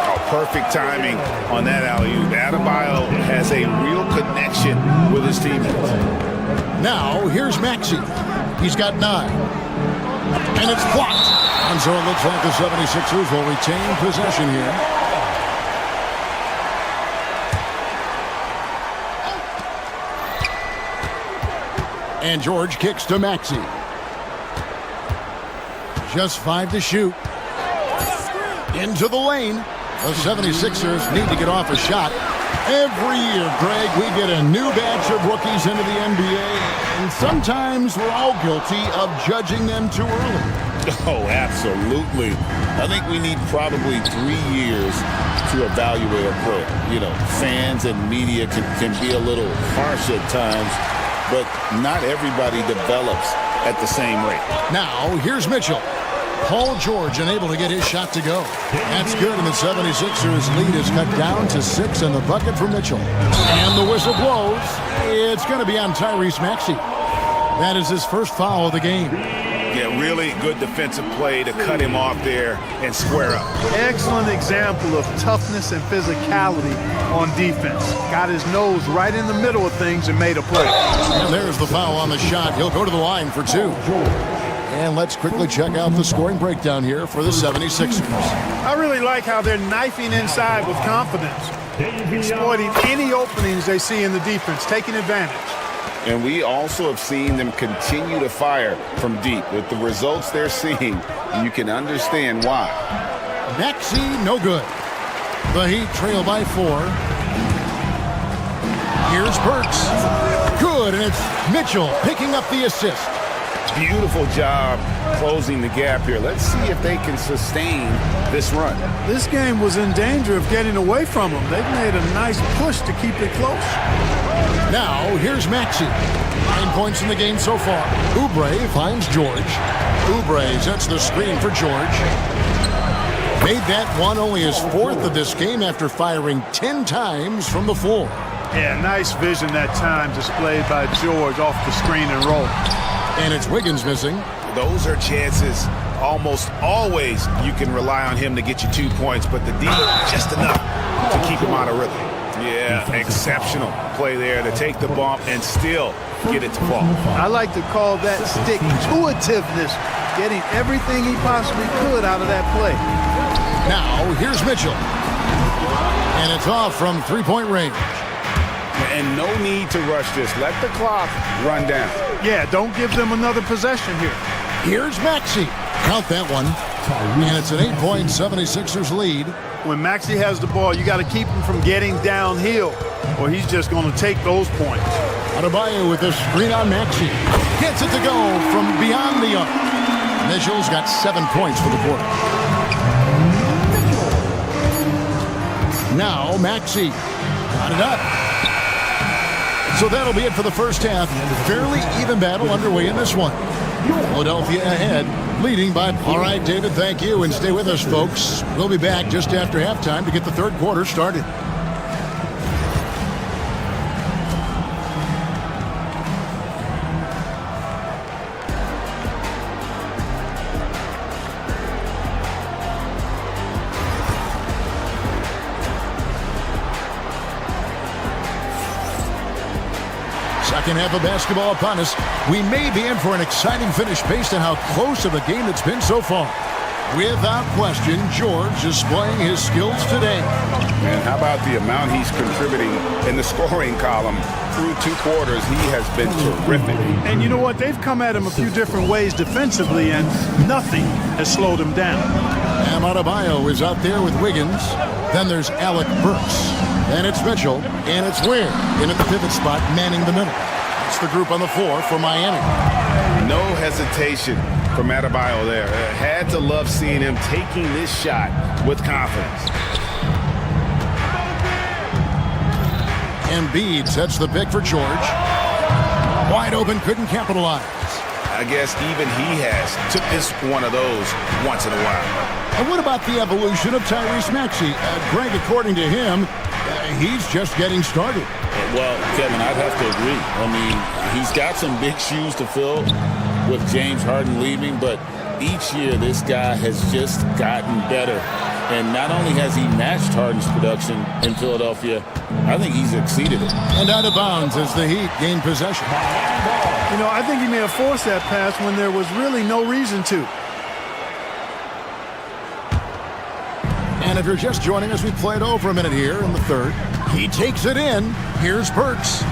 Oh, perfect timing on that alley-oop. Adebayo has a real connection with his teammates. Now, here's Maxey. He's got 9. And it's blocked. And so it looks like the 76ers will retain possession here. And George kicks to Maxey. Just 5 to shoot. Into the lane. The 76ers need to get off a shot. Every year, Greg, we get a new batch of rookies into the NBA, and sometimes we're all guilty of judging them too early. Oh, absolutely. I think we need probably 3 years to evaluate a player. You know, fans and media can be a little harsh at times, but not everybody develops at the same rate. Now, here's Mitchell. Paul George unable to get his shot to go. That's good, and the 76ers lead is cut down to 6 and the bucket for Mitchell. And the whistle blows. It's going to be on Tyrese Maxey. That is his first foul of the game. Yeah, really good defensive play to cut him off there and square up. Excellent example of toughness and physicality on defense. Got his nose right in the middle of things and made a play. And there's the foul on the shot. He'll go to the line for 2. And let's quickly check out the scoring breakdown here for the 76ers. I really like how they're knifing inside with confidence, exploiting any openings they see in the defense, taking advantage. And we also have seen them continue to fire from deep. With the results they're seeing, you can understand why. Maxey, no good. The Heat trail by 4. Here's Burks. Good, and it's Mitchell picking up the assist. Beautiful job closing the gap here. Let's see if they can sustain this run. This game was in danger of getting away from them. They've made a nice push to keep it close. Now, here's Maxey. 9 points in the game so far. Oubre finds George. Oubre sets the screen for George. Made that one only his 4th of this game after firing 10 times from the floor. Yeah, nice vision that time displayed by George off the screen and roll. And it's Wiggins missing. Those are chances. Almost always you can rely on him to get you 2 points, but the D just enough to keep him out of rhythm. Yeah, exceptional play there to take the bump and still get it to fall. I like to call that stick-to-itiveness, getting everything he possibly could out of that play. Now, here's Mitchell. And it's off from 3-point range. And no need to rush this. Let the clock run down. Yeah, don't give them another possession here. Here's Maxey. Count that one. And it's an 8-point 76ers lead. When Maxey has the ball, you got to keep him from getting downhill, or he's just going to take those points. Adebayo with the screen on Maxey. Gets it to go from beyond the arc. Mitchell's got 7 points for the quarter. Now Maxey got it up. So that'll be it for the first half. Fairly even battle underway in this one. Philadelphia ahead, leading by... All right, David, thank you, and stay with us, folks. We'll be back just after halftime to get the third quarter started. Second half of basketball upon us. We may be in for an exciting finish based on how close of a game it's been so far. Without question, George displaying his skills today. And how about the amount he's contributing in the scoring column through 2 quarters? He has been terrific. And you know what? They've come at him a few different ways defensively, and nothing has slowed him down. Bam Adebayo is out there with Wiggins. Then there's Alec Burks. Then it's Mitchell, and it's Ware in at the pivot spot, manning the middle. That's the group on the floor for Miami. No hesitation from Adebayo there. Had to love seeing him taking this shot with confidence. Embiid sets the pick for George. Wide open, couldn't capitalize. I guess even he took this one of those once in a while. And what about the evolution of Tyrese Maxey? Greg, according to him, he's just getting started. Well, Kevin, I'd have to agree. I mean, he's got some big shoes to fill with James Harden leaving, but each year this guy has just gotten better. And not only has he matched Harden's production in Philadelphia, I think he's exceeded it. And out of bounds as the Heat gain possession. You know, I think he may have forced that pass when there was really no reason to. And if you're just joining us, we played over a minute here in the third. He takes it in. Here's Burks.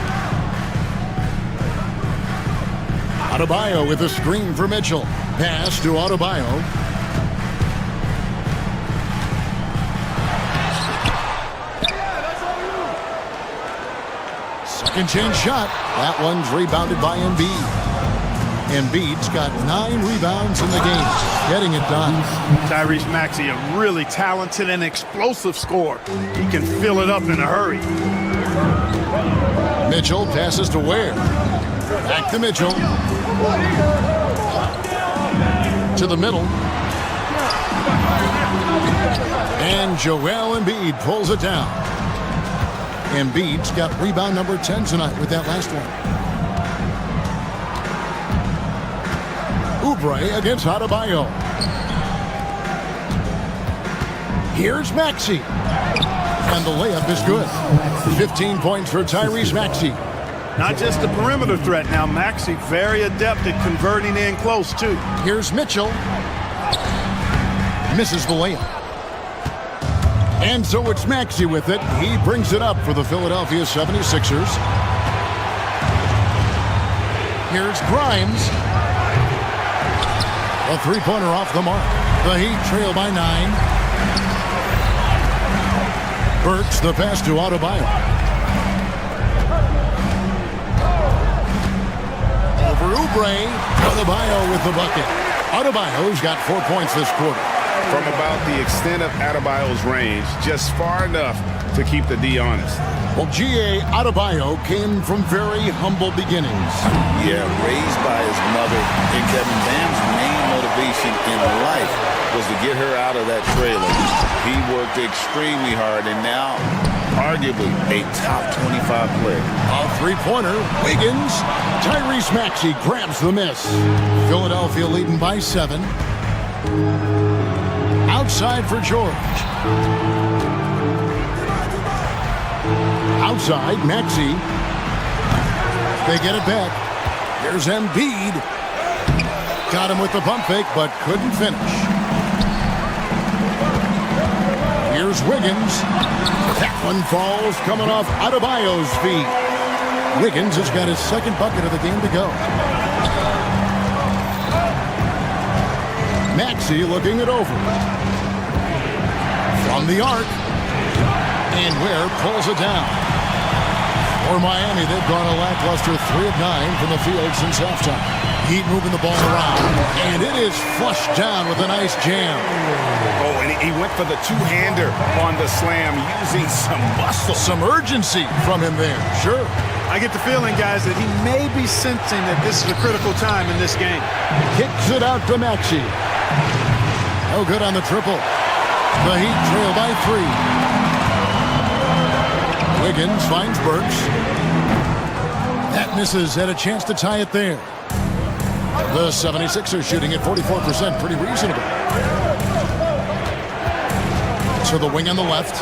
Adebayo with a screen for Mitchell. Pass to Adebayo. Second chance shot. That one's rebounded by Embiid. Embiid's got 9 rebounds in the game, getting it done. Tyrese Maxey, a really talented and explosive scorer. He can fill it up in a hurry. Mitchell passes to Ware. Back to Mitchell. To the middle. And Joel Embiid pulls it down. Embiid's got rebound number 10 tonight with that last one. Oubre against Adebayo. Here's Maxey. And the layup is good. 15 points for Tyrese Maxey. Not just a perimeter threat now. Maxey very adept at converting in close, too. Here's Mitchell. Misses the layup. And so it's Maxey with it. He brings it up for the Philadelphia 76ers. Here's Grimes. A three-pointer off the mark. The Heat trail by 9. Burks the pass to Adebayo. Over Oubre. Adebayo with the bucket. Adebayo's got 4 points this quarter. From about the extent of Adebayo's range, just far enough to keep the D honest. Well, G.A. Adebayo came from very humble beginnings. Yeah, raised by his mother. And Kevin, Bam's main motivation in life was to get her out of that trailer. He worked extremely hard and now arguably a top 25 player. A three-pointer. Wiggins. Tyrese Maxey grabs the miss. Philadelphia leading by 7. Outside for George. Outside, Maxey. They get it back. Here's Embiid. Got him with the pump fake, but couldn't finish. Here's Wiggins. That one falls, coming off Adebayo's feet. Wiggins has got his second bucket of the game to go. Maxey looking it over. From the arc. And Ware pulls it down. For Miami, they've gone a lackluster 3 of 9 from the field since halftime. Heat moving the ball around. And it is flushed down with a nice jam. Oh, and he went for the two-hander on the slam, using some muscle. Some urgency from him there, sure. I get the feeling, guys, that he may be sensing that this is a critical time in this game. Kicks it out to Maxey. No good on the triple. The Heat trail by 3. Wiggins finds Burks. That misses, had a chance to tie it there. The 76ers shooting at 44%, pretty reasonable. To the wing on the left.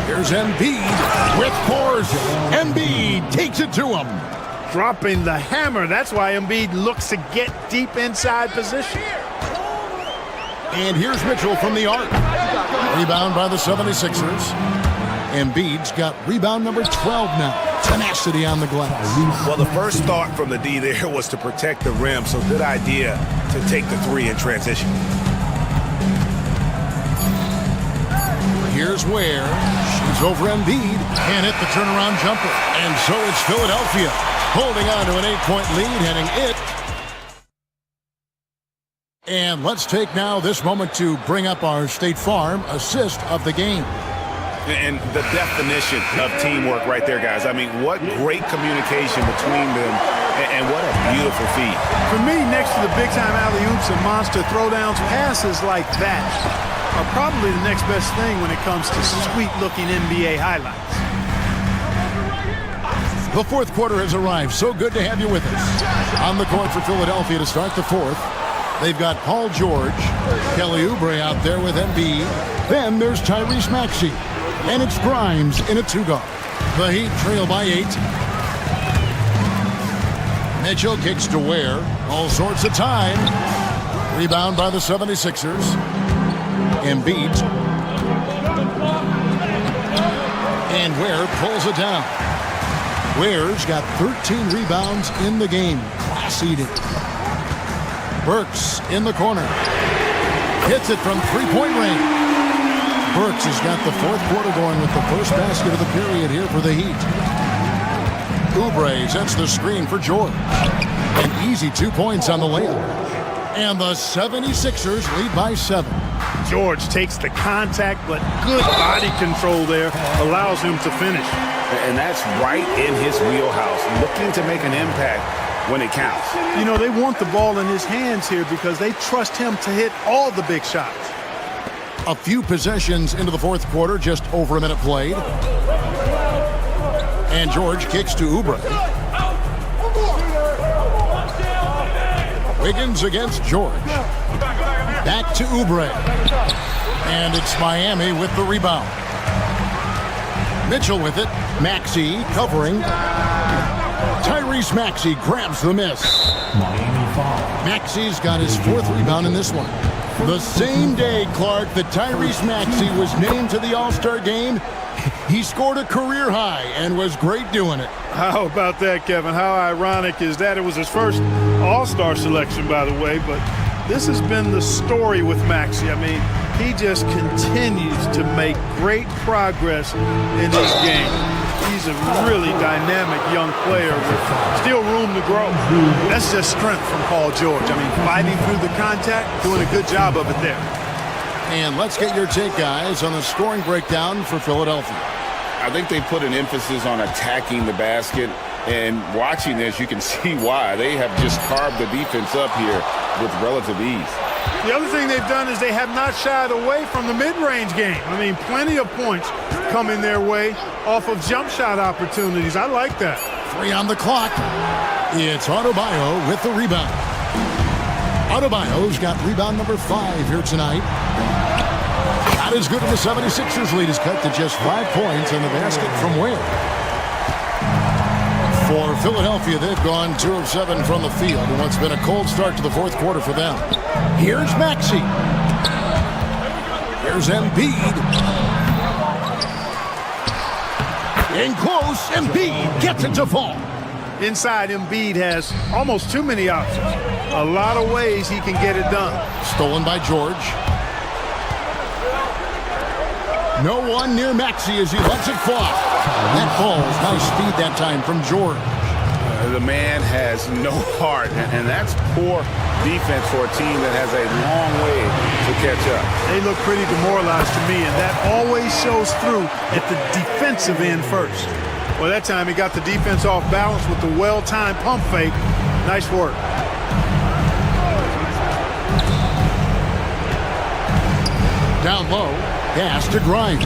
Here's Embiid with force. Embiid takes it to him. Dropping the hammer. That's why Embiid looks to get deep inside position. And here's Mitchell from the arc. Rebound by the 76ers. Embiid's got rebound number 12 now. Tenacity on the glass. Well, the first thought from the D there was to protect the rim, so good idea to take the 3 in transition. Here's Ware. Shoots over Embiid and hit the turnaround jumper. And so it's Philadelphia holding on to an 8-point lead, heading it. And let's take now this moment to bring up our State Farm assist of the game. And the definition of teamwork right there, guys. I mean, what great communication between them, and what a beautiful feat. For me, next to the big-time alley-oops and monster throwdowns, passes like that are probably the next best thing when it comes to sweet-looking NBA highlights. The fourth quarter has arrived. So good to have you with us. On the court for Philadelphia to start the fourth, they've got Paul George, Kelly Oubre out there with Embiid. Then there's Tyrese Maxey, and it's Grimes in a two-guard. The Heat trail by 8. Mitchell kicks to Ware. All sorts of time. Rebound by the 76ers. Embiid. And Ware pulls it down. Ware's got 13 rebounds in the game. Class eating. Burks in the corner. Hits it from three-point range. Burks has got the fourth quarter going with the first basket of the period here for the Heat. Oubre sets the screen for George. An easy 2 points on the layup. And the 76ers lead by 7. George takes the contact, but good body control there allows him to finish. And that's right in his wheelhouse, looking to make an impact when it counts. You know, they want the ball in his hands here because they trust him to hit all the big shots. A few possessions into the fourth quarter, just over a minute played. And George kicks to Oubre. Wiggins against George. Back to Oubre. And it's Miami with the rebound. Mitchell with it. Maxey covering. Tyrese Maxey grabs the miss. Maxey's got his fourth rebound in this one. The same day, Clark, that Tyrese Maxey was named to the All-Star game, he scored a career high and was great doing it. How about that, Kevin? How ironic is that? It was his first All-Star selection, by the way, but this has been the story with Maxey. I mean, he just continues to make great progress in this game. He's a really dynamic young player with still room to grow. That's just strength from Paul George. I mean, fighting through the contact, doing a good job of it there. And let's get your take, guys, on the scoring breakdown for Philadelphia. I think they put an emphasis on attacking the basket, and watching this, you can see why. They have just carved the defense up here with relative ease. The other thing they've done is they have not shied away from the mid-range game. I mean, plenty of points coming their way off of jump shot opportunities. I like that. 3 on the clock. It's Adebayo with the rebound. Adebayo's got rebound number 5 here tonight. Not as good, and the 76ers lead is cut to just 5 points in the basket from Ware. For Philadelphia, they've gone 2 of 7 from the field in what's been a cold start to the fourth quarter for them. Here's Maxey. Here's Embiid. In close, Embiid gets it to fall. Inside, Embiid has almost too many options. A lot of ways he can get it done. Stolen by George. No one near Maxey as he lets it fly. That ball's nice speed that time from George. The man has no heart, and that's poor defense for a team that has a long way to catch up. They look pretty demoralized to me, and that always shows through at the defensive end first. Well, that time he got the defense off balance with the well-timed pump fake. Nice work. Down low, pass to Grimes.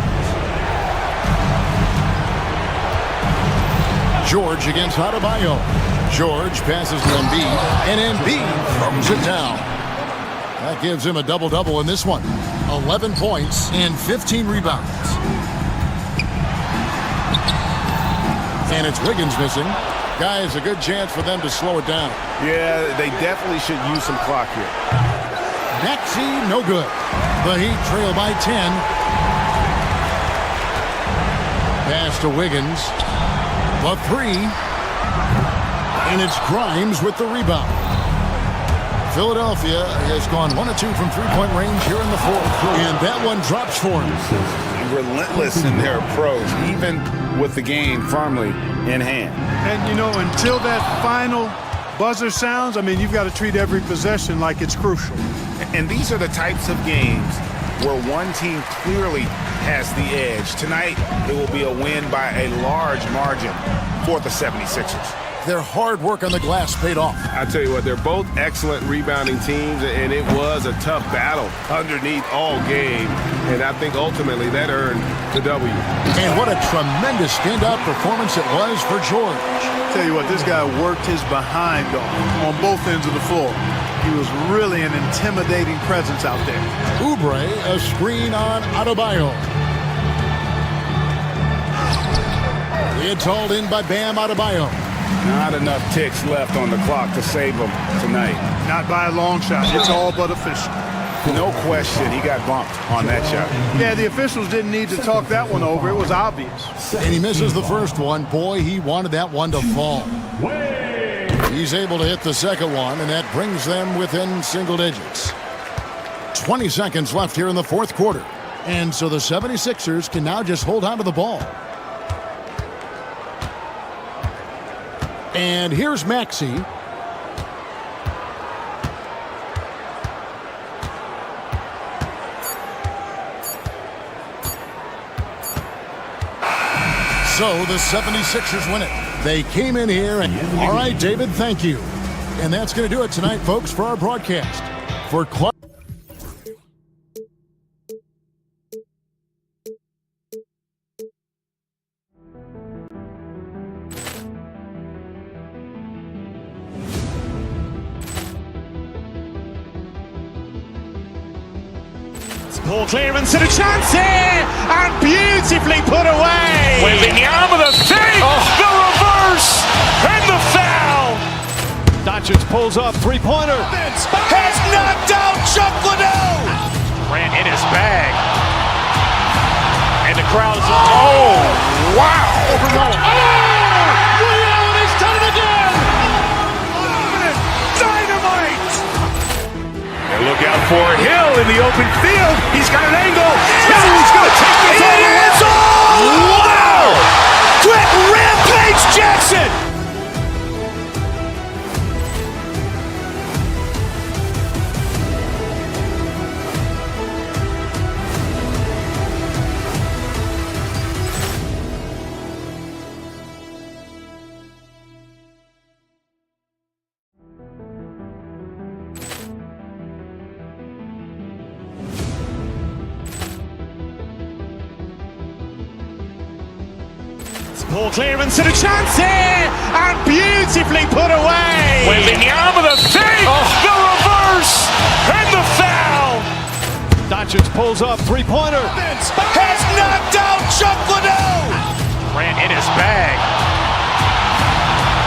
George against Adebayo. George passes to Embiid, and Embiid throws it down. That gives him a double-double in this one. 11 points and 15 rebounds. And it's Wiggins missing. Guys, a good chance for them to slow it down. Yeah, they definitely should use some clock here. Maxey, no good. The Heat trail by 10. Pass to Wiggins. The 3. And it's Grimes with the rebound. Philadelphia has gone 1 of 2 from three-point range here in the fourth. And that one drops for him. Relentless in their approach, even with the game firmly in hand. And, you know, until that final buzzer sounds, I mean, you've got to treat every possession like it's crucial. And these are the types of games where one team clearly has the edge. Tonight, it will be a win by a large margin for the 76ers. Their hard work on the glass paid off. I tell you what, they're both excellent rebounding teams, and it was a tough battle underneath all game, and I think ultimately that earned the W. And what a tremendous standout performance it was for George. Tell you what, this guy worked his behind off on both ends of the floor. He was really an intimidating presence out there. Oubre, a screen on Adebayo. It's hauled in by Bam Adebayo. Not enough ticks left on the clock to save him tonight. Not by a long shot. It's all but official. No question, he got bumped on that shot. Yeah, the officials didn't need to talk that one over. It was obvious. And he misses the first one. Boy, he wanted that one to fall. He's able to hit the second one, and that brings them within single digits. 20 seconds left here in the fourth quarter. And so the 76ers can now just hold on to the ball. And here's Maxey. So the 76ers win it. They came in here and... All right, David, thank you. And that's going to do it tonight, folks, for our broadcast. For Clark... Poor clearance and a chance here, and beautifully put away. Wembanyama the fake, the reverse, and the foul. Doncic pulls up, three-pointer. Has knocked out Chuck Liddell. Ran in his bag, and the crowd is wow! Allen has done it again. Dynamite! And look out for Hill in the open field. He's got an angle. He's going to take this all the way. Wow! Quick Rampage Jackson! Poor clearance and a chance here, and beautifully put away. Wembanyama the fake, the reverse, and the foul. Doncic pulls up, three-pointer. Has knocked out Chuck Liddell. Ran in his bag,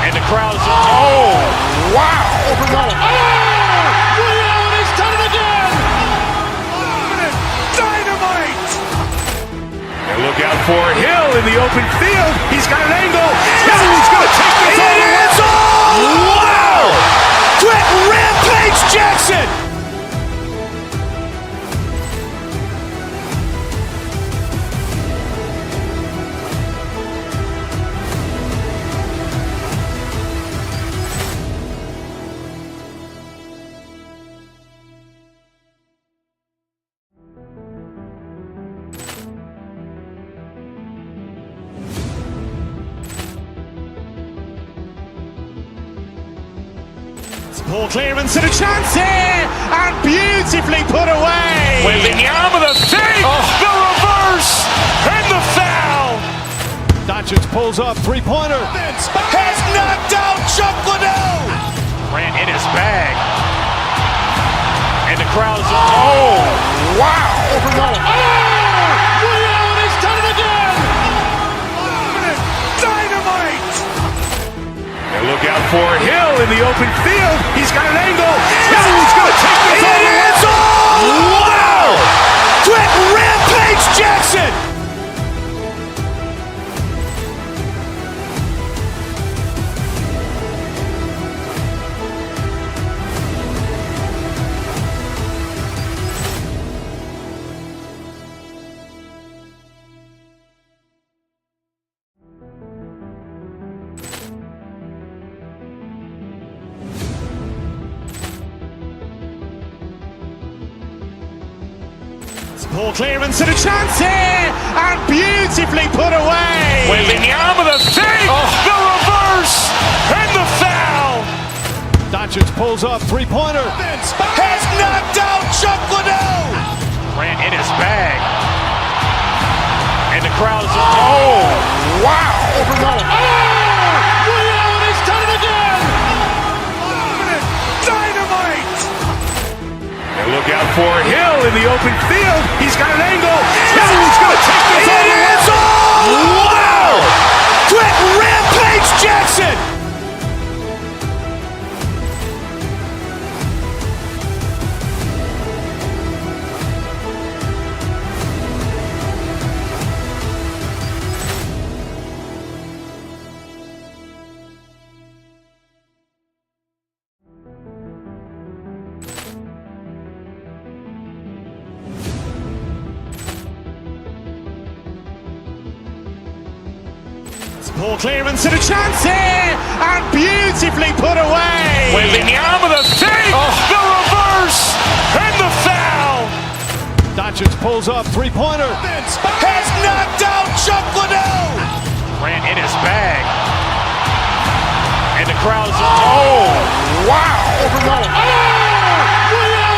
and the crowd is wow! Allen has done it again. Dynamite! And look out for Hill in the open field. He's got an angle. He's going to take this all the way. Wow! Quick Rampage Jackson! Poor clearance and a chance here, and beautifully put away. Wembanyama the fake, the reverse, and the foul. Doncic pulls up, three-pointer. Has knocked out Chuck Liddell. Ran in his bag, and the crowd is wow! Allen has done it again. Dynamite! And look out for Hill in the open field. He's got an angle. He's going to take this all the way. Wow! Quick Rampage Jackson! Ball clearance and a chance here, and beautifully put away. Wembanyama the fake, the reverse, and the foul. Doncic pulls up, three-pointer. Has knocked out Chuck Liddell. Grant in his bag. And the crowd is, wow. Liddell has done it again. Dynamite. And look out for Hill in the open field. He's got an angle. Hill's going to take this all the way. Wow. Quick Rampage Jackson. Ball clearance and a chance here, and beautifully put away. Wembanyama the fake, the reverse, and the foul. Doncic pulls up, three-pointer. Has knocked out Chuck Liddell. Grant in his bag. And the crowd is, wow. Liddell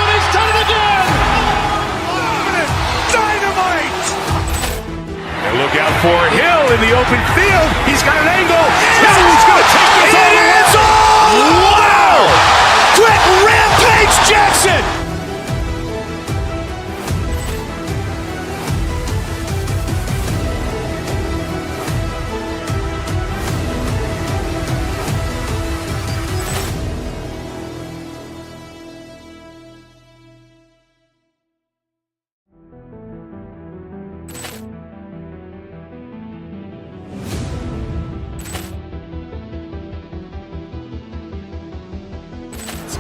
has done it again. Dynamite. And look out for Hill in the open field. He's got an angle. Hill's going to take this all the way. Wow. Quick Rampage Jackson.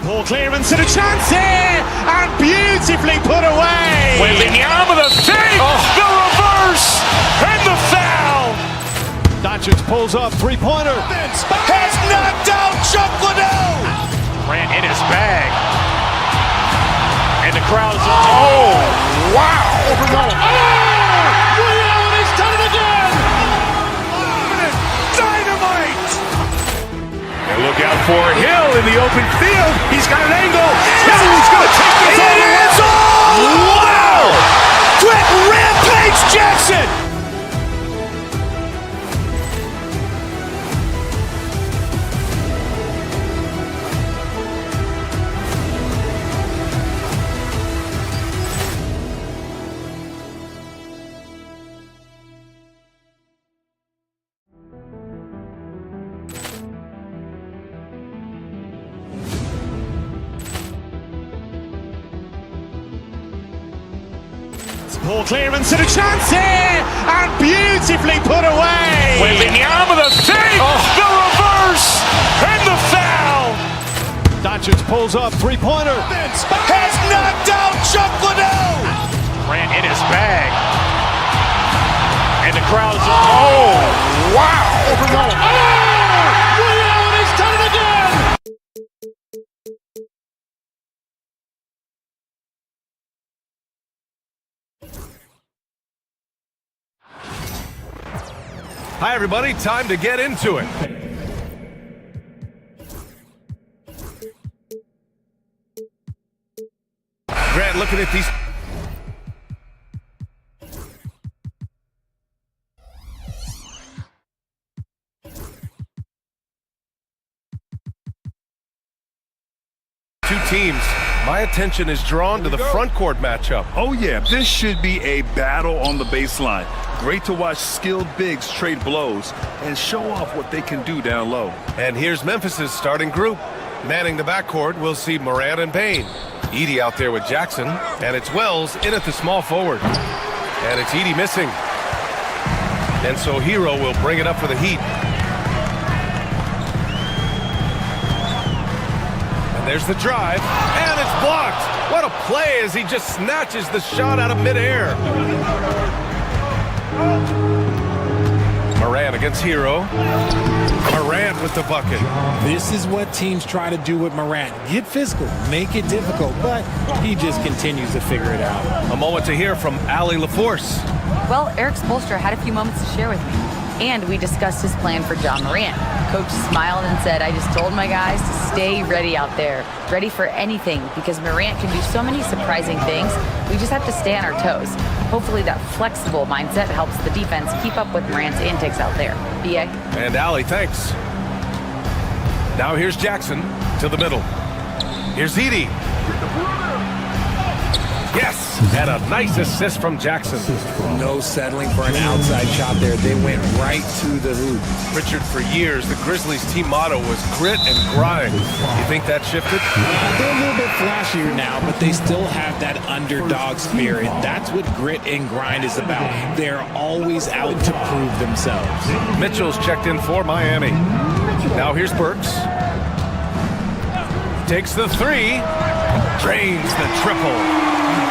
Ball clearance and a chance here, and beautifully put away. Wembanyama the fake, the reverse, and the foul. Doncic pulls up, three-pointer. Has knocked out Chuck Liddell. Grant in his bag. And the crowd is, wow. Liddell has done it again. Dynamite. And look out for Hill in the open field. He's got an angle. Hill's going to take this all the way. Wow. Quick Rampage Jackson. Ball clearance and a chance here, and beautifully put away. Wembanyama the fake, the reverse, and the foul. Doncic pulls up, three-pointer. Has knocked out Chuck Liddell. Grant in his bag. And the crowd is, wow. Liddell has done it again. Hi, everybody. Time to get into it. Grant, looking at these. Two teams. My attention is drawn to the front court matchup. Oh yeah, this should be a battle on the baseline. Great to watch skilled bigs trade blows and show off what they can do down low. And here's Memphis's starting group. Manning the backcourt, we'll see Morant and Payne. Edey out there with Jackson, and it's Wells in at the small forward. And it's Edey missing. And so Hero will bring it up for the Heat. And there's the drive, and it's blocked. What a play as he just snatches the shot out of midair. Morant against against Hero. Morant with the bucket. This is what teams try to do with Morant. Get physical, make it difficult, but he just continues to figure it out. A moment to hear from Allie LaForce. Well, Eric Spoelstra had a few moments to share with me, and we discussed his plan for John Morant. Coach smiled and said, I just told my guys to stay ready out there, ready for anything, because Morant can do so many surprising things. We just have to stay on our toes. Hopefully that flexible mindset helps the defense keep up with Morant's antics out there. B.A. And Allie, thanks. Now here's Jackson to the middle. Here's Edie. Yes, and a nice assist from Jackson. No settling for an outside shot there. They went right to the hoop. Richard, for years, the Grizzlies' team motto was grit and grind. You think that shifted? They're a little bit flashier now, but they still have that underdog spirit. That's what grit and grind is about. They're always out to prove themselves. Mitchell's checked in for Miami. Now here's Burks. Takes the three. Drains the triple.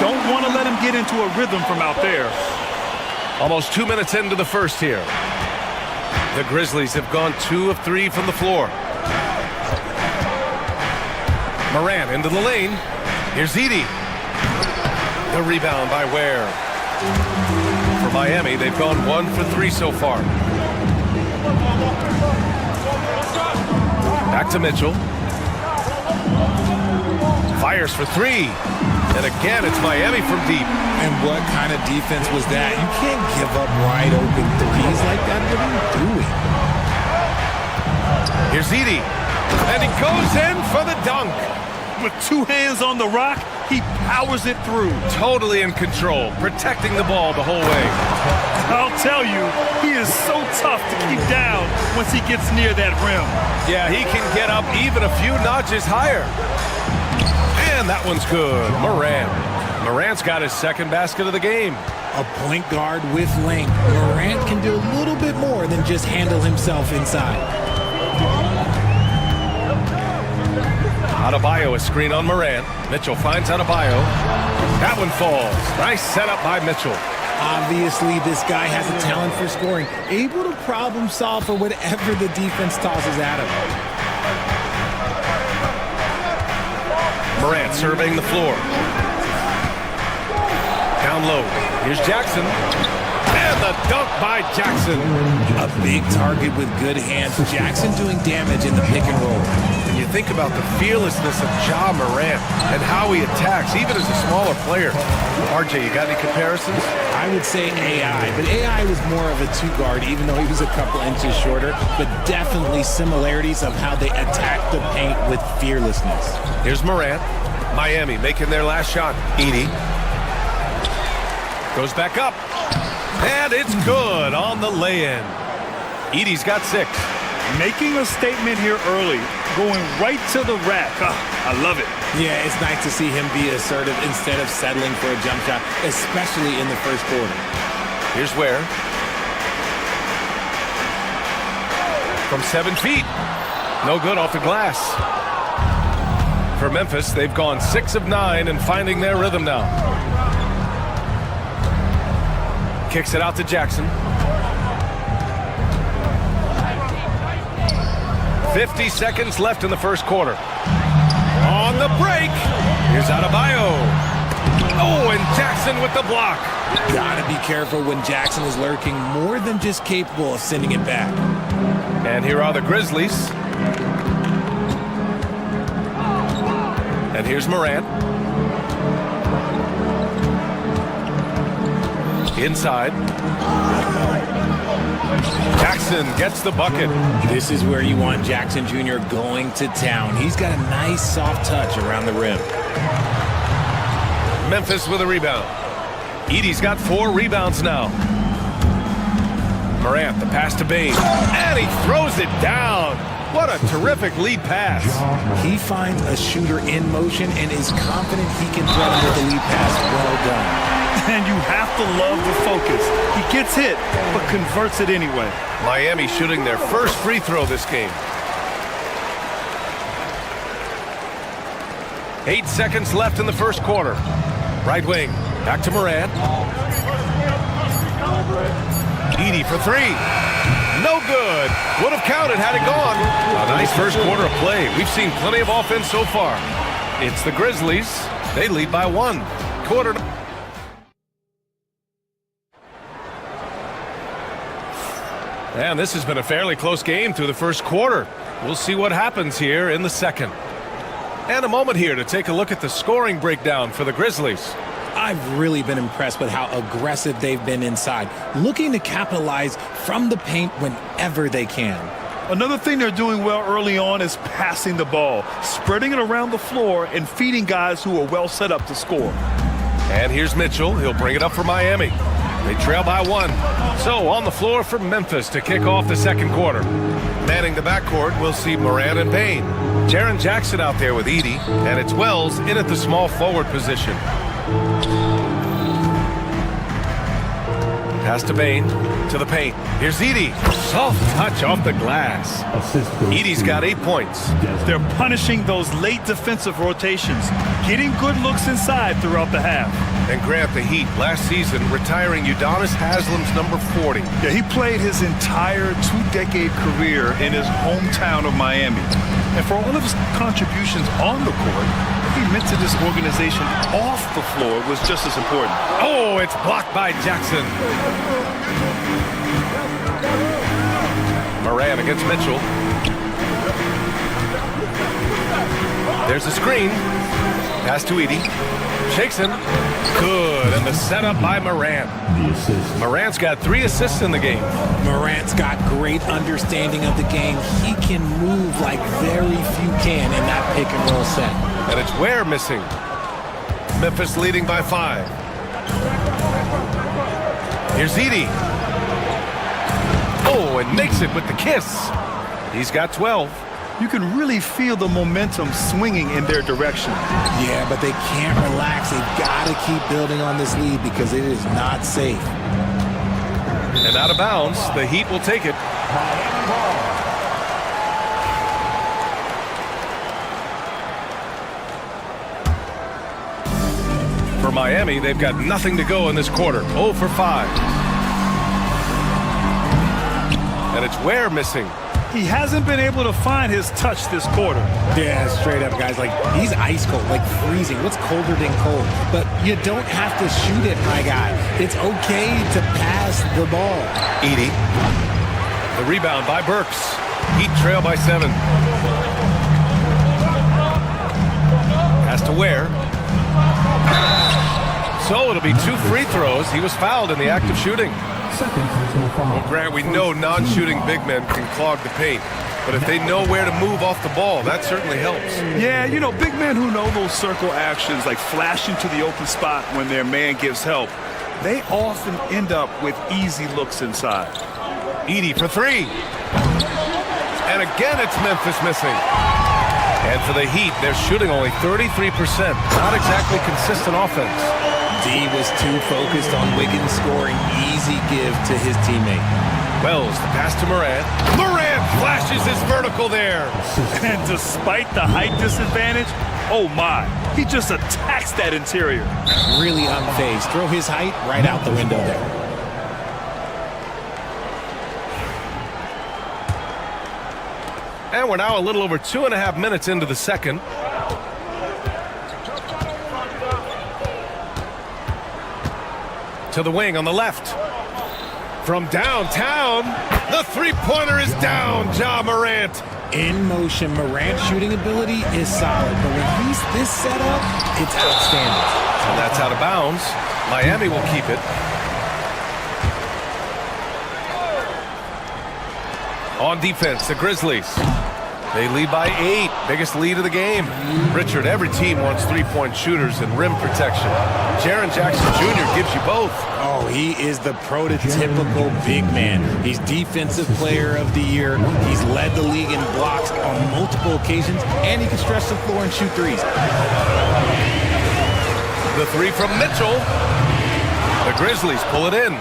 Don't want to let him get into a rhythm from out there. Almost 2 minutes into the first here. The Grizzlies have gone 2 of 3 from the floor. Morant into the lane. Here's Edie. The rebound by Ware. For Miami, they've gone 1 for 3 so far. Back to Mitchell. Fires for 3. And again, it's Miami from deep. And what kind of defense was that? You can't give up wide open threes like that. What are you doing? Here's Edie. And he goes in for the dunk. With 2 hands on the rock, he powers it through. Totally in control, protecting the ball the whole way. I'll tell you, he is so tough to keep down once he gets near that rim. Yeah, he can get up even a few notches higher. And that one's good. Morant's got his second basket of the game. A point guard with length. Morant can do a little bit more than just handle himself inside. Adebayo, a screen on Morant. Mitchell finds Adebayo. That one falls. Nice setup by Mitchell. Obviously, this guy has a talent for scoring. Able to problem solve for whatever the defense tosses at him. Morant surveying the floor. Down low. Here's Jackson. And the dunk by Jackson. A big target with good hands. Jackson doing damage in the pick and roll. When you think about the fearlessness of Ja Morant and how he attacks, even as a smaller player. RJ, you got any comparisons? I would say AI, but AI was more of a 2-guard, even though he was a couple inches shorter, but definitely similarities of how they attack the paint with fearlessness. Here's Morant. Miami making their last shot. Edie. Goes back up. And it's good on the lay-in. Edie's got 6. Making a statement here early. Going right to the rack. I love it. Yeah, it's nice to see him be assertive instead of settling for a jump shot, especially in the first quarter. Here's Ware. From 7 feet. No good off the glass. For Memphis, they've gone 6 of 9 and finding their rhythm now. Kicks it out to Jackson. 50 seconds left in the first quarter. On the break, here's Adebayo. Oh, and Jackson with the block. Gotta be careful when Jackson is lurking, more than just capable of sending it back. And here are the Grizzlies. And here's Morant. Inside. Jackson gets the bucket. This is where you want Jackson Jr. going to town. He's got a nice soft touch around the rim. Memphis with a rebound. Edie's got 4 rebounds now. Morant, the pass to Bain. And he throws it down. What a terrific lead pass. He finds a shooter in motion and is confident he can thread him with the lead pass. Well done. And you have to love the focus. He gets hit, but converts it anyway. Miami shooting their first free throw this game. 8 seconds left in the first quarter. Right wing, back to Morant. Edie for 3. No good. Would have counted had it gone. A nice first quarter of play. We've seen plenty of offense so far. It's the Grizzlies. They lead by 1. Quarter. And this has been a fairly close game through the first quarter. We'll see what happens here in the second. And a moment here to take a look at the scoring breakdown for the Grizzlies. I've really been impressed with how aggressive they've been inside, looking to capitalize from the paint whenever they can. Another thing they're doing well early on is passing the ball, spreading it around the floor and feeding guys who are well set up to score. And here's Mitchell. He'll bring it up for Miami. They trail by 1. So on the floor for Memphis to kick off the second quarter. Manning the backcourt, we'll see Morant and Payne. Jaren Jackson out there with Edey, and it's Wells in at the small forward position. Pass to Payne, to the paint. Here's Edey. Soft touch off the glass. Edey's got 8 points. They're punishing those late defensive rotations, getting good looks inside throughout the half. And Grant, the Heat, last season retiring Udonis Haslam's number 40. Yeah, he played his entire 2-decade career in his hometown of Miami. And for all of his contributions on the court, he meant to this organization off the floor was just as important. Oh, it's blocked by Jackson. Morant against Mitchell. There's a screen. Pass to Edey. Shakes him. Good. And the setup by Morant. Morant's got 3 assists in the game. Morant's got great understanding of the game. He can move like very few can in that pick and roll set. And it's Ware missing. Memphis leading by 5. Here's Edey. Oh, and makes it with the kiss. He's got 12. You can really feel the momentum swinging in their direction. Yeah, but they can't relax. They've got to keep building on this lead because it is not safe. And out of bounds, the Heat will take it. For Miami, they've got nothing to go in this quarter. 0 for 5. And it's Ware missing. He hasn't been able to find his touch this quarter. Yeah, straight up, guys. Like, he's ice cold, like freezing. What's colder than cold? But you don't have to shoot it, my guy. It's okay to pass the ball. Edey. The rebound by Burks. Heat trail by 7. Pass to Ware. So it'll be 2 free throws. He was fouled in the act of shooting. Well, Grant, we know non-shooting big men can clog the paint, but if they know where to move off the ball, that certainly helps. Yeah, you know, big men who know those circle actions, like flashing to the open spot when their man gives help, they often end up with easy looks inside. Edey for 3. And again, it's Memphis missing. And for the Heat, they're shooting only 33%. Not exactly consistent offense. D was too focused on Wiggins scoring easy give to his teammate. Wells, the pass to Morant. Morant flashes his vertical there. And despite the height disadvantage, oh my, he just attacks that interior. Really unfazed. Throw his height right out the window there. And we're now a little over 2.5 minutes into the second. To the wing on the left. From downtown, the three-pointer is down, Ja Morant. In motion, Morant's shooting ability is solid, but when he's this set up, it's outstanding. And that's out of bounds. Miami will keep it. On defense, the Grizzlies. They lead by 8. Biggest lead of the game. Richard, every team wants three-point shooters and rim protection. Jaren Jackson Jr. gives you both. Oh, he is the prototypical big man. He's Defensive Player of the Year. He's led the league in blocks on multiple occasions, and he can stretch the floor and shoot threes. The 3 from Mitchell. The Grizzlies pull it in.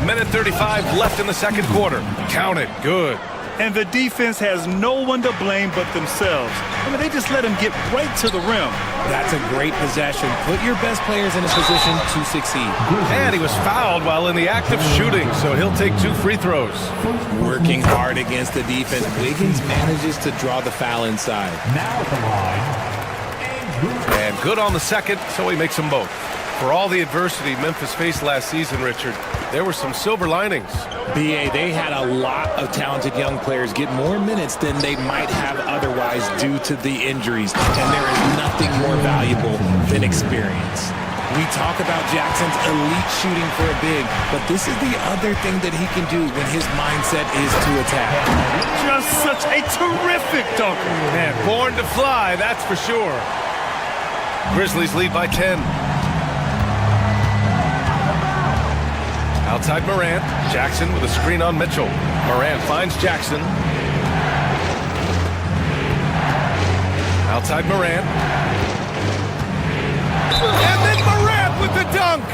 1:35 left in the second quarter. Count it. Good. And the defense has no one to blame but themselves. I mean, they just let him get right to the rim. That's a great possession. Put your best players in a position to succeed. And he was fouled while in the act of shooting, so he'll take 2 free throws. Working hard against the defense, Wiggins manages to draw the foul inside. Now at the line, And good on the second, so he makes them both. For all the adversity Memphis faced last season, Richard, there were some silver linings. BA, they had a lot of talented young players get more minutes than they might have otherwise due to the injuries, and there is nothing more valuable than experience. We talk about Jackson's elite shooting for a big, but this is the other thing that he can do when his mindset is to attack. Just such a terrific dunker. Man, born to fly, that's for sure. Grizzlies lead by 10. Outside Morant, Jackson with a screen on Mitchell. Morant finds Jackson. Outside Morant. And then Morant with the dunk!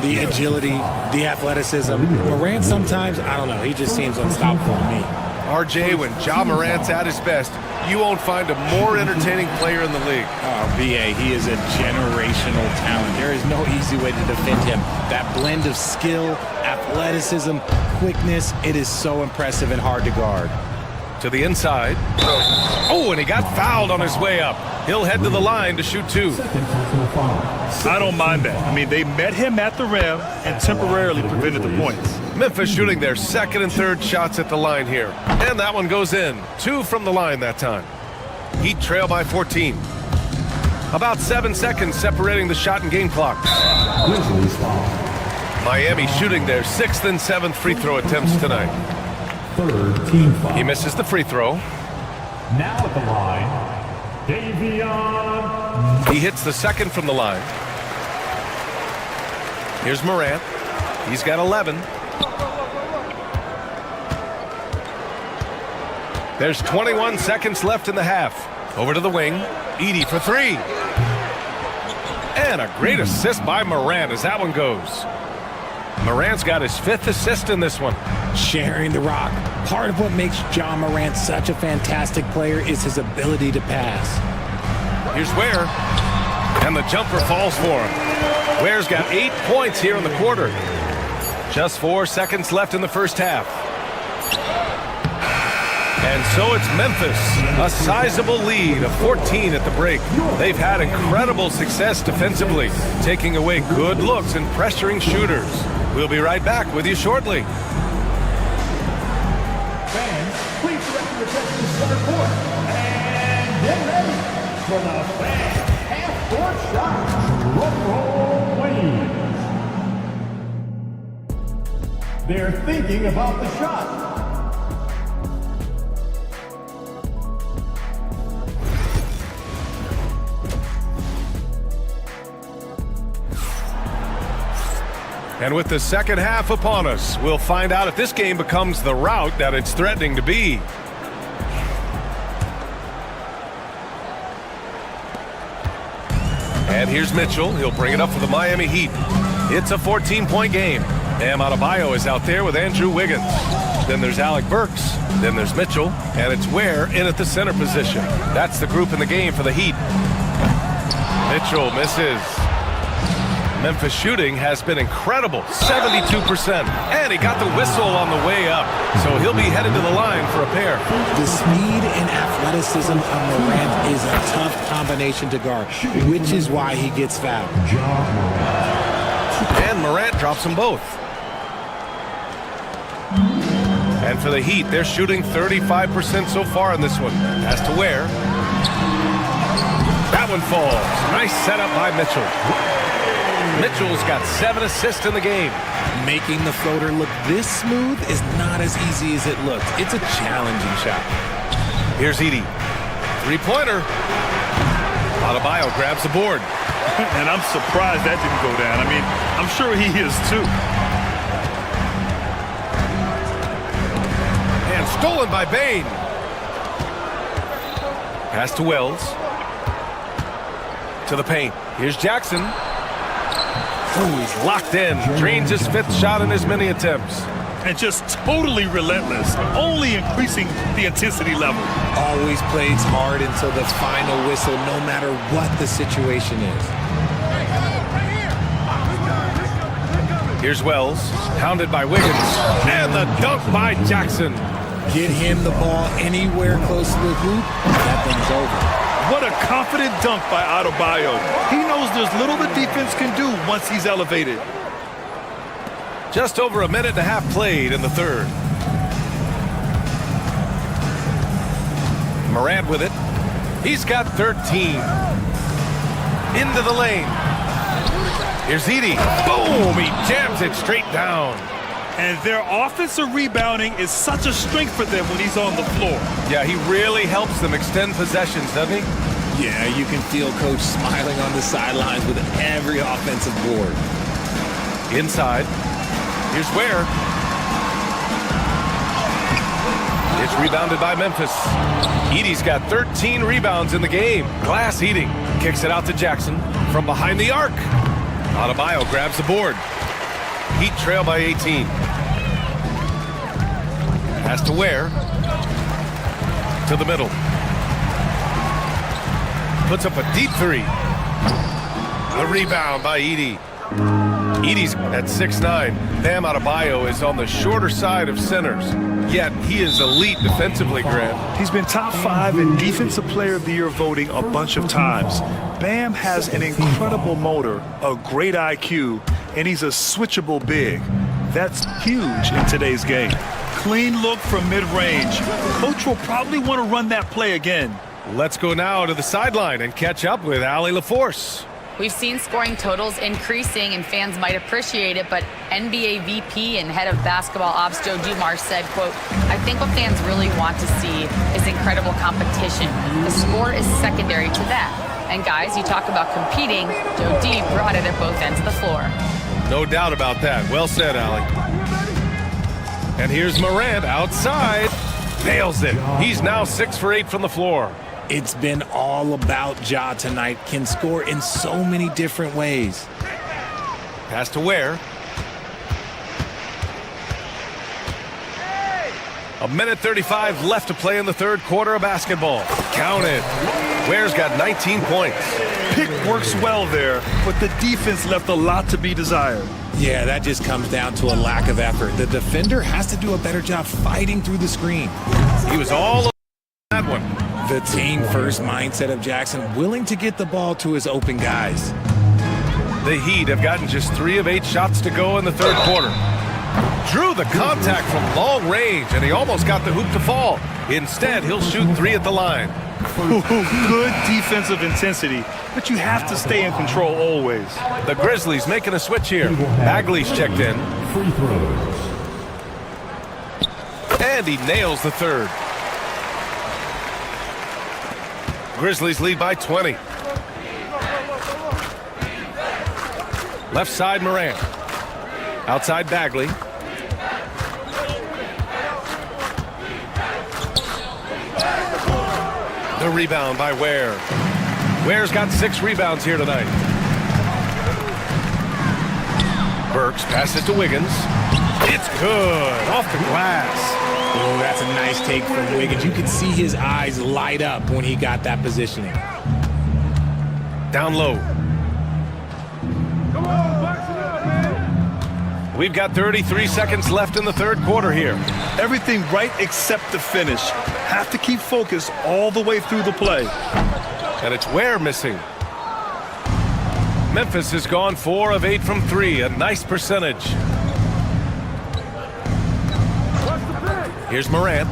The agility, the athleticism. Morant sometimes, I don't know, he just seems unstoppable to me. RJ, when Ja Morant's at his best, you won't find a more entertaining player in the league. Oh, BA, he is a generational talent. There is no easy way to defend him. That blend of skill, athleticism, quickness, it is so impressive and hard to guard. To the inside. Oh, and he got fouled on his way up. He'll head to the line to shoot 2. I don't mind that. I mean, they met him at the rim and temporarily prevented the points. Memphis shooting their second and third shots at the line here. And that one goes in. 2 from the line that time. Heat trail by 14. About 7 seconds separating the shot and game clocks. Miami shooting their 6th and 7th free throw attempts tonight. third team foul. He misses the free throw. Now at the line, Davion. He hits the second from the line. Here's Morant. He's got 11. There's 21 seconds left in the half. Over to the wing. Edey for 3. And a great assist by Morant as that one goes. Morant's got his 5th assist in this one. Sharing the rock. Part of what makes Ja Morant such a fantastic player is his ability to pass. Here's Ware. And the jumper falls for him. Ware's got 8 points here in the quarter. Just 4 seconds left in the first half. And so it's Memphis, a sizable lead of 14 at the break. They've had incredible success defensively, taking away good looks and pressuring shooters. We'll be right back with you shortly. Fans, please direct your attention to center court. And get ready for the fan half-court shot. Drum roll, please. They're thinking about the shot. And with the second half upon us, we'll find out if this game becomes the rout that it's threatening to be. And here's Mitchell. He'll bring it up for the Miami Heat. It's a 14-point game. Bam Adebayo is out there with Andrew Wiggins. Then there's Alec Burks. Then there's Mitchell. And it's Ware in at the center position. That's the group in the game for the Heat. Mitchell misses. Memphis shooting has been incredible, 72%. And he got the whistle on the way up, so he'll be headed to the line for a pair. The speed and athleticism of Morant is a tough combination to guard, which is why he gets fouled. And Morant drops them both. And for the Heat, they're shooting 35% so far in this one. As to Ware. That one falls. Nice setup by Mitchell. Mitchell's got 7 assists in the game. Making the floater look this smooth is not as easy as it looks. It's a challenging shot. Here's Edey. 3-pointer. Adebayo grabs the board. And I'm surprised that didn't go down. I mean, I'm sure he is too. And stolen by Bane. Pass to Wells. To the paint. Here's Jackson. Oh, he's locked in. Drains his 5th shot in his many attempts. and just totally relentless, only increasing the intensity level. Always plays hard until the final whistle, no matter what the situation is. Here's Wells, hounded by Wiggins, and the dunk by Jackson. Get him the ball anywhere close to the hoop, that thing's over. What a confident dunk by Adebayo. He knows there's little the defense can do once he's elevated. Just over a minute and a half played in the third. Morant with it. He's got 13. Into the lane. Here's Edey. Boom! He jams it straight down. And their offensive rebounding is such a strength for them when he's on the floor. Yeah, he really helps them extend possessions, doesn't he? Yeah, you can feel Coach smiling on the sidelines with every offensive board. Inside. Here's Ware. It's rebounded by Memphis. Edey's got 13 rebounds in the game. Glass Edey kicks it out to Jackson from behind the arc. Adebayo grabs the board. Heat trail by 18. Pass to Ware. To the middle. Puts up a deep three. The rebound by Edey. Edey's at 6'9". Bam Adebayo is on the shorter side of centers. Yet he is elite defensively, Grant. He's been top 5 in Defensive Player of the Year voting a bunch of times. Bam has an incredible motor, a great IQ, and he's a switchable big. That's huge in today's game. Clean look from mid-range. Coach will probably want to run that play again. Let's go now to the sideline and catch up with Allie LaForce. We've seen scoring totals increasing, and fans might appreciate it, but NBA VP and head of basketball ops Joe Dumars said, quote, "I think what fans really want to see is incredible competition. The score is secondary to that. And guys, you talk about competing, Joe D brought it at both ends of the floor." No doubt about that. Well said, Allie. And here's Morant outside. Nails it. He's now 6 for 8 from the floor. It's been all about Ja tonight. Can score in so many different ways. Pass to Ware. A minute 35 left to play in the third quarter of basketball. Counted. Ware's got 19 points. Pick works well there, but the defense left a lot to be desired. Yeah, that just comes down to a lack of effort. The defender has to do a better job fighting through the screen. He was all over that one. The team-first mindset of Jackson, willing to get the ball to his open guys. The Heat have gotten just 3 of 8 shots to go in the third quarter. Drew the contact from long range, and he almost got the hoop to fall. Instead, he'll shoot 3 at the line. Good defensive intensity, but you have to stay in control always. The Grizzlies making a switch here. Bagley's checked in. Free throws. And he nails the third. Grizzlies lead by 20. Left side, Morant. Outside, Bagley. The rebound by Ware. Ware's got 6 rebounds here tonight. Burks passes to Wiggins. It's good. Off the glass. Oh, that's a nice take from Wiggins. You could see his eyes light up when he got that positioning. Down low. We've got 33 seconds left in the third quarter here. Everything right except the finish. Have to keep focus all the way through the play. And it's Ware missing. Memphis has gone 4 of 8 from 3, a nice percentage. Here's Morant.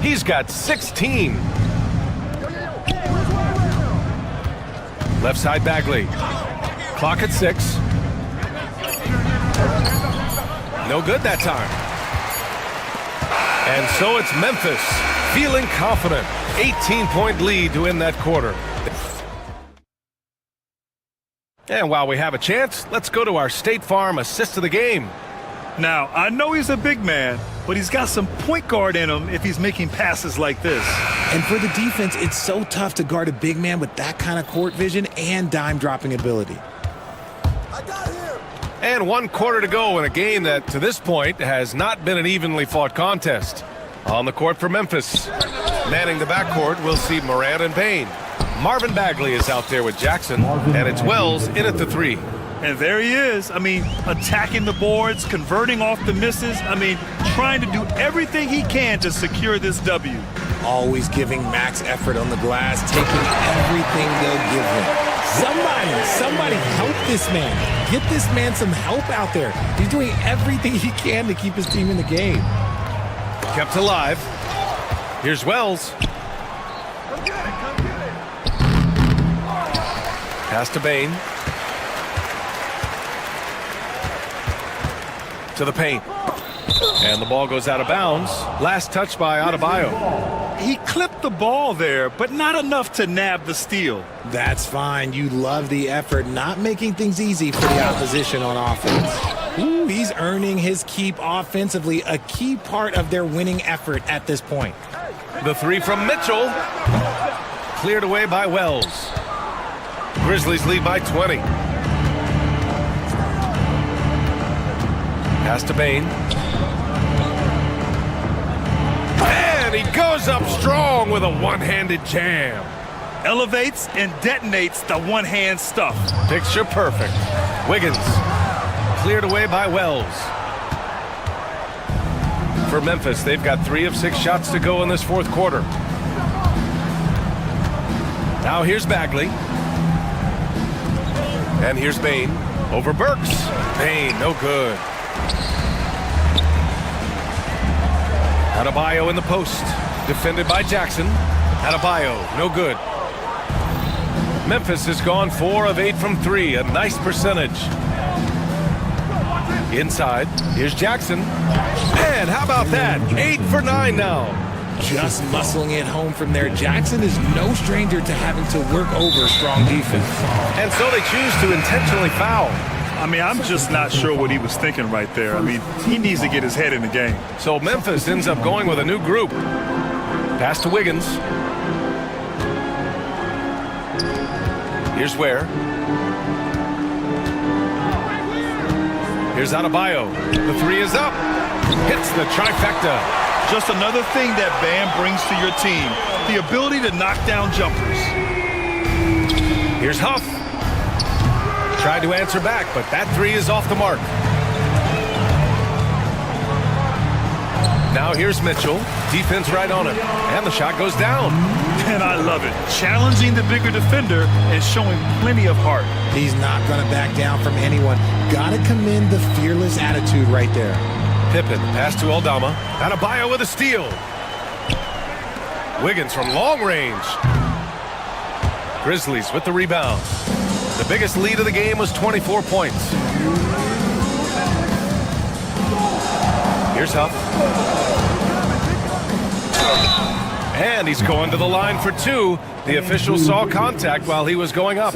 He's got 16. Left side, Bagley. Clock at 6. No good that time. And so it's Memphis feeling confident. 18-point lead to end that quarter. And while we have a chance, let's go to our State Farm assist of the game. Now, I know he's a big man, but he's got some point guard in him if he's making passes like this. And for the defense, it's so tough to guard a big man with that kind of court vision and dime dropping ability. And 1 quarter to go in a game that, to this point, has not been an evenly fought contest. On the court for Memphis. Manning the backcourt, we'll see Morant and Payne. Marvin Bagley is out there with Jackson, and it's Wells in at the 3. And there he is. I mean, attacking the boards, converting off the misses. I mean, trying to do everything he can to secure this W. Always giving max effort on the glass, taking everything they'll give him. Somebody help this man. Get this man some help out there. He's doing everything he can to keep his team in the game. Kept alive. Here's Wells. Pass to Bain. To the paint. And the ball goes out of bounds. Last touch by Adebayo. He clipped the ball there, but not enough to nab the steal. That's fine. You love the effort, not making things easy for the opposition on offense. Ooh, he's earning his keep offensively, a key part of their winning effort at this point. The 3 from Mitchell. Cleared away by Wells. Grizzlies lead by 20. Pass to Bain. And he goes up strong with a one-handed jam. Elevates and detonates the one-hand stuff. Picture perfect. Wiggins. Cleared away by Wells. For Memphis, they've got 3 of 6 shots to go in this 4th quarter. Now here's Bagley. And here's Bain. Over Burks. Bain, no good. Adebayo in the post. Defended by Jackson. Adebayo, no good. Memphis has gone 4 of 8 from 3. A nice percentage. Inside. Here's Jackson. And how about that? 8 for 9 now. Just muscling it home from there. Jackson is no stranger to having to work over strong defense. And so they choose to intentionally foul. I mean, I'm just not sure what he was thinking right there. I mean, he needs to get his head in the game. So Memphis ends up going with a new group. Pass to Wiggins. Here's Ware. Here's Adebayo. The 3 is up. Hits the trifecta. Just another thing that Bam brings to your team, the ability to knock down jumpers. Here's Huff. Tried to answer back, but that 3 is off the mark. Now here's Mitchell. Defense right on him. And the shot goes down. And I love it. Challenging the bigger defender and showing plenty of heart. He's not going to back down from anyone. Got to commend the fearless attitude right there. Pippen, pass to Aldama. Adebayo with a steal. Wiggins from long range. Grizzlies with the rebound. The biggest lead of the game was 24 points. Here's Huff. And he's going to the line for 2. The official saw contact while he was going up.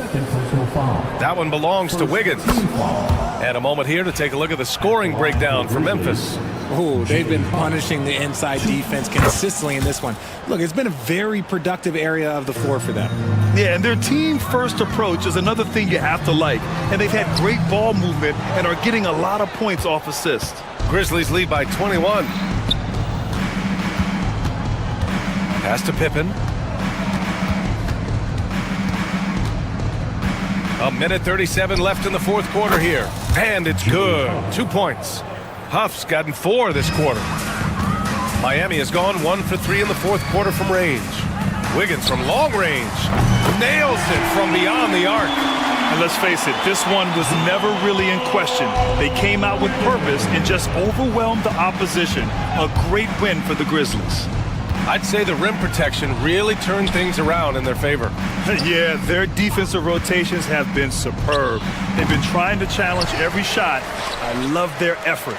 That one belongs to Wiggins. And a moment here to take a look at the scoring breakdown for Memphis. Oh, they've been punishing the inside defense consistently in this one. Look, it's been a very productive area of the floor for them. Yeah, and their team-first approach is another thing you have to like. And they've had great ball movement and are getting a lot of points off assist. Grizzlies lead by 21. Pass to Pippen. A minute 37 left in the 4th quarter here. And it's good. 2 points. Huff's gotten 4 this quarter. Miami has gone 1 for 3 in the 4th quarter from range. Wiggins from long range. Nails it from beyond the arc. And let's face it, this one was never really in question. They came out with purpose and just overwhelmed the opposition. A great win for the Grizzlies. I'd say the rim protection really turned things around in their favor. Yeah, their defensive rotations have been superb. They've been trying to challenge every shot. I love their effort.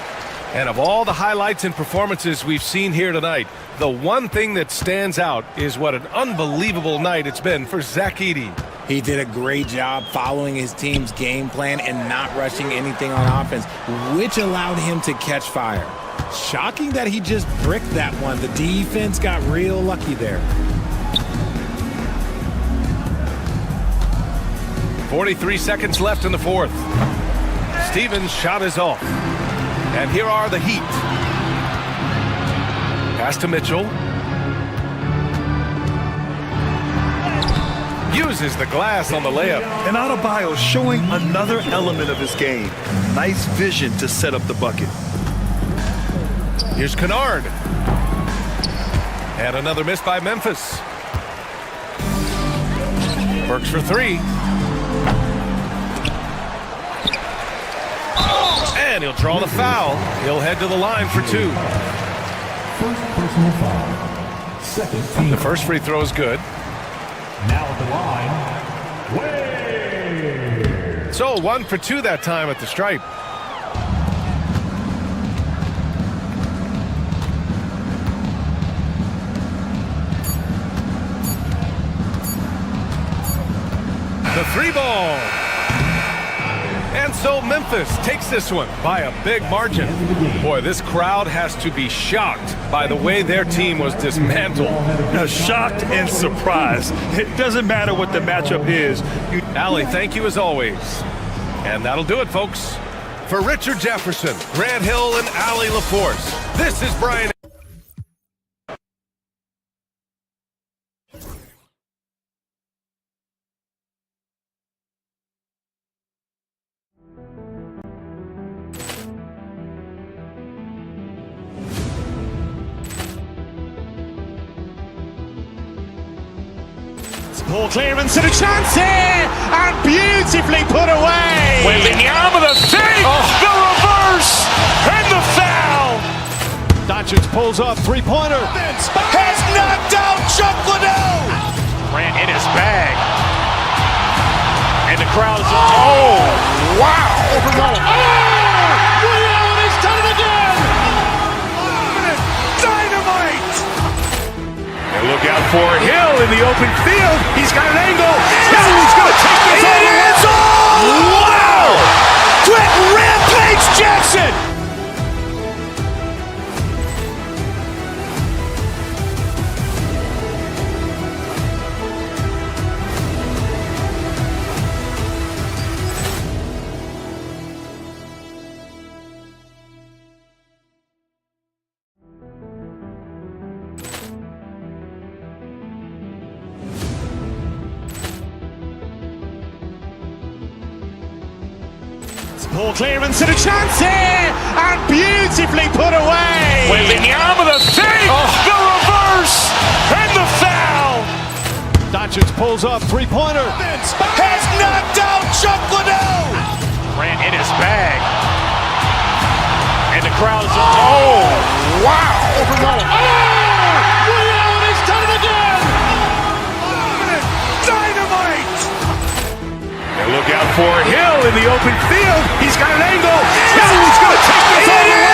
And of all the highlights and performances we've seen here tonight, the one thing that stands out is what an unbelievable night it's been for Zach Edey. He did a great job following his team's game plan and not rushing anything on offense, which allowed him to catch fire. Shocking that he just bricked that one. The defense got real lucky there. 43 seconds left in the 4th. Stevens' shot is off. And here are the Heat. Pass to Mitchell. Uses the glass on the layup. And Adebayo showing another element of his game. Nice vision to set up the bucket. Here's Kennard. And another miss by Memphis. Works for three. And he'll draw the foul. He'll head to the line for two. First personal foul. Second team. The first free throw is good. Now at the line, Wade. So 1 for 2 that time at the stripe. The three ball. And so Memphis takes this one by a big margin. Boy, this crowd has to be shocked by the way their team was dismantled. Shocked and surprised. It doesn't matter what the matchup is. Allie, thank you as always. And that'll do it, folks. For Richard Jefferson, Grant Hill, and Allie LaForce, this is Brian. Ball clearance and a chance here, and beautifully put away. Wembanyama the fake, the reverse, and the foul. Doncic pulls up, three-pointer. Has knocked out Chuck Liddell. Ran in his bag. And the crowd is, oh, wow. He's done it again. Dynamite. And look out for Hill in the open field. He's got an angle. He's going to take this all the way. Wow! Quick Rampage Jackson. Ball clearance and a chance here, and beautifully put away. Wembanyama the fake, the reverse, and the foul. Doncic pulls up, three-pointer. Has knocked out Chuck Liddell. Ran in his bag. And the crowd is, oh, wow. He's done it again. Dynamite. And look out for Hill in the open field. He's got an angle. He's going to take this all the way.